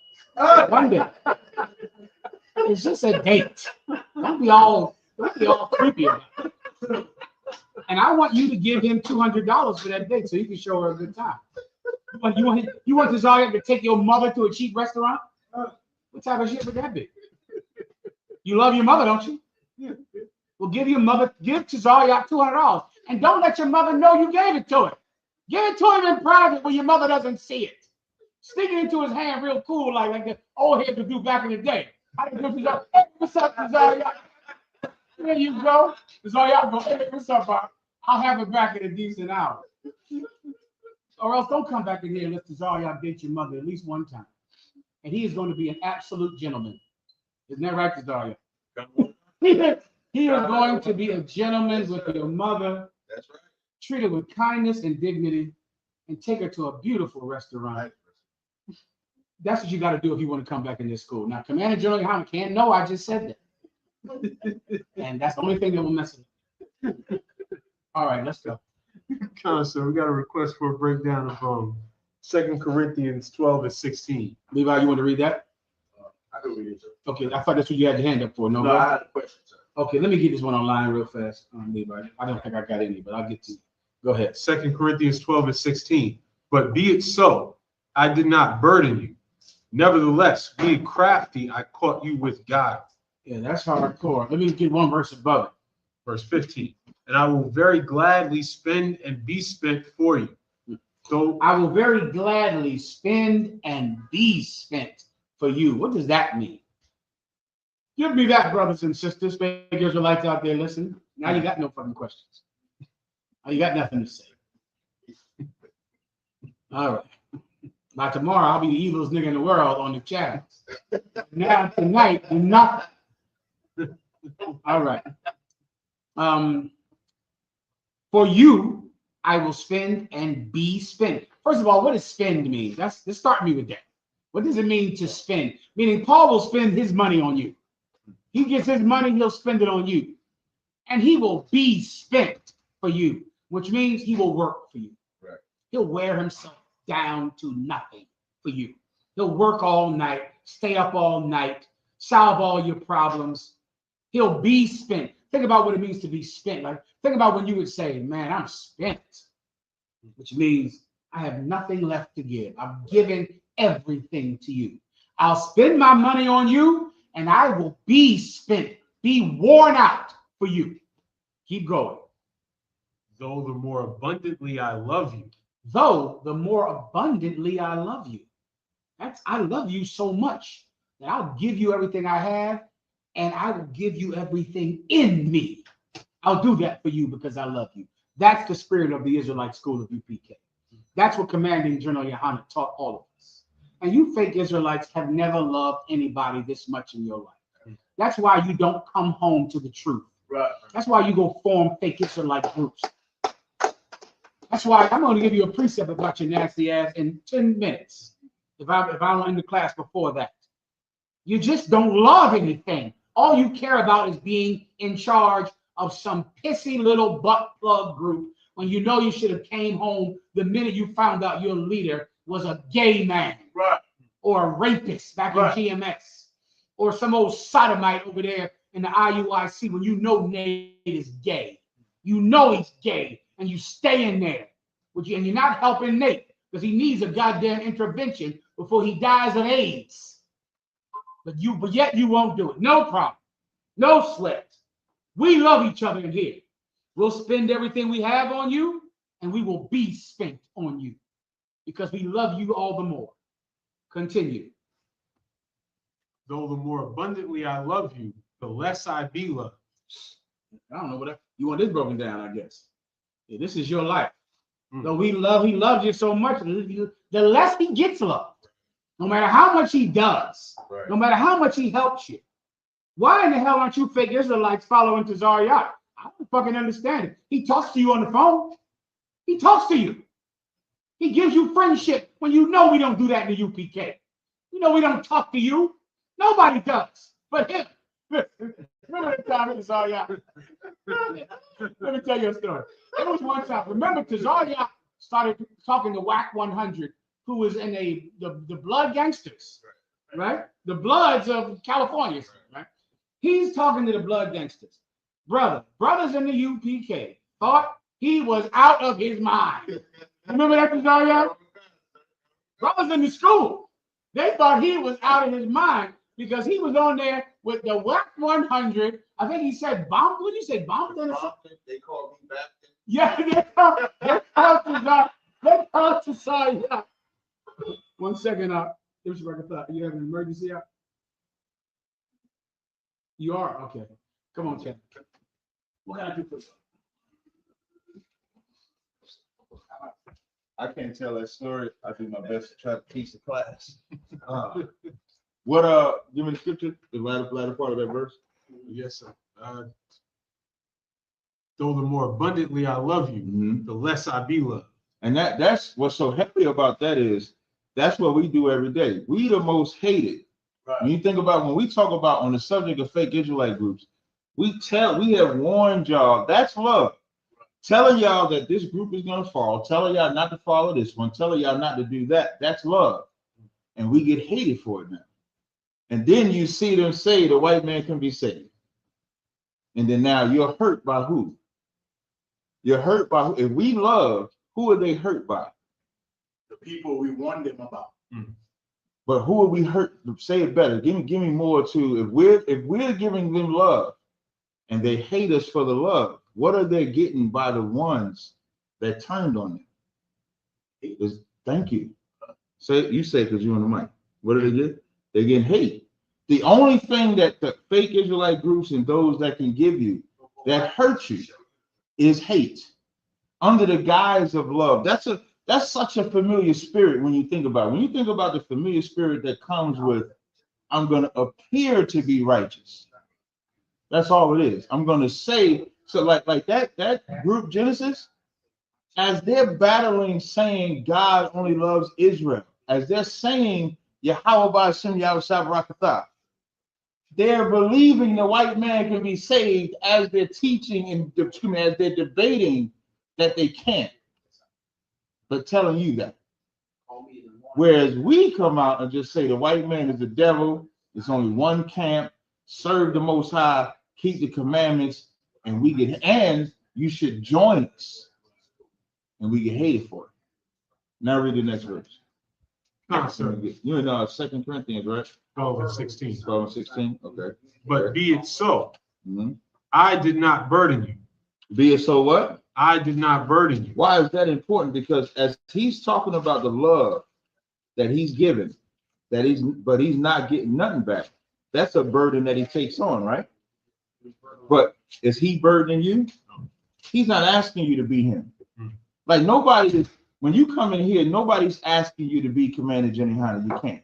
One date. It's just a date. Don't be all creepy about it. And I want you to give him $200 for that date so you can show her a good time. You want Tazar to take your mother to a cheap restaurant? What type of shit would that be? You love your mother, don't you? Yeah. Well, give Tazar $200, and don't let your mother know you gave it to him. Give it to him in private where your mother doesn't see it. Stick it into his hand real cool, like the old heads would do back in the day. I didn't do Tazar. Hey, what's up, Tazar? There you go. Tazar go, hey, what's up, Bob? I'll have it back in a decent hour. Or else don't come back in here unless Tazar date your mother at least one time. And he is going to be an absolute gentleman. Isn't that right, Tazar? He is going to be a gentleman with your mother. That's right. Treat her with kindness and dignity and take her to a beautiful restaurant. That's what you got to do if you want to come back in this school. Now, Commander General Yohana can't know I just said that. And that's the only thing that will mess with it. All right, let's go. So we got a request for a breakdown of 2 Corinthians 12:16. Levi, you want to read that? I can read it, sir. Okay, I thought that's what you had your hand up for. No, I had a question, sir. Okay, let me get this one online real fast, Levi. I don't think I got any, but I'll get to you. Go ahead. 2 Corinthians 12:16. But be it so, I did not burden you. Nevertheless, being crafty, I caught you with God. Yeah, that's hardcore. Let me get one verse above it. Verse 15. And I will very gladly spend and be spent for you. So I will very gladly spend and be spent for you. What does that mean? Give me that, brothers and sisters. Fake Israelites out there, listen. Now you got no fucking questions. Now you got nothing to say. All right. By tomorrow, I'll be the evilest nigga in the world on the channels. Now tonight, do not. All right. For you, I will spend and be spent. First of all, what does spend mean? Let's start me with that. What does it mean to spend? Meaning Paul will spend his money on you. He gets his money, he'll spend it on you. And he will be spent for you, which means he will work for you. Right. He'll wear himself down to nothing for you. He'll work all night, stay up all night, solve all your problems. He'll be spent. Think about what it means to be spent. Like, think about when you would say, man, I'm spent, which means I have nothing left to give. I've given everything to you. I'll spend my money on you and I will be spent, be worn out for you. Keep going. Though the more abundantly I love you. Though the more abundantly I love you. I love you so much that I'll give you everything I have and I will give you everything in me. I'll do that for you because I love you. That's the spirit of the Israelite school of UPK. That's what Commanding General Yohana taught all of us. And you fake Israelites have never loved anybody this much in your life. That's why you don't come home to the truth. Right. That's why you go form fake Israelite groups. That's why I'm going to give you a precept about your nasty ass in 10 minutes. If I don't end the class before that. You just don't love anything. All you care about is being in charge of some pissy little butt plug group when you know you should have came home the minute you found out your leader was a gay man. Right. Or a rapist back in GMS. Or some old sodomite over there in the IUIC when you know Nate is gay. You know he's gay and you stay in there. And you're not helping Nate because he needs a goddamn intervention before he dies of AIDS. But yet you won't do it. No problem. No sweat. We love each other in here. We'll spend everything we have on you and we will be spent on you because we love you all the more. Continue. Though the more abundantly I love you, the less I be loved. I don't know what you want this broken down, I guess. Yeah, this is your life. Though he loves you so much, the less he gets loved. No matter how much he does, Right. no matter how much he helps you, why in the hell aren't you fake Israelites following Tazariot? I don't fucking understand it. He talks to you on the phone. He talks to you. He gives you friendship when you know we don't do that in the UPK. You know we don't talk to you. Nobody does, but him. Remember the time at Tazariot? Let me tell you a story. There was one time. Remember Tazariot started talking to WAC 100, who was in the blood gangsters, right? The Bloods of California, right? He's talking to the blood gangsters. Brothers in the UPK thought he was out of his mind. Remember that, Tazariot? Brothers in the school, they thought he was out of his mind because he was on there with the WAC 100. I think he said bomb. What did you say? Bomb? They called me back. Yeah, they called Tazariot. 1 second, you have an emergency out? You are? Okay. Come on, Chad. What can I do for you? I can't tell that story. I do my best to try to teach the class. Give me the scripture, the latter part of that verse. Yes, sir. Though the more abundantly I love you, the less I be loved. And that's what's so happy about that is that's what we do every day. We the most hated. Right. When you think about when we talk about on the subject of fake Israelite groups, we have warned y'all that's love. Telling y'all that this group is gonna fall, telling y'all not to follow this one, telling y'all not to do that, that's love. And we get hated for it now. And then you see them say the white man can be saved. And then now you're hurt by who? You're hurt by who? If we love, who are they hurt by? The people we warned them about. But who are we hurt? Say it better. Give me more to if we're giving them love and they hate us for the love, what are they getting by the ones that turned on them? Thank you. You say because you're on the mic. What do they get? They're getting hate. The only thing that the fake Israelite groups and those that can give you that hurt you is hate under the guise of love. That's such a familiar spirit when you think about it. When you think about the familiar spirit that comes with, I'm going to appear to be righteous. That's all it is. I'm going to say, so like that group Genesis, as they're battling saying God only loves Israel, as they're saying Yahweh Ba'ashem Yahweh Sabarakatah, they're believing the white man can be saved as they're teaching and as they're debating that they can't, but telling you that. Whereas we come out and just say the white man is the devil, it's only one camp, serve the Most High, keep the commandments, and you should join us, and we get hated for it. Now read the next verse. No, sir. You know 2 Corinthians, right? 12:16. 12:16. Okay. But be it so. I did not burden you. Be it so what? I did not burden you. Why is that important? Because as he's talking about the love that he's given, but he's not getting nothing back. That's a burden that he takes on, right? But is he burdening you? He's not asking you to be him. Like when you come in here, nobody's asking you to be Commander Jenny Hanna. You can't.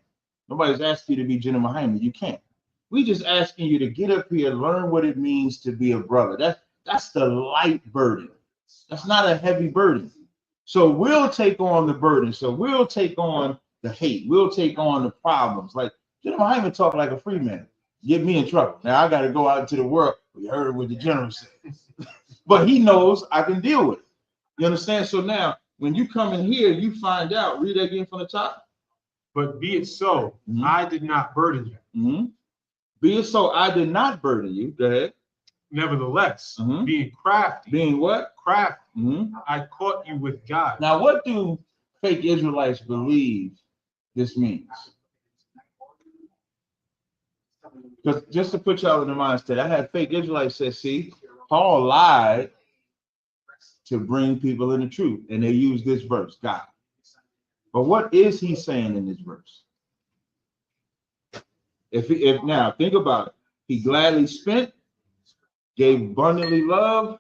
Nobody's asking you to be Jenna Muhammad. You can't. We just asking you to get up here and learn what it means to be a brother. That's the light burden. That's not a heavy burden. So we'll take on the burden. So we'll take on the hate. We'll take on the problems. Like Jenna Muhammad talking like a free man. Get me in trouble. Now I got to go out into the world. We heard what the general said. But he knows I can deal with it. You understand? So now when you come in here, you find out, read that again from the top. But be it so, I did not burden you. Be it so, I did not burden you. Go ahead. Nevertheless, being crafty. Being what? Crafty. I caught you with God. Now, what do fake Israelites believe this means? Because just to put y'all in the mindset, I had fake Israelites say, see, Paul lied to bring people in the truth. And they use this verse, God. But what is he saying in this verse? If now think about it, he gladly spent, gave abundantly love,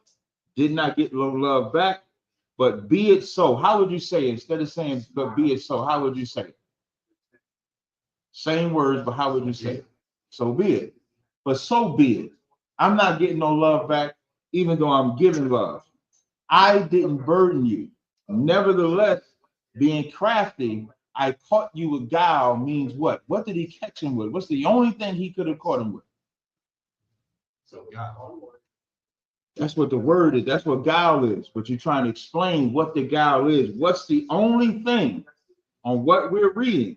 did not get no love back, but be it so. How would you say it? Instead of saying, but be it so, how would you say it? Same words, but how would you say it? So be it. But so be it. I'm not getting no love back, even though I'm giving love. I didn't burden you. Nevertheless, being crafty, I caught you with guile means what? What did he catch him with? What's the only thing he could have caught him with? So God. That's what the word is. That's what guile is. But you're trying to explain what the guile is. What's the only thing on what we're reading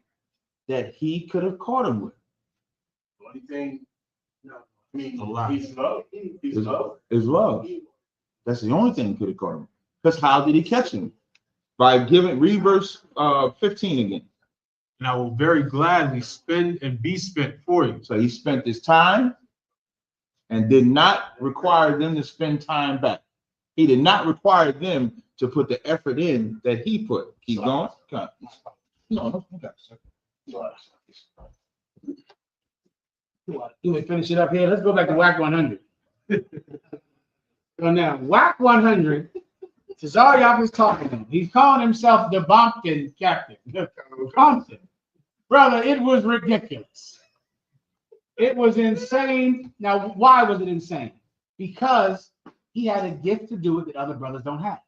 that he could have caught him with? The only thing, I mean, lot. he's love. He's love. Is love. That's the only thing he could have caught him. Because how did he catch him? By giving, read verse 15 again. And I will very gladly spend and be spent for you. So he spent his time and did not require them to spend time back. He did not require them to put the effort in that he put. Keep going. Okay. No, okay. You would finish it up here. Let's go back to WAC 100. So now, WAC 100, Tazariak is talking to him. He's calling himself the Bompton captain. Bompton. Brother, it was ridiculous. It was insane. Now, why was it insane? Because he had a gift to do it that other brothers don't have.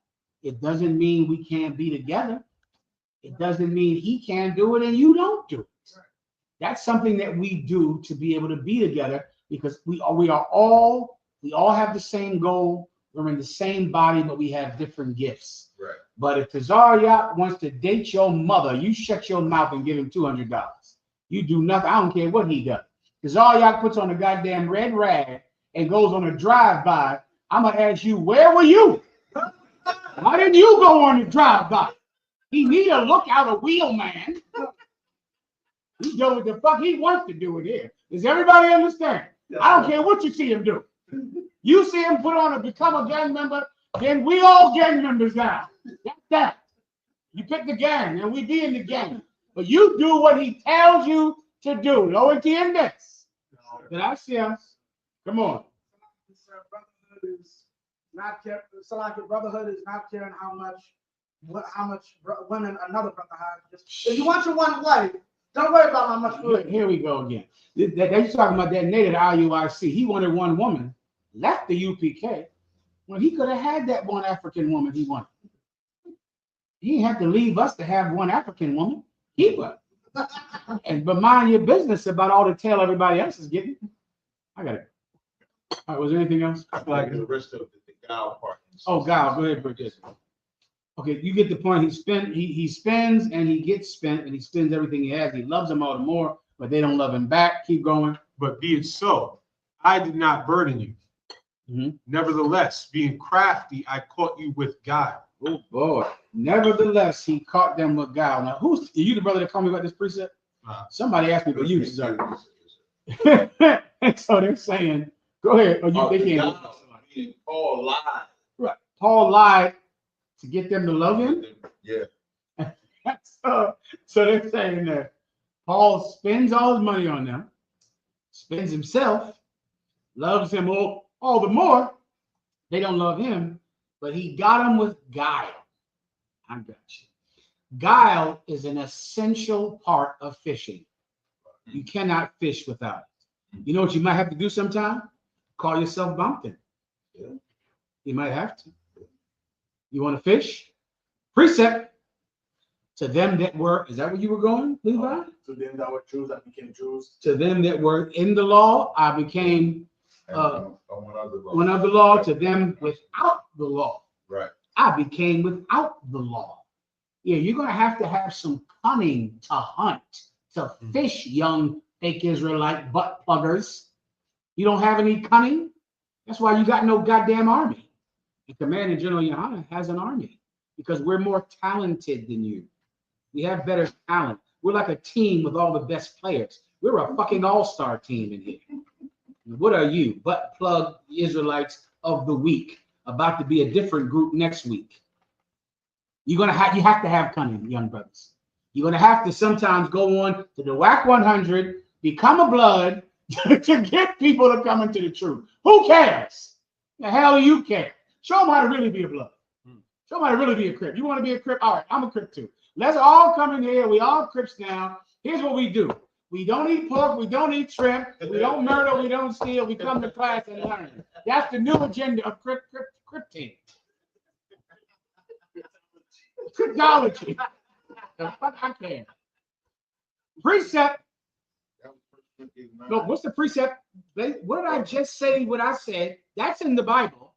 It doesn't mean we can't be together. It doesn't mean he can't do it and you don't do it. That's something that we do to be able to be together because we all have the same goal. We're in the same body, but we have different gifts. Right. But if Tazariak wants to date your mother, you shut your mouth and give him $200. You do nothing. I don't care what he does. Tazariak puts on a goddamn red rag and goes on a drive-by. I'm going to ask you, where were you? Why didn't you go on the drive-by? He need a lookout, a wheelman. He doing what the fuck he wants to do it here. Does everybody understand? I don't care what you see him do. You see him become a gang member, then we all gang members now. That's that. You pick the gang and we be in the gang. But you do what he tells you to do. Low entiendes. Did I see us? Come on. Brotherhood is not care. So like brotherhood is not caring how much women another brother has. If you want your one wife, don't worry about how much food. Here we go again. They're talking about that native IUIC. He wanted one woman, left the UPK. Well, he could have had that one African woman he wanted. He didn't have to leave us to have one African woman. He was. But mind your business about all the tail everybody else is getting. I got it. All right, was there anything else? I like the rest of the guile part. Oh, guile. Go ahead, Bridget. Okay, you get the point. He spends and he gets spent and he spends everything he has. He loves them all the more, but they don't love him back. Keep going. But be it so, I did not burden you. Mm-hmm. Nevertheless, being crafty, I caught you with guile. Oh boy. Nevertheless, he caught them with guile. Now, are you the brother that called me about this precept? Somebody asked me about you. So they're saying, go ahead. They can't. Paul lied. Right. Paul lied to get them to love him? Yeah. So they're saying that Paul spends all his money on them, spends himself, loves him all the more. They don't love him, but he got them with guile. I got you. Guile is an essential part of fishing. You cannot fish without it. You know what you might have to do sometime? Call yourself Bumpton. Yeah. You might have to. You want to fish? Precept. To them that were, is that where you were going, Levi? To them that were Jews, I became Jews. To them that were in the law, I became one of the law. To them without the law, right? I became without the law. Yeah, you're going to have some cunning to hunt, to fish, young fake Israelite butt pluggers. You don't have any cunning? That's why you got no goddamn army. The Commander General Yohana has an army because we're more talented than you. We have better talent. We're like a team with all the best players. We're a fucking all-star team in here. What are you? Butt plug Israelites of the week. About to be a different group next week. You have to have cunning, young brothers. You're gonna have to sometimes go on to the WAC 100, become a blood to get people to come into the truth. Who cares? The hell do you care? Show them how to really be a blood. Show them how to really be a Crip. You want to be a Crip? All right, I'm a Crip too. Let's all come in here. We all Crips now. Here's what we do. We don't eat pork. We don't eat shrimp. We don't murder. We don't steal. We come to class and learn. That's the new agenda of crypting. Cryptology. The fuck I can. Precept. No, what's the precept? What did I just say? What I said? That's in the Bible,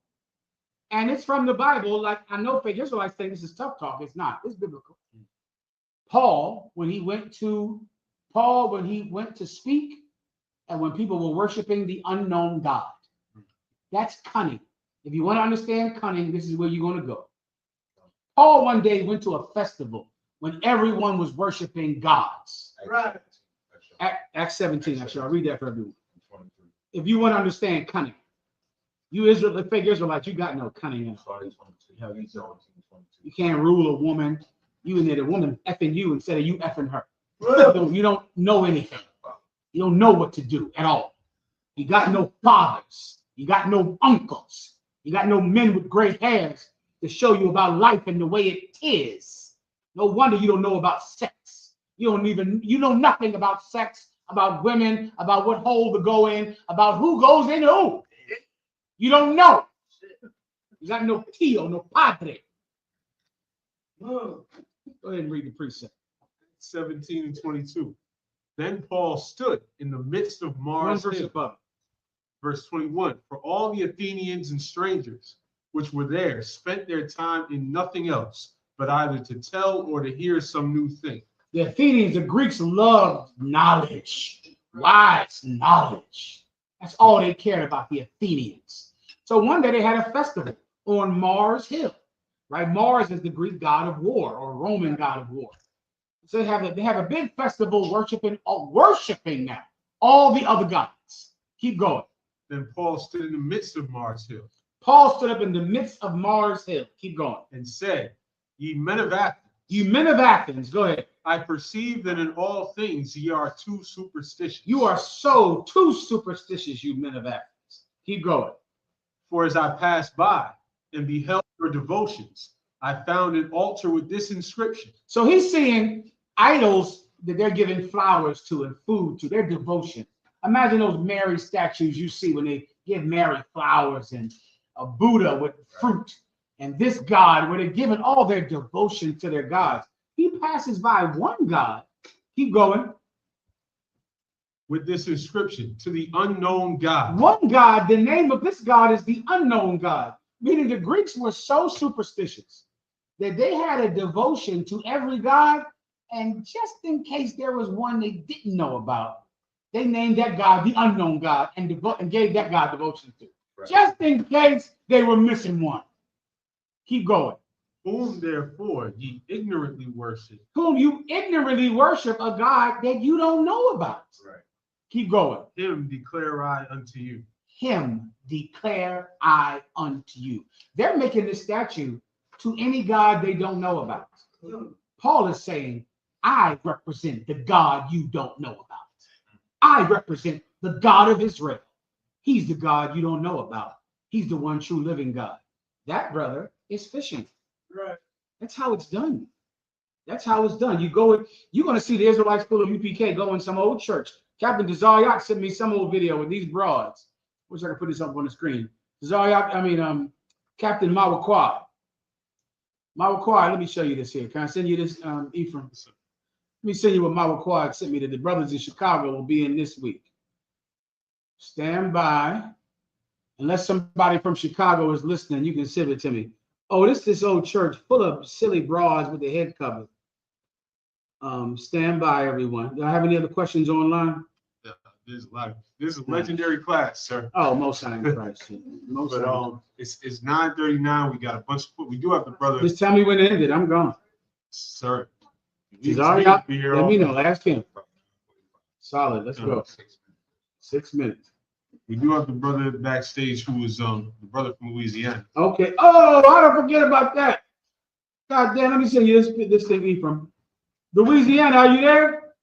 and it's from the Bible. Like I know fake Israelites think this is tough talk. It's not. It's biblical. Paul, when he went to speak, and when people were worshiping the unknown God, that's cunning. If you want to understand cunning, this is where you're going to go. Paul one day went to a festival when everyone was worshiping gods. Right. Acts 17, actually, I'll read that for everyone. If you want to understand cunning, you Israel, fake Israelites, you got no cunning in it. You can't rule a woman. You in there, the woman effing you instead of you effing her. You don't know anything. You don't know what to do at all. You got no fathers. You got no uncles. You got no men with gray hairs to show you about life and the way it is. No wonder you don't know about sex. You know nothing about sex, about women, about what hole to go in, about who goes in who. You don't know. You got no tío, no padre. Go ahead and read the precept. 17 and 22. Then Paul stood in the midst of Mars Hill. Verse 21. For all the Athenians and strangers which were there spent their time in nothing else, but either to tell or to hear some new thing. The Athenians, the Greeks loved knowledge, wise knowledge. That's all they cared about, the Athenians. So one day they had a festival on Mars Hill, right? Mars is the Greek god of war or Roman god of war. So they have a big festival worshiping now all the other gods. Keep going. Then Paul stood in the midst of Mars Hill. Paul stood up in the midst of Mars Hill. Keep going. And said, Ye men of Athens. You men of Athens. Go ahead. I perceive that in all things ye are too superstitious. You are so too superstitious, you men of Athens. Keep going. For as I passed by and beheld your devotions, I found an altar with this inscription. So he's seeing idols that they're giving flowers to and food to, their devotion. Imagine those Mary statues you see when they give Mary flowers and a Buddha with fruit and this God where they're giving all their devotion to their gods. He passes by one God. Keep going. With this inscription, to the unknown God. One God, the name of this God is the unknown God. Meaning the Greeks were so superstitious that they had a devotion to every God. And just in case there was one they didn't know about, they named that God the unknown God and gave that God devotion to. Right. Just in case they were missing one. Keep going. Whom therefore ye ignorantly worship. Whom you ignorantly worship, a God that you don't know about. Right. Keep going. Him declare I unto you. Him declare I unto you. They're making this statue to any God they don't know about. Paul is saying, I represent the God you don't know about. I represent the God of Israel. He's the God you don't know about. He's the one true living God. That, brother, is fishing. Right. That's how it's done. That's how it's done. You're going to see the Israelite School of UPK go in some old church. Captain Desariak sent me some old video with these broads. Wish I could put this up on the screen. Captain Mawakwad. Mawakwad, let me show you this here. Can I send you this, Ephraim? Let me send you what Mawakwad sent me that the brothers in Chicago will be in this week. Stand by. Unless somebody from Chicago is listening, you can send it to me. Oh, this old church full of silly broads with the head covered. Stand by, everyone. Do I have any other questions online? Yeah, this is a legendary class, sir. Oh, most high in Christ. Most but it's 9:39. We got a bunch of. We do have the brother. Just tell me when it ended. I'm gone. Sir. Let me know. Ask him. Solid. Let's go. 6 minutes. We do have the brother backstage who is the brother from Louisiana. Okay. Oh, I don't forget about that. God damn, let me send you this thing, Ephraim. Louisiana, are you there?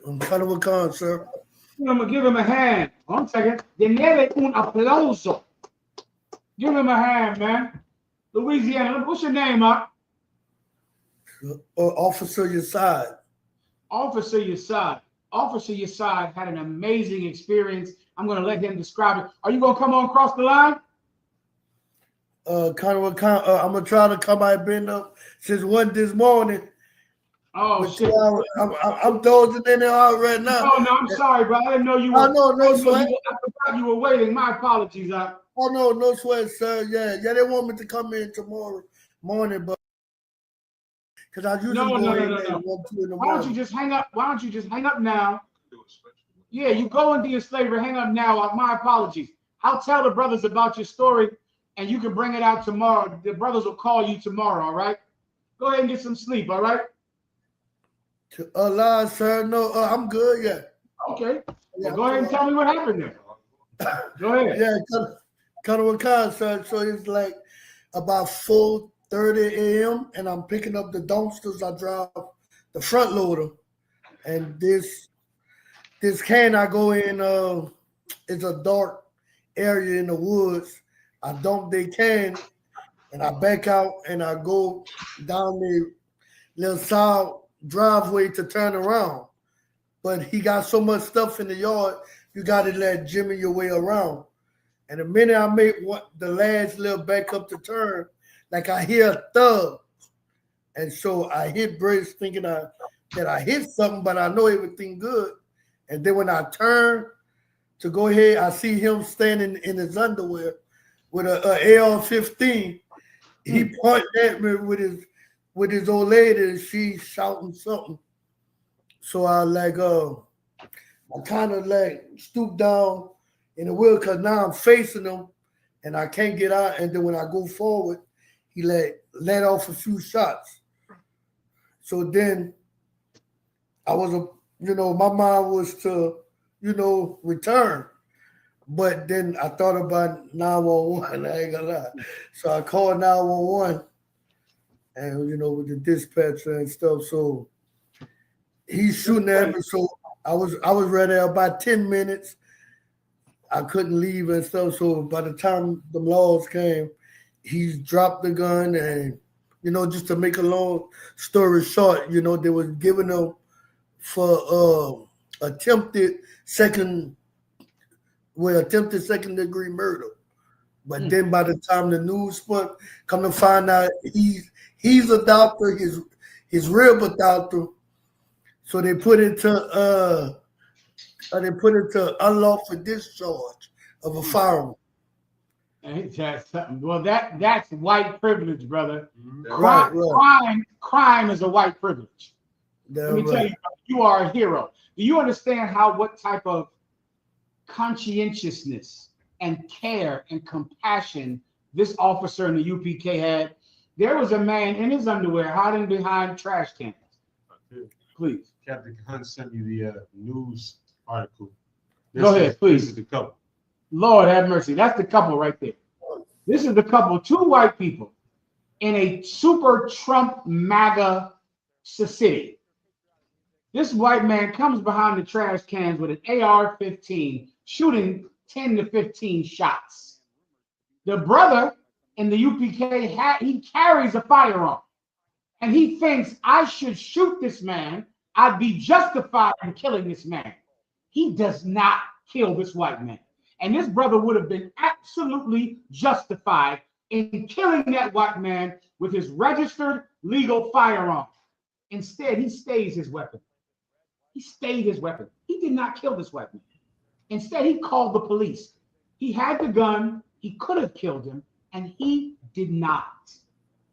I'm kind of a con, sir. I'm gonna give him a hand. 1 second. Denele un aplauso. Give him a hand, man. Louisiana. What's your name, Mark? Officer Yasad. Officer Yasad. Officer Yasad had an amazing experience. I'm going to let him describe it. Are you going to come on across the line? I'm going to try to come. I've been up since 1 this morning. Oh, shit. I'm dozing in there out right now. Oh, no, I'm sorry, bro. I didn't know you were. No sweat. I forgot you were waiting. My apologies. Oh, no sweat, sir. Yeah, they want me to come in tomorrow morning, but because I usually go in at 1, 2 in the morning. Why don't you just hang up? Why don't you just hang up now? Yeah, you go into your slavery. Hang up now. My apologies. I'll tell the brothers about your story, and you can bring it out tomorrow. The brothers will call you tomorrow. All right. Go ahead and get some sleep. All right. To Allah, sir. No, I'm good. Yeah. Okay. Well, go ahead and tell me what happened there. Go ahead. Yeah, Kanawakan, sir. So it's like about 4:30 a.m. and I'm picking up the dumpsters. I drive the front loader, and this can I go in. It's a dark area in the woods. I dump the can, and I back out, and I go down the little side driveway to turn around. But he got so much stuff in the yard, you got to let Jimmy your way around. And the minute I make the last little back up to turn, like I hear a thud. And so I hit brakes thinking that I hit something, but I know everything good. And then when I turn to go ahead, I see him standing in his underwear with a AR-15. He pointed at me with his old lady, and she's shouting something. So I kind of stoop down in the wheel because now I'm facing him and I can't get out. And then when I go forward, he let off a few shots. So then I was, my mind was to, return. But then I thought about 911. I ain't gonna lie. So I called 911 and, with the dispatcher and stuff. So he's shooting at me. So I was right there about 10 minutes. I couldn't leave and stuff. So by the time the laws came, he's dropped the gun and, just to make a long story short, they was giving him for attempted second degree murder. But then by the time the news spoke, come to find out he's a doctor, his rib a doctor. So they put it to unlawful discharge of a firearm. Ain't that something? Well, that's white privilege, brother. Right. Crime is a white privilege. That's Let me tell you, you are a hero. Do you understand what type of conscientiousness and care and compassion this officer in the UPK had? There was a man in his underwear hiding behind trash cans. Please. Captain Hunt sent you the news article. Go ahead, please. This is the couple. Lord have mercy. That's the couple right there. This is the couple, 2 white people in a super Trump MAGA city. This white man comes behind the trash cans with an AR-15, shooting 10 to 15 shots. The brother in the UPK, he carries a firearm, and he thinks I should shoot this man. I'd be justified in killing this man. He does not kill this white man. And this brother would have been absolutely justified in killing that white man with his registered legal firearm. Instead, he stays his weapon. He stayed his weapon. He did not kill this white man. Instead, he called the police. He had the gun. He could have killed him, and he did not.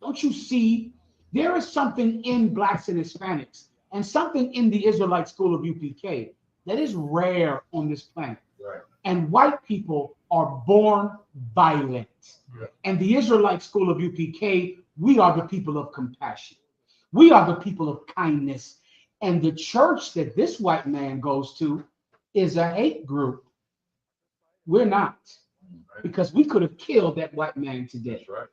Don't you see? There is something in Blacks and Hispanics and something in the Israelite school of UPK that is rare on this planet. Right. And white people are born violent. Yeah. And the Israelite school of UPK, we are the people of compassion. We are the people of kindness. And the church that this white man goes to is a hate group. We're not. Because we could have killed that white man today. That's right.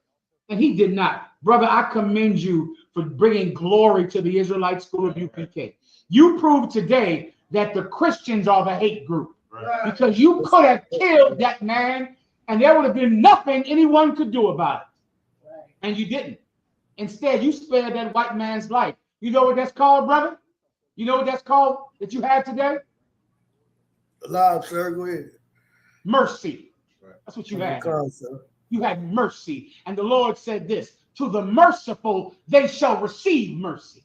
And he did not. Brother, I commend you for bringing glory to the Israelite school of UPK. You proved today that the Christians are the hate group. Right. Because you could have killed that man and there would have been nothing anyone could do about it. Right. And you didn't. Instead, you spared that white man's life. You know what that's called, brother? You know what that's called that you had today? Live, sir. Go ahead. Mercy. That's what you had. Sir. You had mercy. And the Lord said this, to the merciful, they shall receive mercy.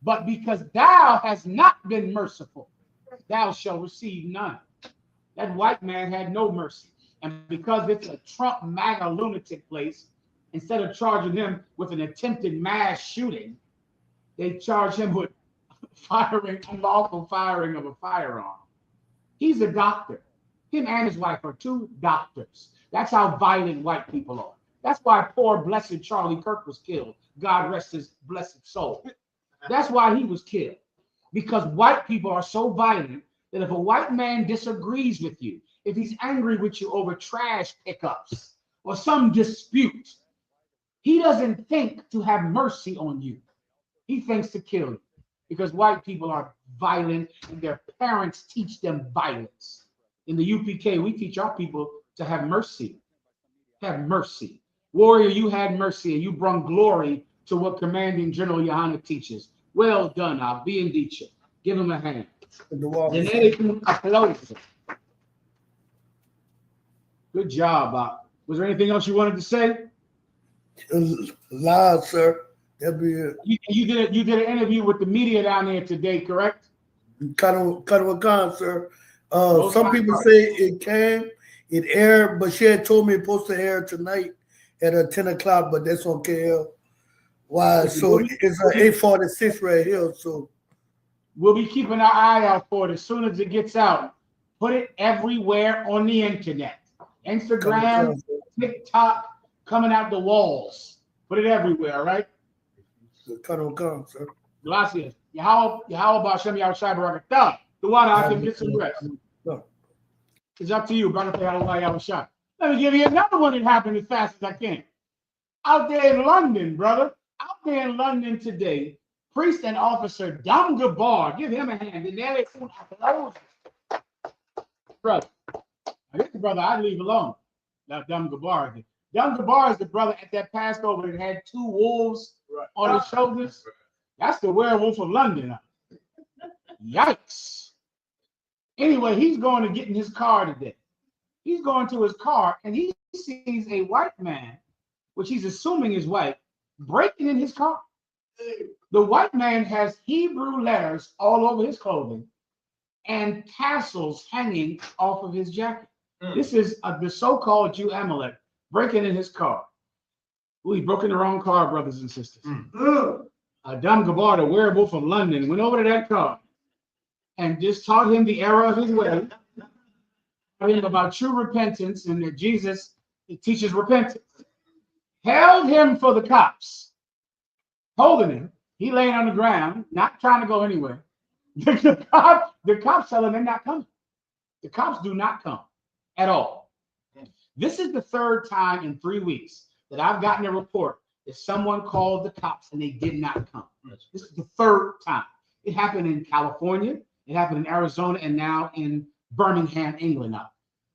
But because thou hast not been merciful, thou shalt receive none. That white man had no mercy. And because it's a Trump MAGA lunatic place, instead of charging him with an attempted mass shooting, they charge him with unlawful firing of a firearm. He's a doctor. Him and his wife are two doctors. That's how violent white people are. That's why poor, blessed Charlie Kirk was killed. God rest his blessed soul. That's why he was killed. Because white people are so violent that if a white man disagrees with you, if he's angry with you over trash pickups or some dispute, he doesn't think to have mercy on you. He thinks to kill you. Because white people are violent and their parents teach them violence. In the UPK, we teach our people to have mercy. Have mercy. Warrior, you had mercy and you brought glory to what Commanding General Yohana teaches. Well done, I'll be in teacher. Give him a hand. Good job, Bob. Was there anything else you wanted to say? Live, sir. That'd be it. You did an interview with the media down there today, correct? Kind of a sir. Some people say it aired, but she had told me it's supposed to air tonight at 10 o'clock, but that's on KL. Why? So it's 8:46 right here. So we'll be keeping our eye out for it as soon as it gets out. Put it everywhere on the internet. Instagram, TikTok, coming out the walls. Put it everywhere, right? Come, sir. Gracias. How about Shem Yahushua Barakatah? The water, I can get some rest. It's up to you, brother. Let me give you another one that happened as fast as I can. Out there in London, brother. Out there in London today, priest and officer Dam Gabar, give him a hand. Brother. This brother I'd leave alone. Now Dam Gabar. Dam Gabar is the brother at that Passover that had two wolves on his shoulders. That's the werewolf of London. Yikes. Anyway, he's going to get in his car today. He's going to his car and he sees a white man, which he's assuming is white, breaking in his car. The white man has Hebrew letters all over his clothing and tassels hanging off of his jacket. This is the so-called Jew Amalek breaking in his car. Ooh, he broke in the wrong car, brothers and sisters. Dam Gabar, the werewolf of London, went over to that car and just taught him the error of his way, taught him about true repentance and that Jesus teaches repentance. Held him for the cops, holding him. He laying on the ground, not trying to go anywhere. The cops tell him they're not coming. The cops do not come at all. This is the third time in 3 weeks that I've gotten a report that someone called the cops and they did not come. This is the third time. It happened in California, it happened in Arizona, and now in Birmingham, England.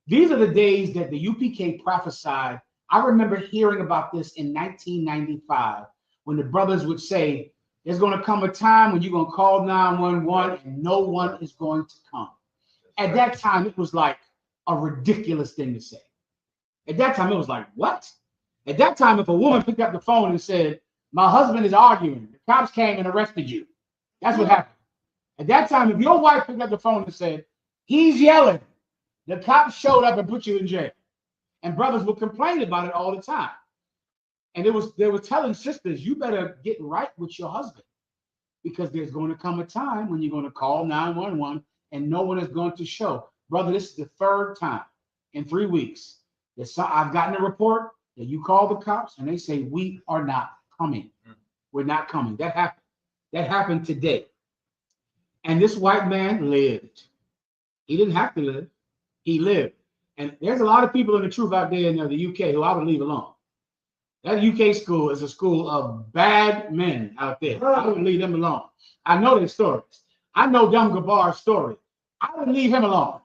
These are the days that the UPK prophesied. I remember hearing about this in 1995 when the brothers would say, there's going to come a time when you're going to call 911 and no one is going to come. At that time, it was like a ridiculous thing to say. At that time, it was like, what? At that time, if a woman picked up the phone and said, my husband is arguing, the cops came and arrested you. That's what happened. At that time, if your wife picked up the phone and said, he's yelling, the cops showed up and put you in jail. And brothers would complain about it all the time. And they were telling sisters, you better get right with your husband because there's going to come a time when you're going to call 911 and no one is going to show. Brother, this is the third time in 3 weeks that I've gotten a report that you call the cops and they say, we are not coming. We're not coming. That happened. That happened today. And this white man lived. He didn't have to live. He lived. And there's a lot of people in the truth out there in the UK who I would leave alone. That UK school is a school of bad men out there. I would leave them alone. I know their stories. I know Dam Gabar's story. I would leave him alone.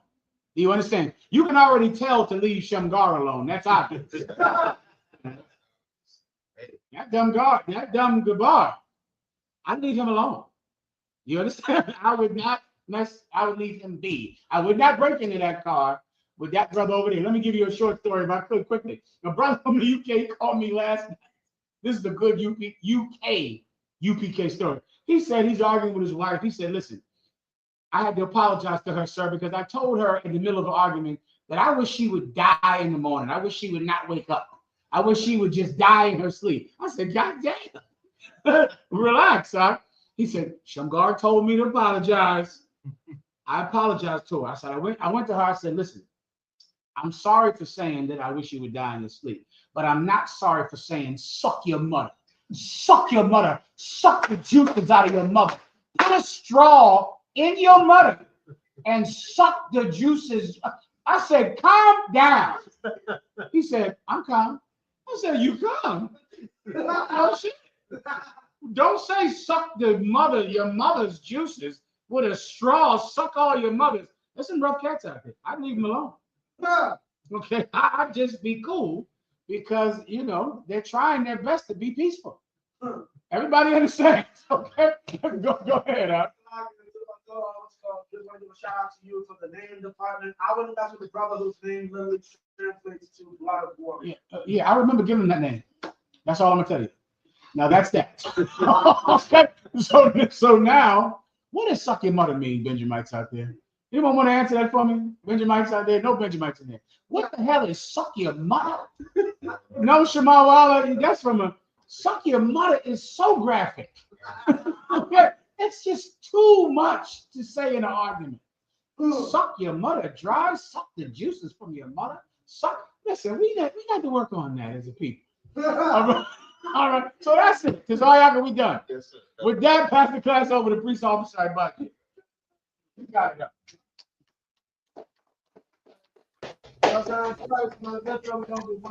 Do you understand? You can already tell to leave Shamgar alone. That's obvious. That dumb guard, that dumb Gabar, I leave him alone. You understand? I would not I would leave him be. I would not break into that car with that brother over there. Let me give you a short story if I could quickly. A brother from the UK called me last night. This is the good UK UPK story. He said he's arguing with his wife. He said, listen, I had to apologize to her, sir, because I told her in the middle of the argument that I wish she would die in the morning. I wish she would not wake up. I wish she would just die in her sleep. I said, God damn. Relax, son. He said, Shamgar told me to apologize. I apologized to her. I said, I went to her. I said, listen, I'm sorry for saying that I wish you would die in your sleep, but I'm not sorry for saying suck your mother. Suck your mother. Suck the juices out of your mother. Put a straw in your mother and suck the juices. I said, calm down. He said, I'm calm. I said, you calm? Oh, shit. Don't say suck your mother's juices with a straw. Suck all your mother's. There's some rough cats out there. I'd leave them alone. Okay, I'd just be cool because, you know, they're trying their best to be peaceful. Everybody understands? Okay, go ahead, Al. Just want to give a shout out to you for the name department. I wouldn't mess with the brother whose name literally translates to blood of war. Yeah, I remember giving him that name. That's all I'm gonna tell you. Now that's that. Okay. So now, what does suck your mother mean, Benjamites out there? Anyone want to answer that for me? Benjamites out there? No Benjamites in there. What the hell is suck your mother? No, Shamawala, that's from a suck your mother is so graphic. Okay. It's just too much to say in an argument. Suck your mother dry, suck the juices from your mother. Suck. Listen, we got to work on that as a people. All right. So that's it. Because all y'all can be done. Yes, sir. With that, pass the class over to Priest Officer Ibaki. You got it up.